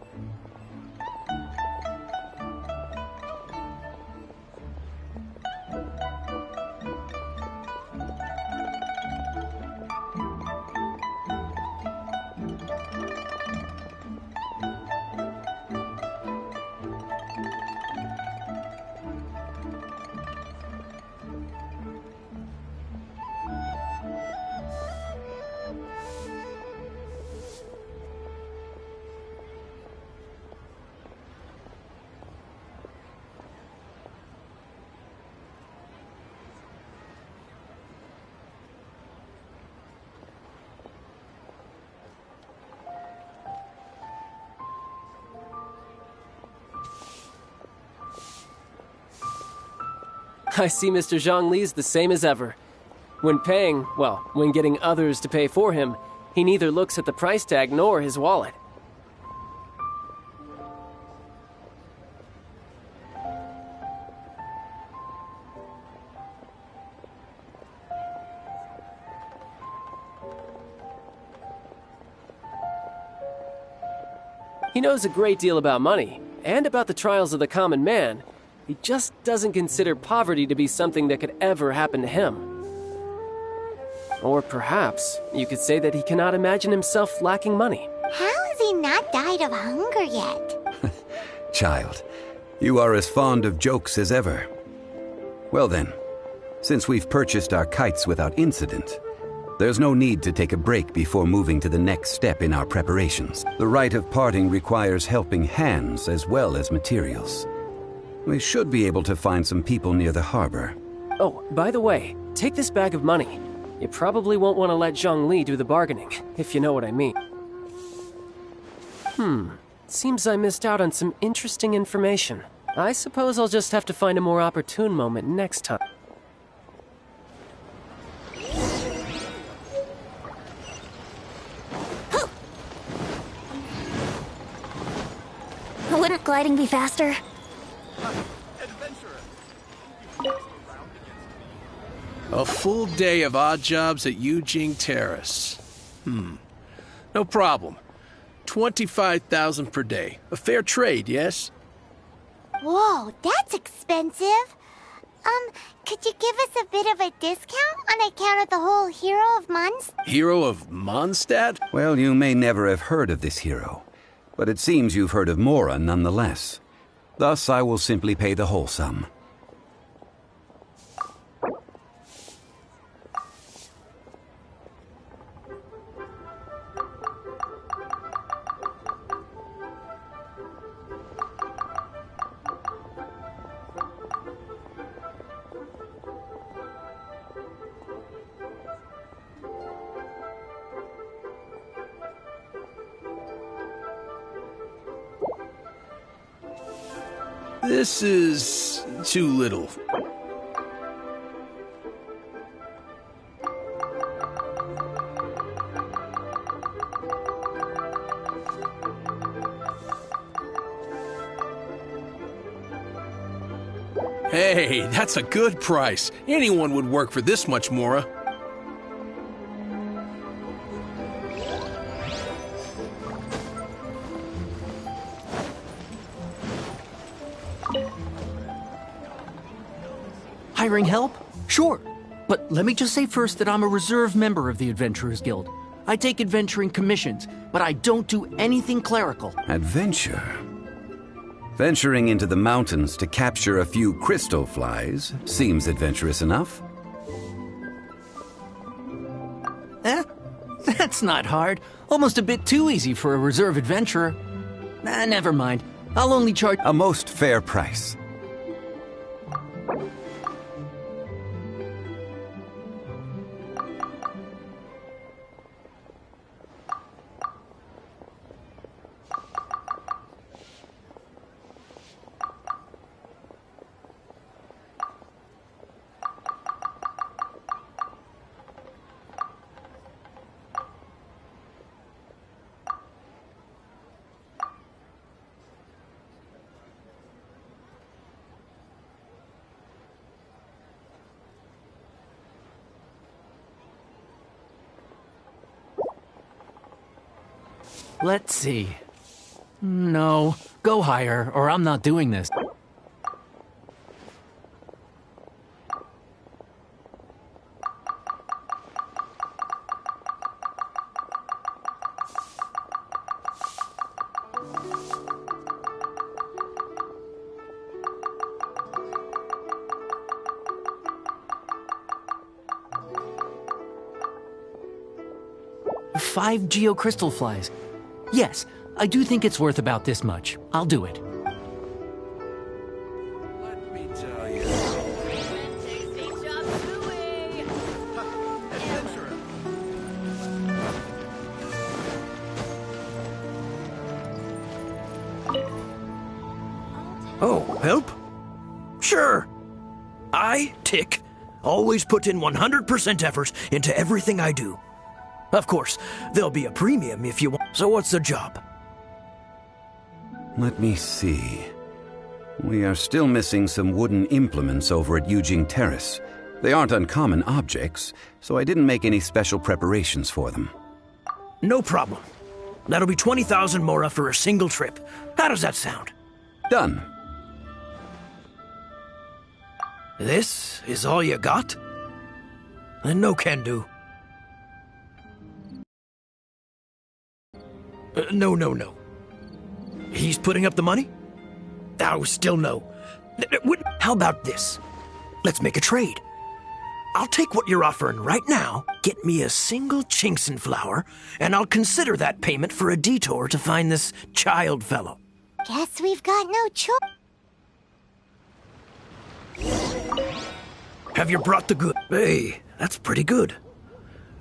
I see Mr. Zhongli's the same as ever. When paying, well, when getting others to pay for him, he neither looks at the price tag nor his wallet. He knows a great deal about money, and about the trials of the common man. He just doesn't consider poverty to be something that could ever happen to him. Or perhaps you could say that he cannot imagine himself lacking money. How has he not died of hunger yet? Child, you are as fond of jokes as ever. Well then, since we've purchased our kites without incident, there's no need to take a break before moving to the next step in our preparations. The rite of parting requires helping hands as well as materials. We should be able to find some people near the harbor. Oh, by the way, take this bag of money. You probably won't want to let Zhongli do the bargaining, if you know what I mean. Seems I missed out on some interesting information. I suppose I'll just have to find a more opportune moment next time. Couldn't gliding be faster? A full day of odd jobs at Eugene Terrace. No problem. 25,000 per day. A fair trade, yes? Whoa, that's expensive. Could you give us a bit of a discount on account of the whole Hero of Mondstadt? Hero of Mondstadt? Well, you may never have heard of this hero, but it seems you've heard of Mora nonetheless. Thus, I will simply pay the whole sum. This is too little. Hey, that's a good price. Anyone would work for this much, Mora. Hiring help? Sure. But let me just say first that I'm a reserve member of the Adventurers Guild. I take adventuring commissions, but I don't do anything clerical. Adventure? Venturing into the mountains to capture a few crystal flies seems adventurous enough. That's not hard. Almost a bit too easy for a reserve adventurer. Never mind. I'll only charge a most fair price. Let's see. No, go higher, or I'm not doing this. Five geocrystal flies. Yes, I do think it's worth about this much. I'll do it. Let me tell you. Oh, help? Sure. I, Tick, always put in 100% effort into everything I do. Of course, there'll be a premium if you want. So what's the job? Let me see. We are still missing some wooden implements over at Eugene Terrace. They aren't uncommon objects, so I didn't make any special preparations for them. No problem. That'll be 20,000 Mora for a single trip. How does that sound? Done. This is all you got? Then no can do. No. He's putting up the money? Oh, still no. How about this? Let's make a trade. I'll take what you're offering right now, get me a single Chinkson flower, and I'll consider that payment for a detour to find this child fellow. Guess we've got no choice. Have you brought the good? Hey, that's pretty good.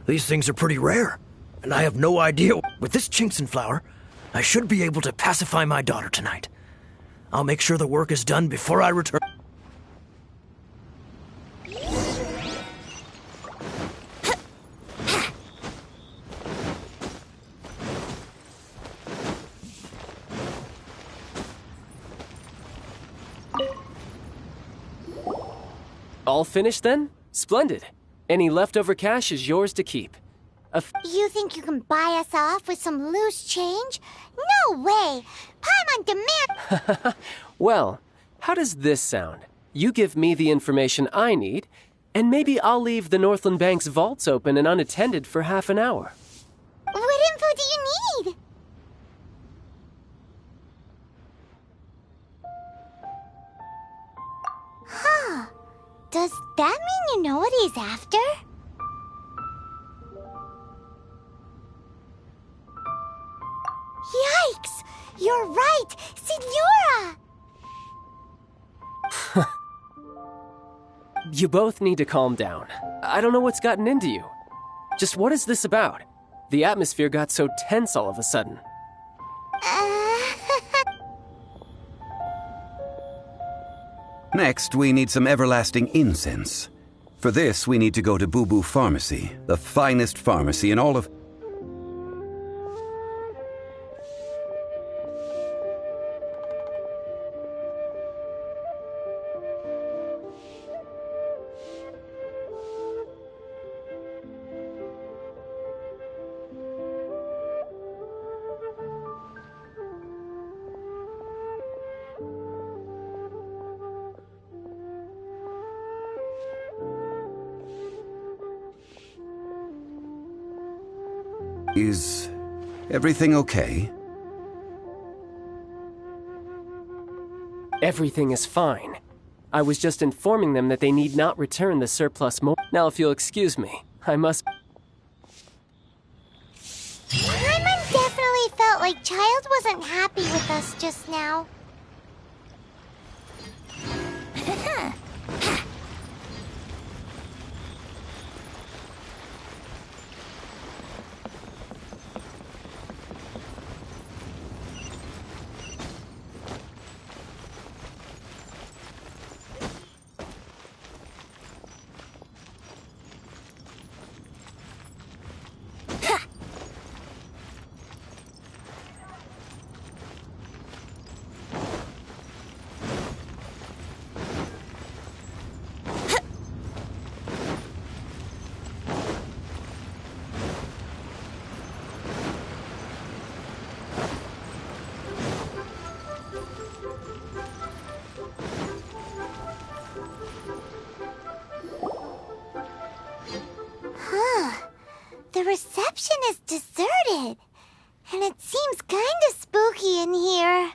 These things are pretty rare. And I have no idea. With this Chinkson flower, I should be able to pacify my daughter tonight. I'll make sure the work is done before I return. All finished then? Splendid. Any leftover cash is yours to keep. You think you can buy us off with some loose change? No way! I'm on demand! Well, how does this sound? You give me the information I need, and maybe I'll leave the Northland Bank's vaults open and unattended for half an hour. What info do you need? Huh. Does that mean you know what he's after? Yikes! You're right! Signora! You both need to calm down. I don't know what's gotten into you. Just what is this about? The atmosphere got so tense all of a sudden. Next, we need some everlasting incense. For this, we need to go to Boo Boo Pharmacy, the finest pharmacy in all of... Is everything okay? Everything is fine. I was just informing them that they need not return the surplus Now, if you'll excuse me, I must... Paimon definitely felt like Child wasn't happy with us just now. The reception is deserted, and it seems kinda spooky in here.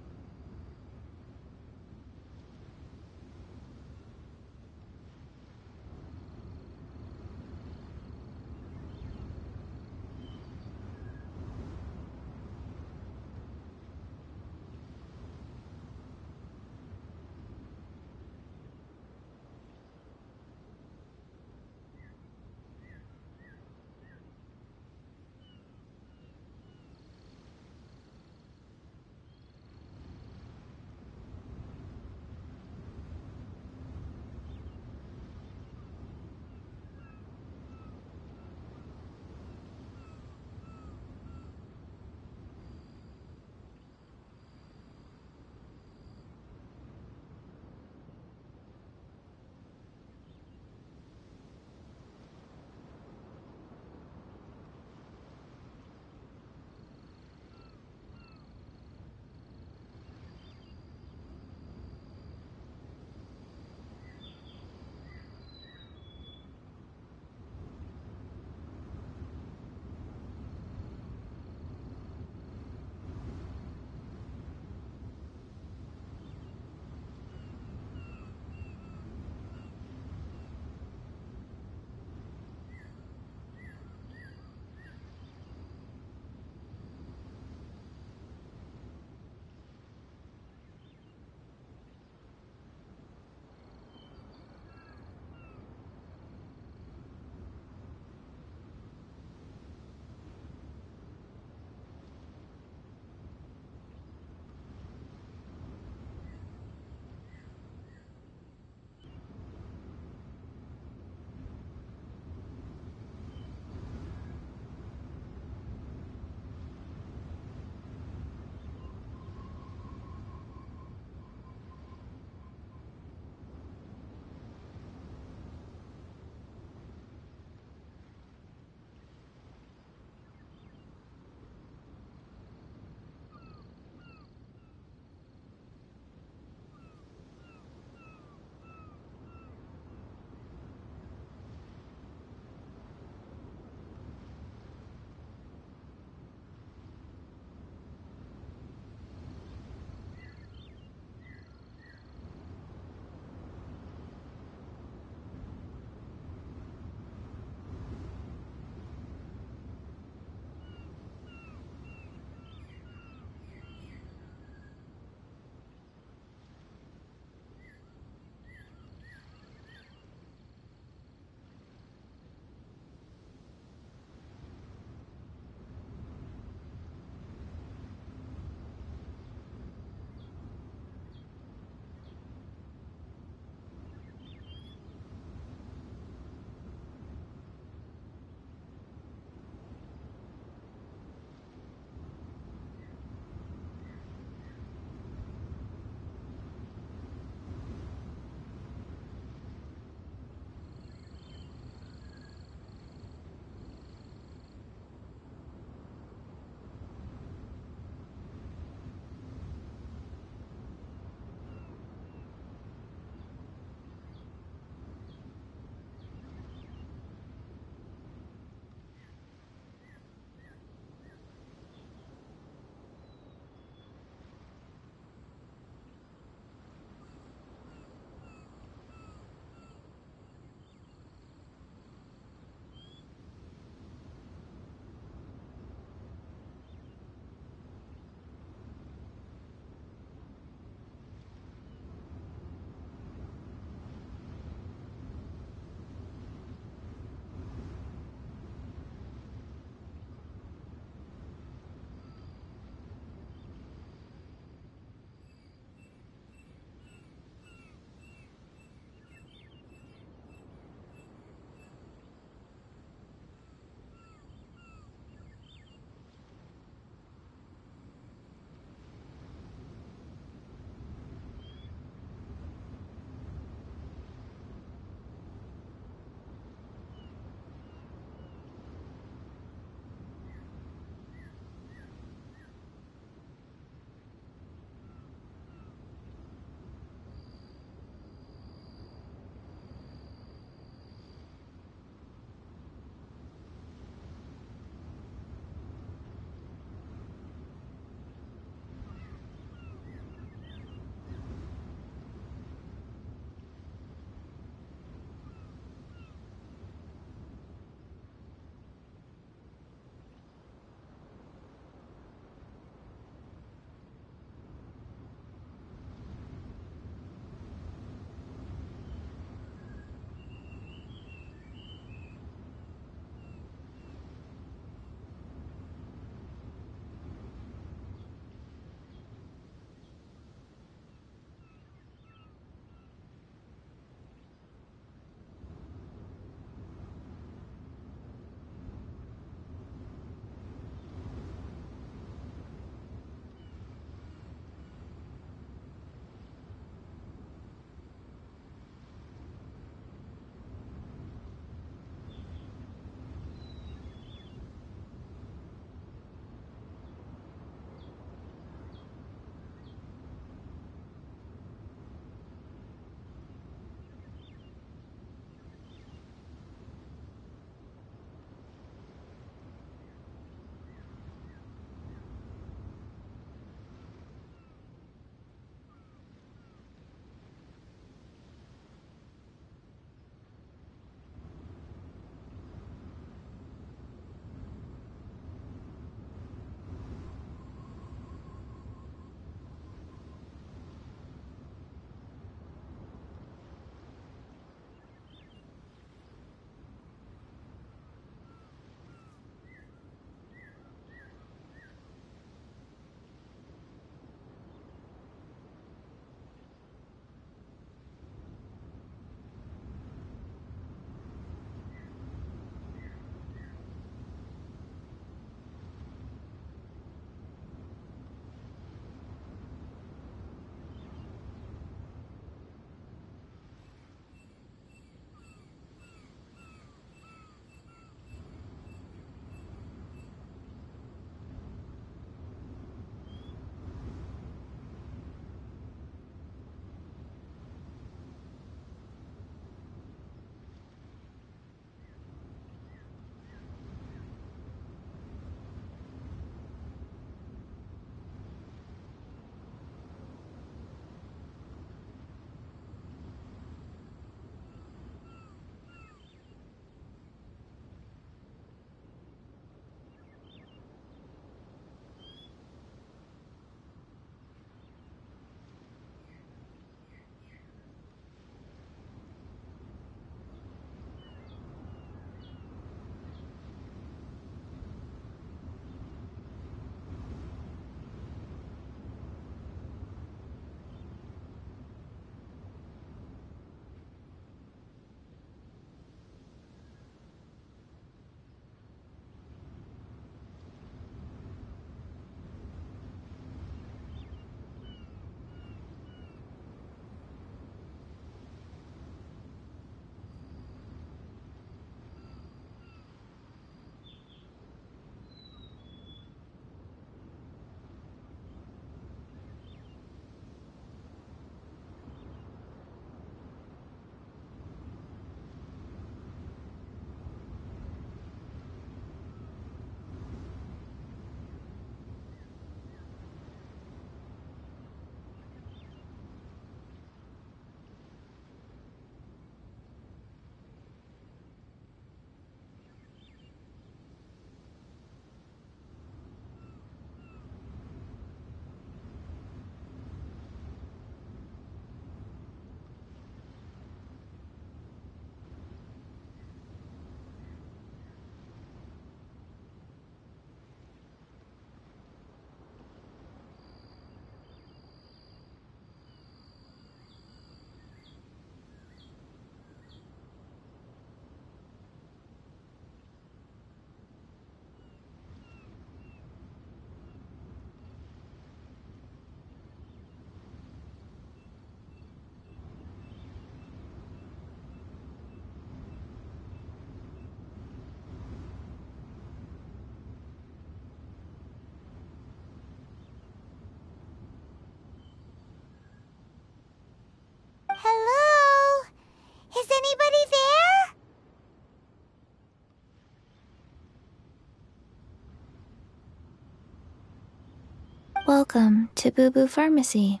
Welcome to Boo Boo Pharmacy.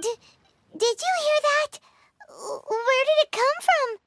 Did you hear that? Where did it come from?